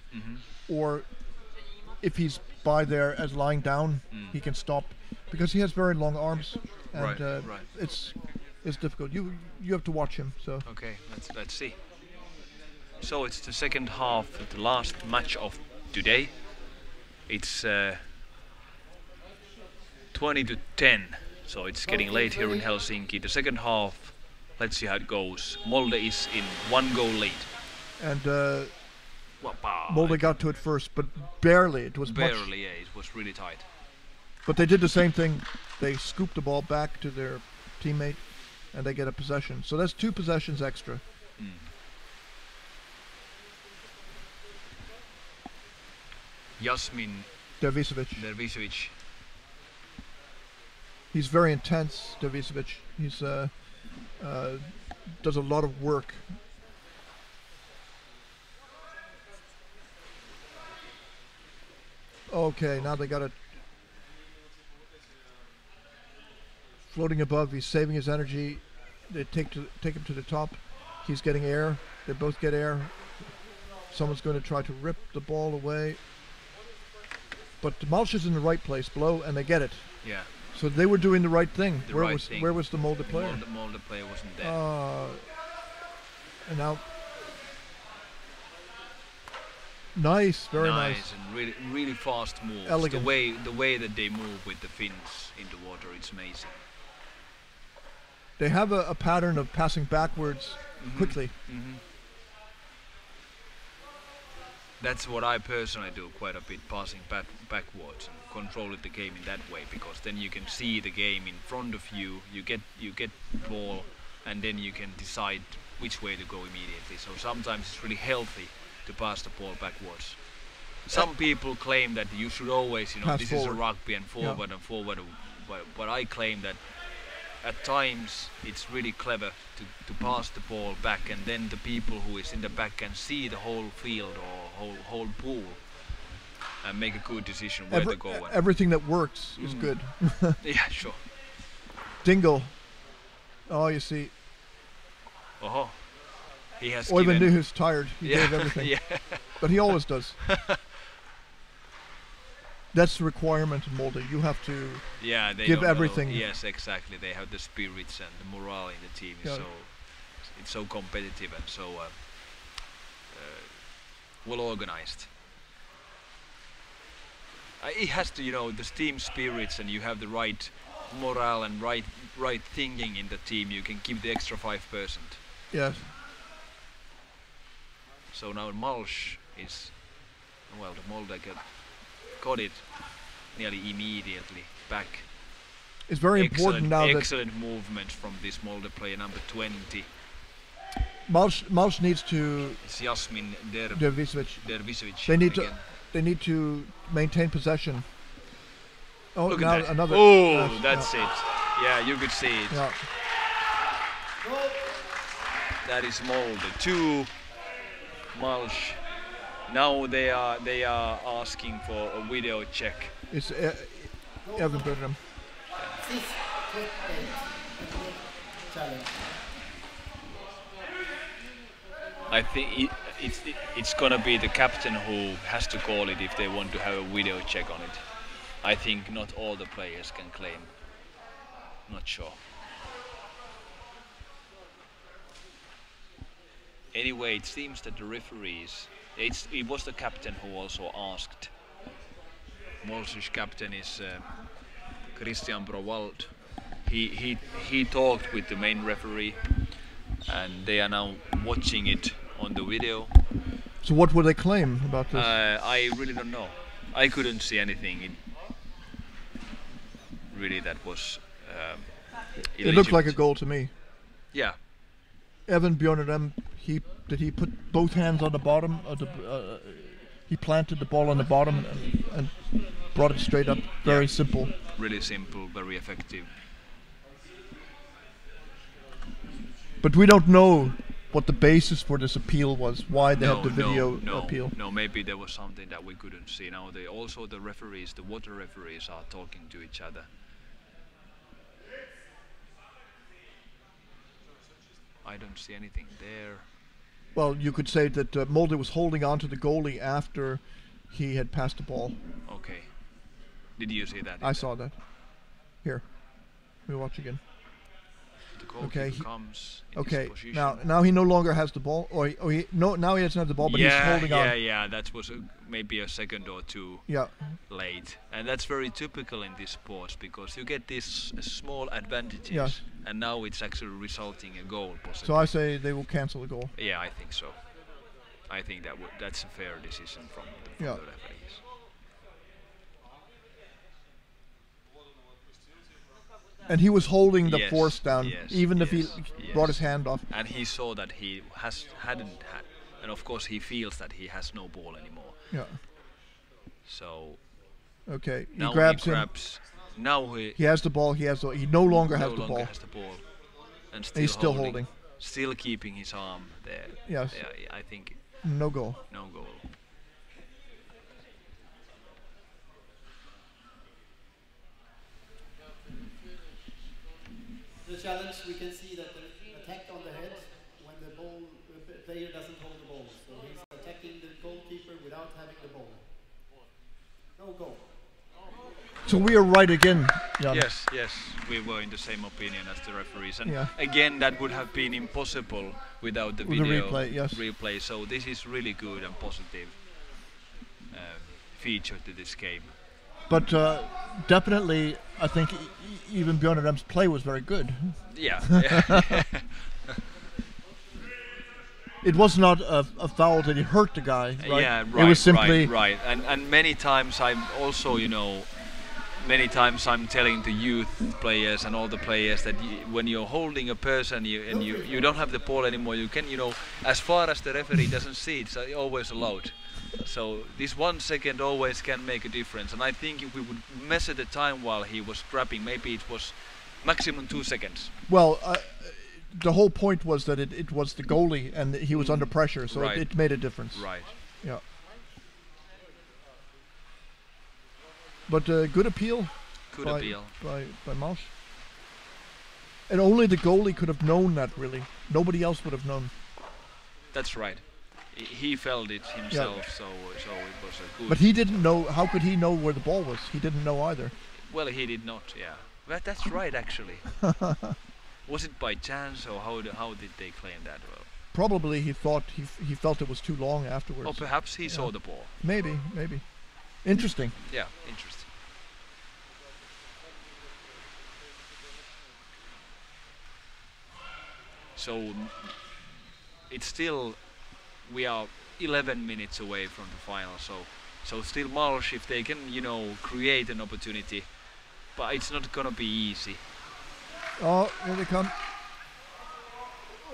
or if he's by there as lying down, he can stop, because he has very long arms, and it's difficult. You have to watch him. So okay, let's see. So it's the second half, the last match of today. It's 20-10, so it's getting late here in Helsinki. The second half, let's see how it goes. Molde is in 1 goal lead. And Molde got to it first, but barely. It was barely, yeah, it was really tight. But they did the same thing. They scooped the ball back to their teammate, and they get a possession. So that's 2 possessions extra. Jasmin Dervisevic. He's very intense, Dervisevic. He's does a lot of work. Okay, now they got it. floating above. He's saving his energy. They take him to the top. He's getting air. They both get air. Someone's going to try to rip the ball away. But Malsch is in the right place below, and they get it. Yeah. So they were doing the right thing. The right thing. Where was the Molde player? The Molde player wasn't there. And now, nice, very nice. Nice and really, really fast moves. Elegant. The way that they move with the fins in the water, it's amazing. They have a pattern of passing backwards quickly. That's what I personally do quite a bit, passing backwards and controlling the game in that way, because then you can see the game in front of you. You get the ball, and then you can decide which way to go immediately. So sometimes it's really healthy to pass the ball backwards. Some people claim that you should always, Pass this forward. is a rugby and forward and forward. But I claim that at times it's really clever to pass the ball back, and then the people who is in the back can see the whole field or whole pool and make a good decision where to go. Everything that works is good. Yeah, sure. Dingle. Oh, you see. Oh, he has Oyvind knew he was tired. He Yeah, gave everything. yeah. But he always does. That's the requirement in Molde. You have to they give don't everything. know. Yes, exactly. They have the spirits and the morale in the team. Yeah. So it's so competitive and so well organized. It has to, the team spirits, and you have the right morale and right thinking in the team. You can give the extra 5%. Yes. So now Malsch is, the Molde got it nearly immediately back. It's very important now that excellent movement from this Molde player, number 20. Malsch needs to. It's Jasmin Dervisevic. Dervisevic. They need to maintain possession. Oh, Look now at that. another. Oh, that's it. Yeah, you could see it. Yeah. That is Molde 2. Malsch. Now they are asking for a video check. It's Evan Birmingham. I think it's gonna be the captain who has to call it if they want to have a video check on it. I think not all the players can claim. Not sure. Anyway, it seems that the referees. It was the captain who also asked. Molde's captain is Christian Browald. He talked with the main referee, and they are now watching it on the video. So what would they claim about this? I really don't know. I couldn't see anything. Really, that was. It looked like a goal to me. Yeah. Evan Bjornadem, did he put both hands on the bottom of the? He planted the ball on the bottom and brought it straight up. Very simple. Really simple, very effective. But we don't know what the basis for this appeal was. Why they had the video appeal. No, maybe there was something that we couldn't see. Now also the referees, the water referees, are talking to each other. I don't see anything there. Well, you could say that Molde was holding on to the goalie after he had passed the ball. Okay. Did you see that? I saw that. Here, let me watch again. The goalkeeper comes in this position. Now he no longer has the ball, now he doesn't have the ball, but he's holding on. Yeah. That was maybe a second or two late, and that's very typical in this sport because you get these small advantages, and now it's actually resulting in a goal. Possibly. So I say they will cancel the goal. Yeah, I think so. I think that's a fair decision from the referees. And he was holding the force down, even if he brought his hand off. And he saw that he hadn't had, and of course he feels that he has no ball anymore. Yeah. So. Okay. Now he grabs him. Now he has the ball. He no longer has the ball. Has the ball. And he's still holding. Still keeping his arm there. Yes. Yeah, I think. No goal. No goal. you can see that the attack on the head when the player doesn't hold the ball. So he's attacking the goalkeeper without having the ball. No goal. So we are right again, Jan. Yes, we were in the same opinion as the referees, and Yeah. again that would have been impossible without the With the video replay, So this is really good and positive feature to this game. But definitely, I think even Björn Rem's play was very good. Yeah. It was not a foul that he hurt the guy, right? Yeah, right. It was simply right. And many times I'm also, many times I'm telling the youth players and all the players that when you're holding a person and you don't have the ball anymore, you can, as far as the referee doesn't see it, it's always allowed. So this 1 second always can make a difference. And I think if we would measure the time while he was grabbing, maybe it was maximum 2 seconds. well. The whole point was that it was the goalie and he was under pressure, so Right. it made a difference. Right. Yeah. But good appeal. Good appeal. by Mausch. And only the goalie could have known that, really. Nobody else would have known. That's right. He felt it himself, so it was a good. But he didn't know. How could he know where the ball was? He didn't know either. Well, he did not. Yeah. But that's right, actually. Was it by chance, or how did they claim that? Well, Probably he thought he felt it was too long afterwards. or perhaps he saw the ball. Maybe. Interesting. Yeah, interesting. So it's still, we are 11 minutes away from the final. So still Malsh, if they can, create an opportunity, but it's not gonna be easy. Oh, here they come.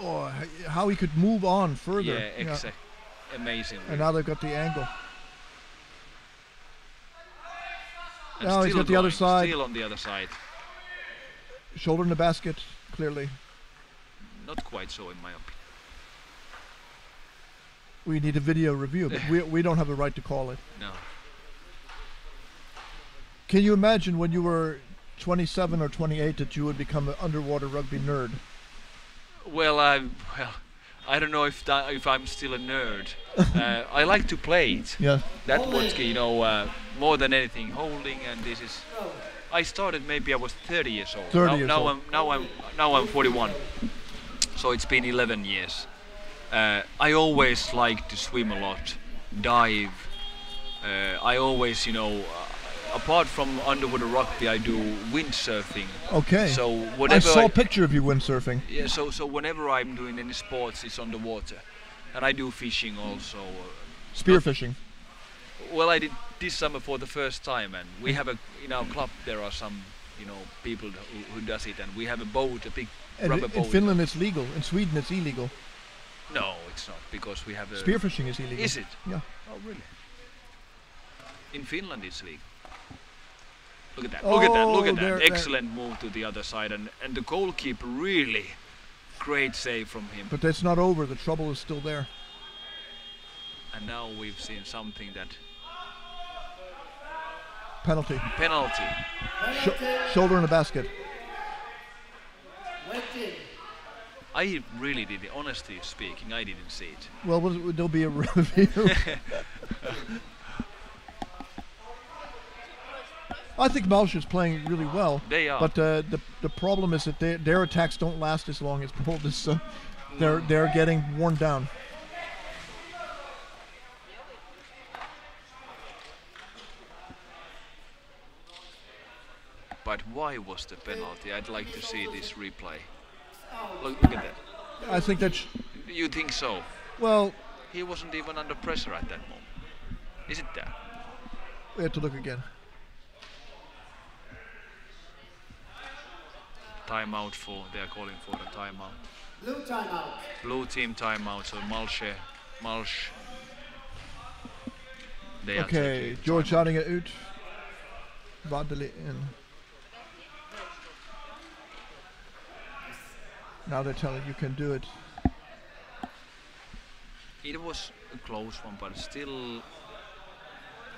Oh, how he could move on further. Yeah, exactly. Amazing. And now they've got the angle. And Now he's still got the other going, side. Still on the other side. Shoulder in the basket, clearly. Not quite so, in my opinion. We need a video review, but we don't have the right to call it. No. Can you imagine when you were 27 or 28 that you would become an underwater rugby nerd? Well, I don't know if I'm still a nerd. I like to play it. Yeah. That what more than anything, holding, and this is. I started maybe I was 30 years old. 30 years old. Now I'm 41. So it's been 11 years. I always like to swim a lot, dive. I always, apart from underwater rugby, I do windsurfing. Okay. So whatever I saw a picture of you windsurfing. Yeah. So whenever I'm doing any sports, it's on the water, and I do fishing also. Spearfishing. Well, I did this summer for the first time, and we have in our club there are some, people who does it, and we have a boat, a big rubber boat. In Finland it's legal. In Sweden it's illegal. No, it's not, because we have a... Spearfishing is illegal. Is it? Yeah. Oh, really? In Finland it's legal. Look at that, Oh, look at that. there. Excellent move to the other side, and the goalkeeper really great save from him. But that's not over. The trouble is still there. And now we've seen something that... Penalty. Penalty. Shoulder in the basket. I really did, honestly speaking, I didn't see it. Well, there'll be a review. I think Malsh is playing really well. They are. But the problem is that their attacks don't last as long as Molde's, so they're getting worn down. But why was the penalty? I'd like to see this replay. Look at that. I think that. You think so? Well, he wasn't even under pressure at that moment. Is it there? We have to look again. Timeout they are calling for the timeout. Blue timeout. Blue team timeout. So Malsh. They are okay, George shouting it out. Vadeli in. Now they're telling you can do it. It was a close one, but still,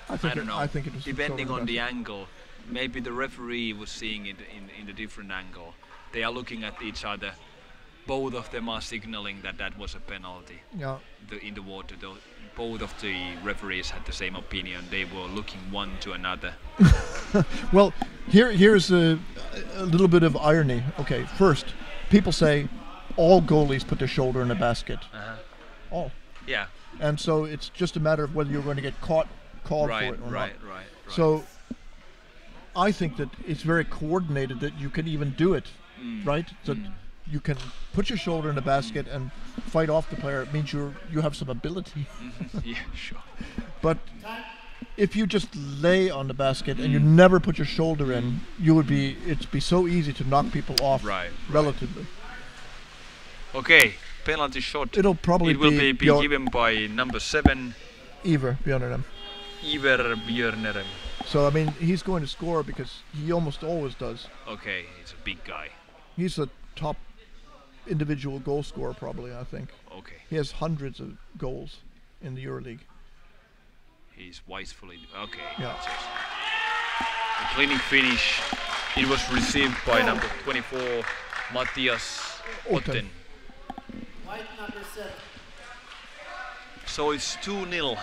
I don't know. I think it was depending on the angle. Maybe the referee was seeing it in a different angle. they are looking at each other. Both of them are signaling that that was a penalty. Yeah. In the water, both of the referees had the same opinion. They were looking one to another. Well, here's a little bit of irony. Okay, first, people say all goalies put their shoulder in the basket. All. Yeah. And so it's just a matter of whether you're going to get called for it or not. Right. So I think that it's very coordinated that you can even do it, right? So you can put your shoulder in the basket and fight off the player. It means you have some ability. Yeah, sure. But if you just lay on the basket and you never put your shoulder in, it'd be so easy to knock people off relatively. Okay, penalty shot. It'll probably it will be given by number 7. Iver Björnerem. Iver Björnerem. So I mean, he's going to score because he almost always does. Okay, he's a big guy. He's the top individual goal scorer probably, I think. Okay. He has hundreds of goals in the Euroleague. He's wisefully. Okay. Yeah. A clinic finish. It was received by number 24, Matthias Otten. White number 7. So it's 2-0.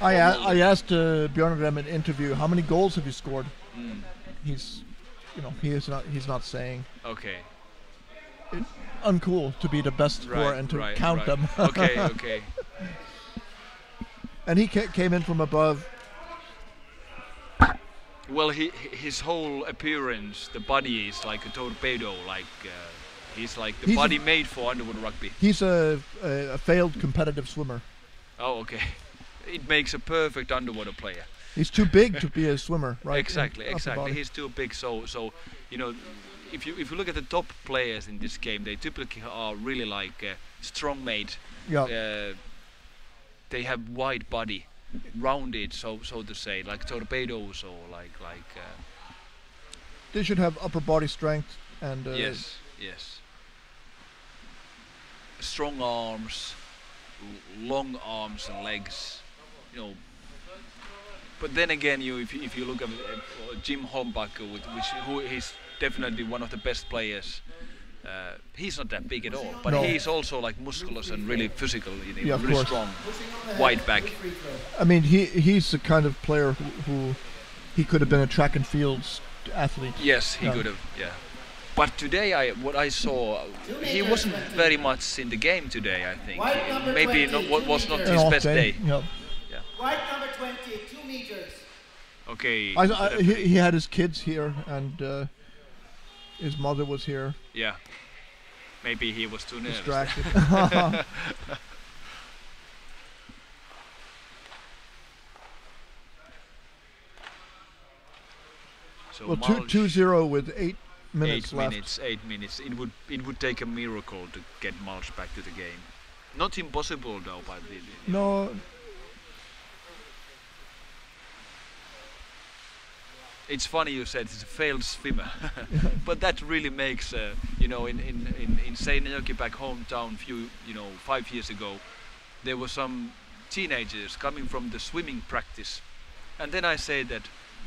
I asked Björnerem in an interview, how many goals have you scored? He's not saying. Okay. It's uncool to be the best scorer and to count them. Okay. And he came in from above. Well, his whole appearance, the body is like a torpedo, he's like the body made for underwood rugby. He's a failed competitive swimmer. Oh, okay. It makes a perfect underwater player. He's too big to be a swimmer, right? Exactly. He's too big, so you know, if you look at the top players in this game, they typically are really like strong-made. Yeah. They have wide body, rounded, so to say, like torpedoes or like. They should have upper body strength and. Yes. Strong arms, long arms and legs, you know. But then again, if you look at Jim Holmbacher, who is definitely one of the best players. He's not that big at all, but he's also like musculous and really physical, really strong, wide back. I mean, he's the kind of player who he could have been a track and field athlete. Yes, he could have. Yeah. But today, what I saw, he wasn't very much in the game today. I think maybe was not his best day. Yeah. White number 20, 2 meters. Okay. He had his kids here and. His mother was here. Yeah. Maybe he was too nervous. Distracted. So well, 2-0 with 8 minutes left. 8 minutes. It would take a miracle to get Mulch back to the game. Not impossible though, but no. It's funny you said he's a failed swimmer, but that really makes in Seinäjoki back hometown 5 years ago, there were some teenagers coming from the swimming practice, and then I said that,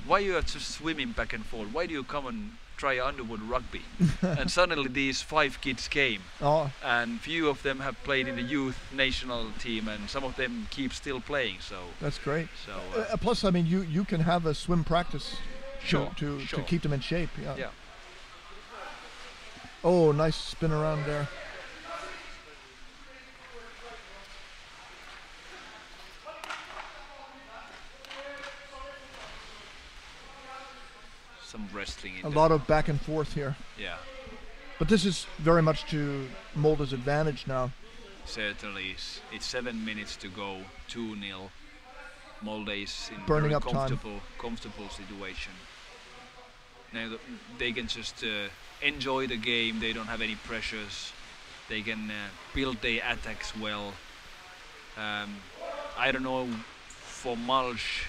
why you are just swimming back and forth? Why do you come and try underwood rugby? And suddenly these 5 kids came, and few of them have played in the youth national team, and some of them keep still playing. So that's great. So plus, I mean, you can have a swim practice. To keep them in shape. Yeah. Oh, nice spin around there. Some wrestling. A lot of back and forth here. Yeah. But this is very much to Molde's advantage now. Certainly is. It's 7 minutes to go. 2-0. Molde is in burning very up comfortable situation. Now they can just enjoy the game. They don't have any pressures. They can build their attacks well. I don't know for Mulch.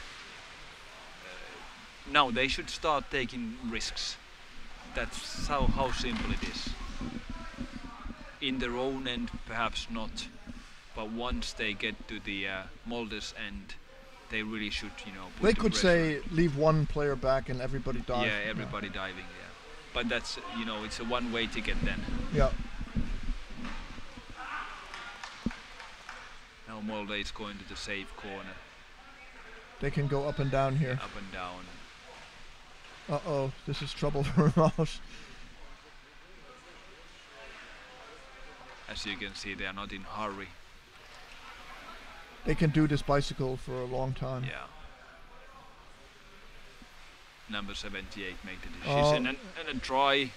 Now they should start taking risks. That's how simple it is. In their own end, perhaps not, but once they get to the Molde's end, they really should, put they the could pressure. say leave one player back and everybody dive. Yeah, everybody diving. Yeah. but that's, you know, it's a one-way ticket then. Yeah. Now Molde is going to the safe corner. They can go up and down here. Up and down. Uh-oh, this is trouble for Mouse. As you can see, they are not in a hurry. They can do this bicycle for a long time. Yeah. Number 78 make the decision, and a try.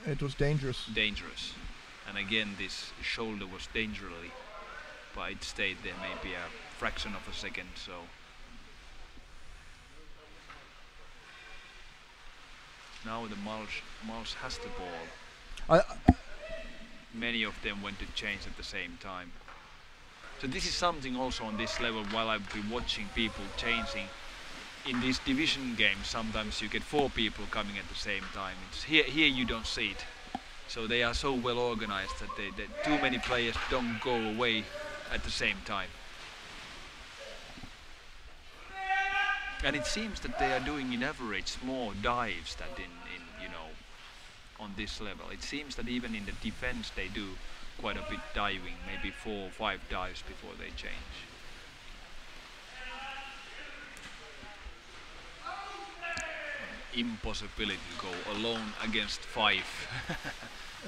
It was dangerous. Dangerous. And again, this shoulder was dangerously, but it stayed there maybe a fraction of a second, so. Now the Malsh has the ball. Many of them went to change at the same time. So this is something also on this level, while I've been watching people changing. In these division games, sometimes you get 4 people coming at the same time. It's here you don't see it. So they are so well organized that too many players don't go away at the same time. And it seems that they are doing in average more dives than in you know, on this level. It seems that even in the defense they do quite a bit diving, maybe 4 or 5 dives before they change. Impossibility to go alone against 5.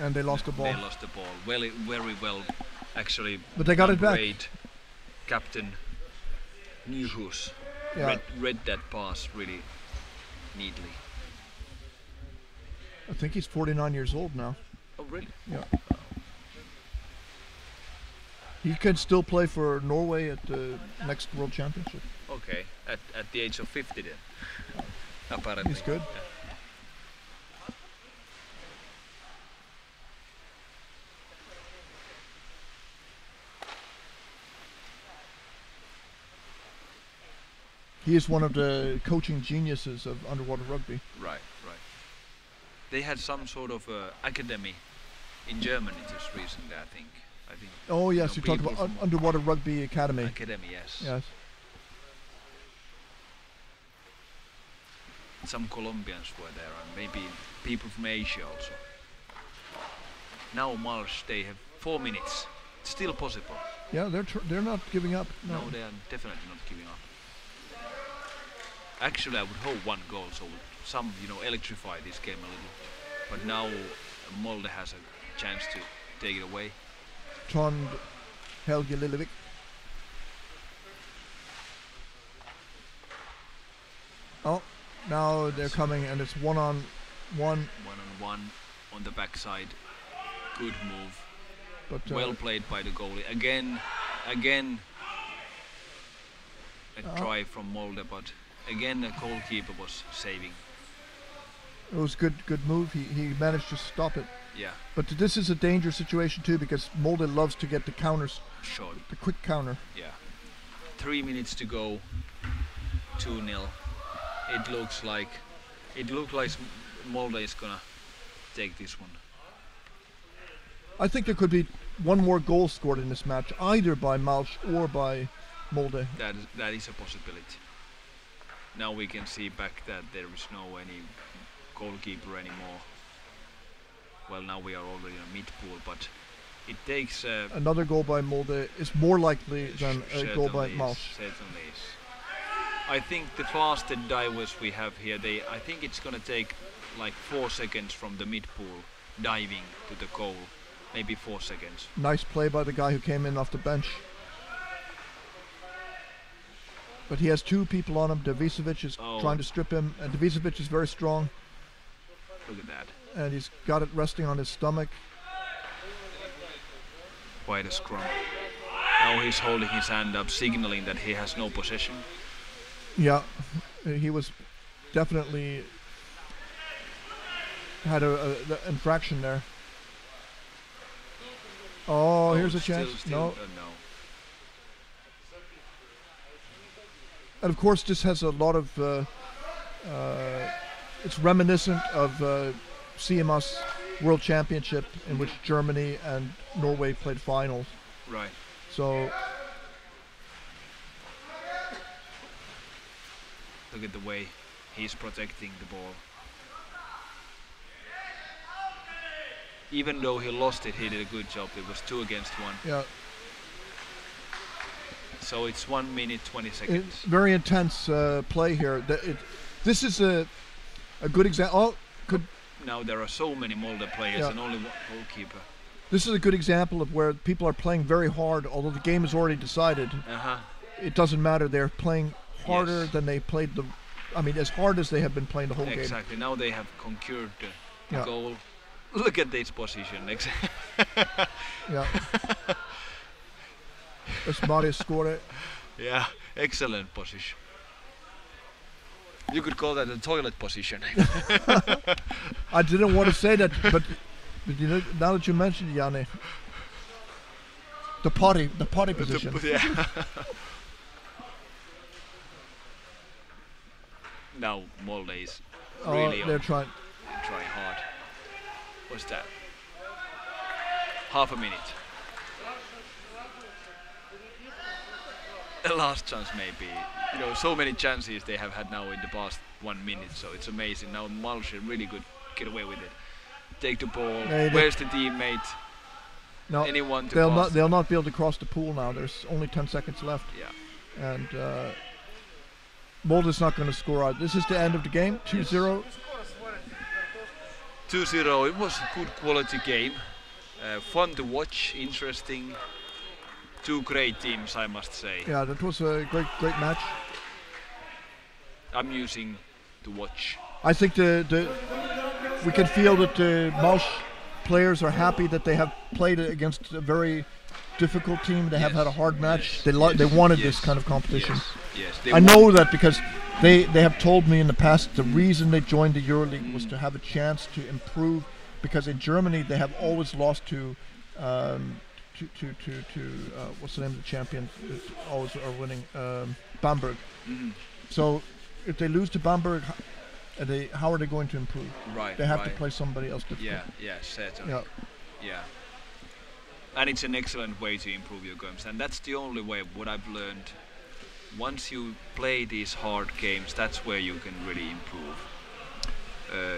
And they lost the ball. They lost the ball. Very well, actually. But they got it back. Captain Nyhus read that pass really neatly. I think he's 49 years old now. Oh, really? Yeah. He can still play for Norway at the next World Championship. Okay, at the age of 50 then. Apparently. He's good. Yeah. He is one of the coaching geniuses of underwater rugby. Right. They had some sort of academy in Germany just recently, I think. Oh yes, you talked about Underwater Rugby Academy. Academy, yes. Yes. Some Colombians were there, and maybe people from Asia also. Now Malsh, they have 4 minutes. It's still possible. Yeah, they're not giving up. No, they are definitely not giving up. Actually, I would hope 1 goal, so some, you know, electrify this game a little. But now Molde has a chance to take it away. Trond Helge Lillevik. Oh, now they're coming, and it's 1-on-1. 1-on-1 on the backside. Good move. But well played by the goalie. Again, a try from Molde, but again the goalkeeper was saving. It was good move. He managed to stop it. Yeah. But this is a dangerous situation too, because Molde loves to get the counters. Short. The quick counter. Yeah. 3 minutes to go. 2-0. It looks like Molde is gonna take this one. I think there could be 1 more goal scored in this match, either by Malsh or by Molde. That is a possibility. Now we can see back that there is any goalkeeper anymore. Well, now we are already in a mid-pool, but it takes another goal by Molde is more likely than a goal by Malsh. Certainly is. I think the fastest divers we have here, I think it's gonna take like 4 seconds from the mid-pool diving to the goal. Maybe 4 seconds. Nice play by the guy who came in off the bench. But he has 2 people on him. Devisovic is trying to strip him, and Devisovic is very strong. Look at that. And he's got it resting on his stomach. Quite a scrum. Now he's holding his hand up, signaling that he has no possession. Yeah, he was definitely had the infraction there. Oh, here's a chance. No. No. And of course, this has a lot of. It's reminiscent of CMS World Championship, in which Germany and Norway played finals. Right. So. Look at the way he's protecting the ball. even though he lost it, he did a good job. It was 2 against 1. Yeah. So it's 1 minute 20 seconds. It's very intense play here. This is a good example. Oh, now there are so many Molde players and only one goalkeeper. This is a good example of where people are playing very hard, although the game is already decided. It doesn't matter. They're playing harder than they played as hard as they have been playing the whole game. Exactly. Now they have conquered the goal. Look at this position. Yeah. As Marius scored it. Yeah, excellent position. You could call that a toilet position. I didn't want to say that, but you know, now that you mentioned it, Janne, the potty position. Now Molde is really they're trying hard. What's that? Half a minute. The last chance maybe. You know, so many chances they have had now in the past 1 minute, so it's amazing. Now Malche really good get away with it. Take the ball. Where's the teammate? No, anyone to they'll not be able to cross the pool now. There's only 10 seconds left. Yeah. And Molde's not going to score out. This is the end of the game. 2-0. 2-0. It was a good quality game. Fun to watch. Interesting. 2 great teams, I must say. Yeah, that was a great match. Amusing to watch. I think we can feel that the Malche players are happy that they have played against a very difficult team. They have had a hard match. They wanted this kind of competition. Yes. I know that because they have told me in the past the reason they joined the Euroleague was to have a chance to improve, because in Germany they have always lost to what's the name of the champion that always are winning, Bamberg. So if they lose to Bamberg, how are they going to improve? Right. They have to play somebody else difficult. Yeah, certainly. Yeah. And it's an excellent way to improve your games, and that's the only way. What I've learned, once you play these hard games, that's where you can really improve.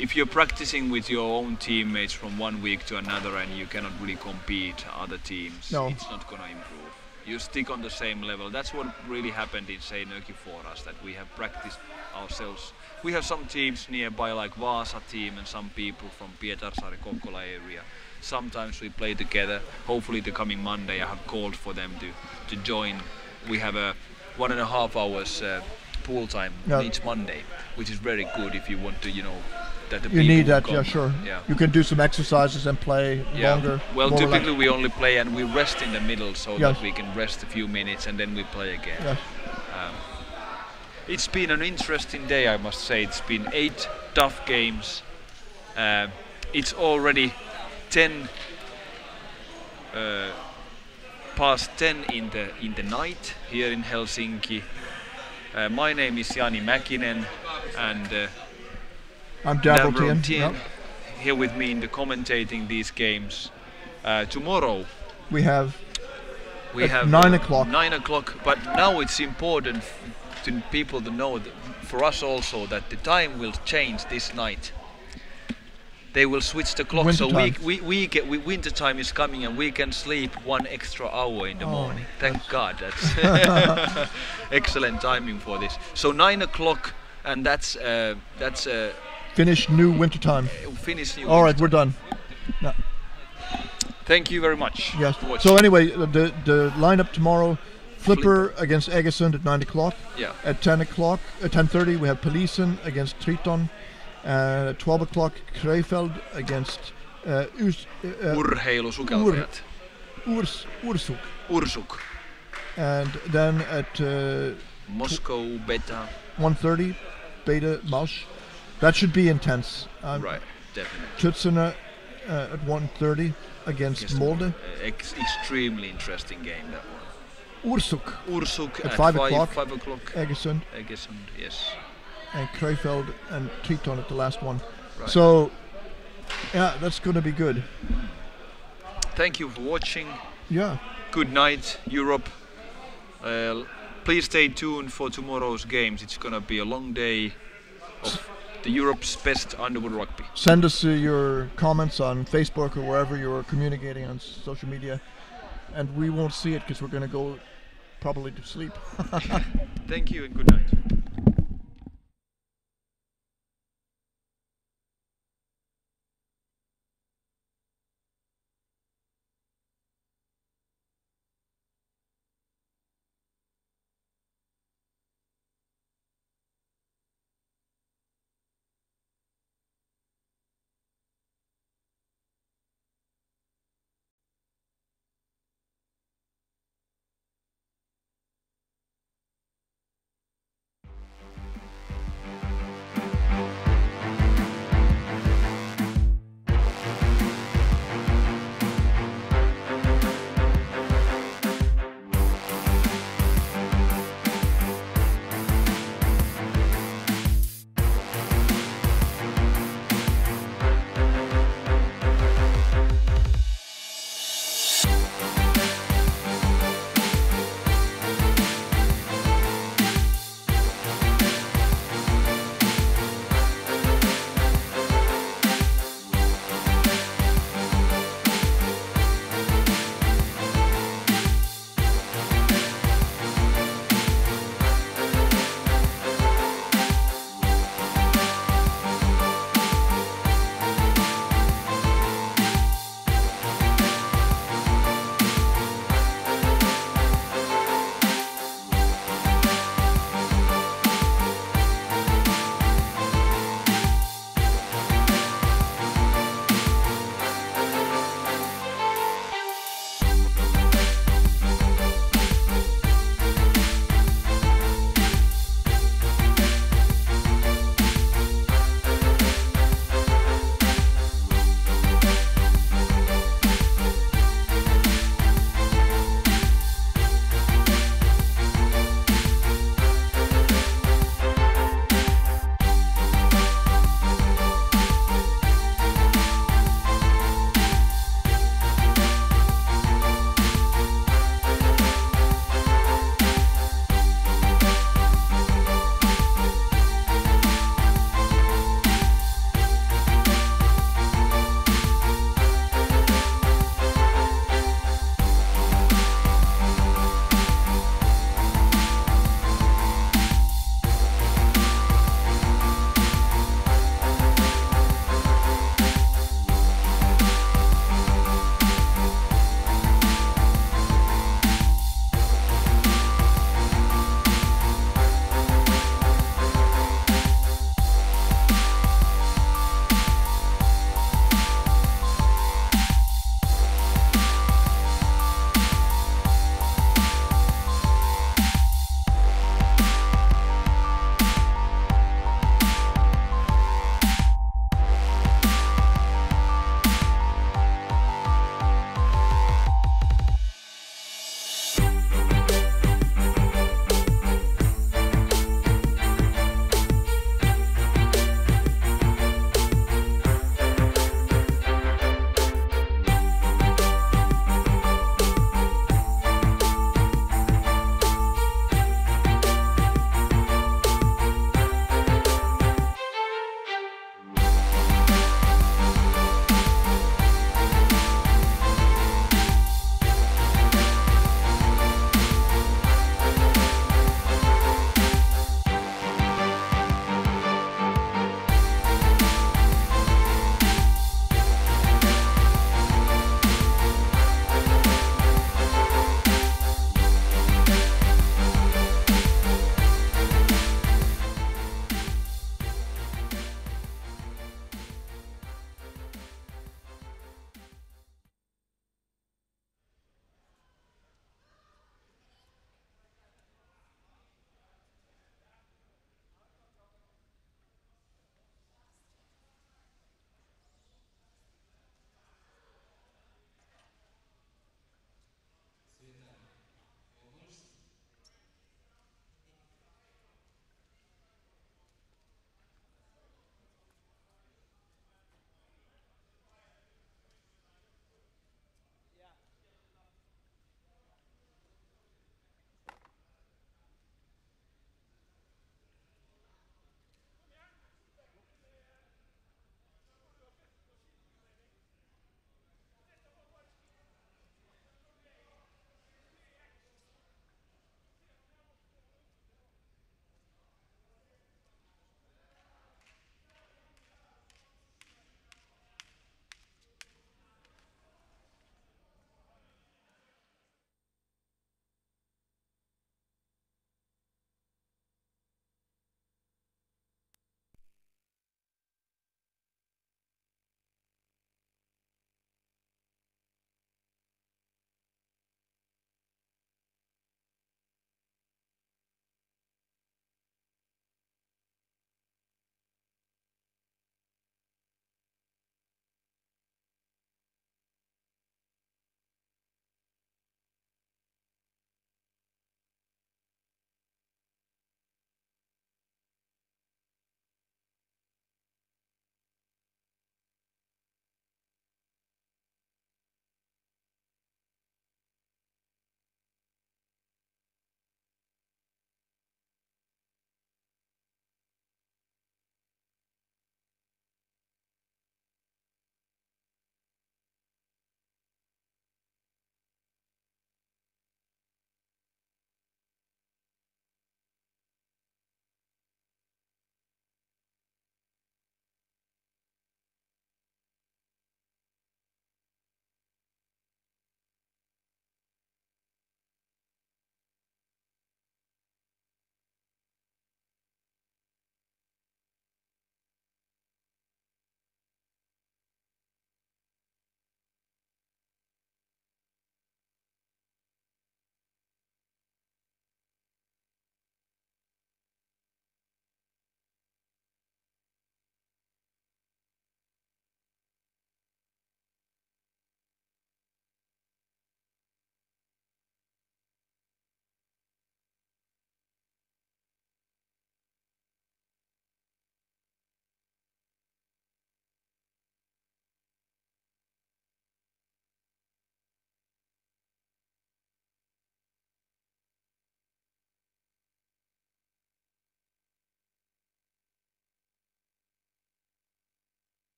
If you're practicing with your own teammates from 1 week to another and you cannot really compete other teams, it's not going to improve. You stick on the same level. That's what really happened in Seinäjoki for us, that we have practiced ourselves. We have some teams nearby, like Vaasa team, and some people from Pietarsaari, Kokkola area. Sometimes we play together. Hopefully the coming Monday I have called for them to join. We have a 1.5 hours pool time each Monday, which is very good if you want to, that the people need that, come. sure. Yeah. You can do some exercises and play longer. Well, typically we only play and we rest in the middle so that we can rest a few minutes and then we play again. Yes. It's been an interesting day, I must say. It's been 8 tough games. It's already 10 past 10 in the night here in Helsinki. My name is Jani Mäkinen, and I'm Davro Tien. Here with me in the commentating these games. Tomorrow we have 9 o'clock. 9 o'clock, but now it's important to people to know that for us also that the time will change this night. They will switch the clock, winter so time. winter time is coming and we can sleep 1 extra hour in the morning. Thank God, that's excellent timing for this. So 9 o'clock, and that's Finnish new winter time. All right, we're done. No. Thank you very much. Yes. So anyway, the lineup tomorrow: Flipper against Egersund at 9 o'clock. Yeah. At 10 o'clock, at 10:30 we have Polisen against Triton. At 12 o'clock, Krefeld against Urheilusukeltajat. Ursuk. And then at Moscow Beta. 1:30, Beta Malche. That should be intense. Right, definitely. Tut-Sooner at 1:30 against Molde. Extremely interesting game, that one. Ursuk at 5 o'clock. Egersund, yes. And Krefeld and Triton at the last one. Right. So, yeah, that's going to be good. Thank you for watching. Yeah. Good night, Europe. Please stay tuned for tomorrow's games. It's going to be a long day of the Europe's best underwood rugby. Send us your comments on Facebook or wherever you're communicating on social media, and we won't see it because we're going to go probably to sleep. Thank you and good night.